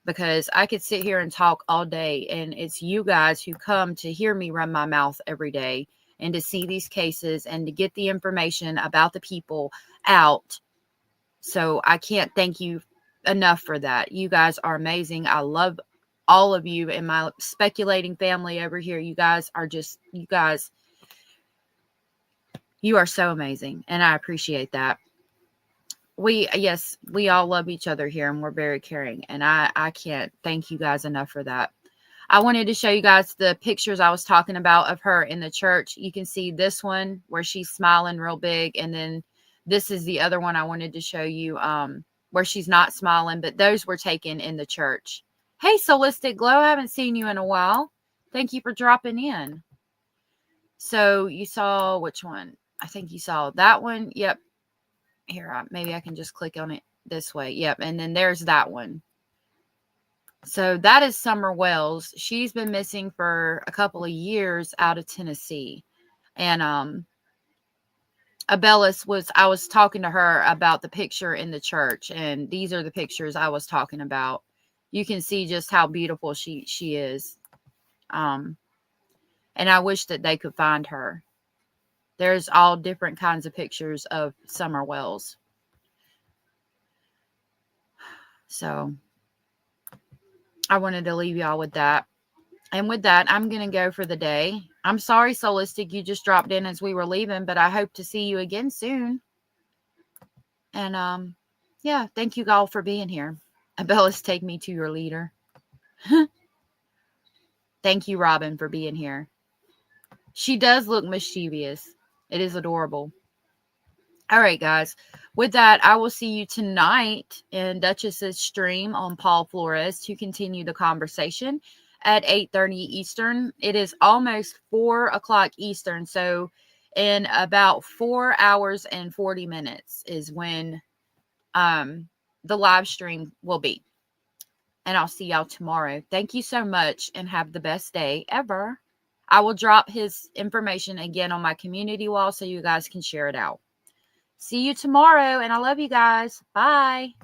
because I could sit here and talk all day, and it's you guys who come to hear me run my mouth every day and to see these cases and to get the information about the people out. So I can't thank you enough for that. You guys are amazing. I love all of you and my speculating family over here. You guys are just, you are so amazing. And I appreciate that. We all love each other here, and we're very caring. And I can't thank you guys enough for that. I wanted to show you guys the pictures I was talking about of her in the church. You can see this one where she's smiling real big. And then this is the other one I wanted to show you where she's not smiling, but those were taken in the church. Hey, Solistic Glow, I haven't seen you in a while. Thank you for dropping in. So you saw which one? I think you saw that one. Yep. Here, maybe I can just click on it this way. Yep. And then there's that one. So that is Summer Wells. She's been missing for a couple of years out of Tennessee. And Abellis I was talking to her about the picture in the church. And these are the pictures I was talking about. You can see just how beautiful she is. And I wish that they could find her. There's all different kinds of pictures of Summer Wells. So I wanted to leave y'all with that. And with that, I'm going to go for the day. I'm sorry, Solistic, you just dropped in as we were leaving, but I hope to see you again soon. And yeah, thank you all for being here. Abellis, take me to your leader. Thank you, Robin, for being here. She does look mischievous. It is adorable. All right, guys. With that, I will see you tonight in Dutchess's stream on Paul Flores to continue the conversation at 8:30 Eastern. It is almost 4 o'clock Eastern. So in about 4 hours and 40 minutes is when the live stream will be. And I'll see y'all tomorrow. Thank you so much and have the best day ever. I will drop his information again on my community wall so you guys can share it out. See you tomorrow, and I love you guys. Bye.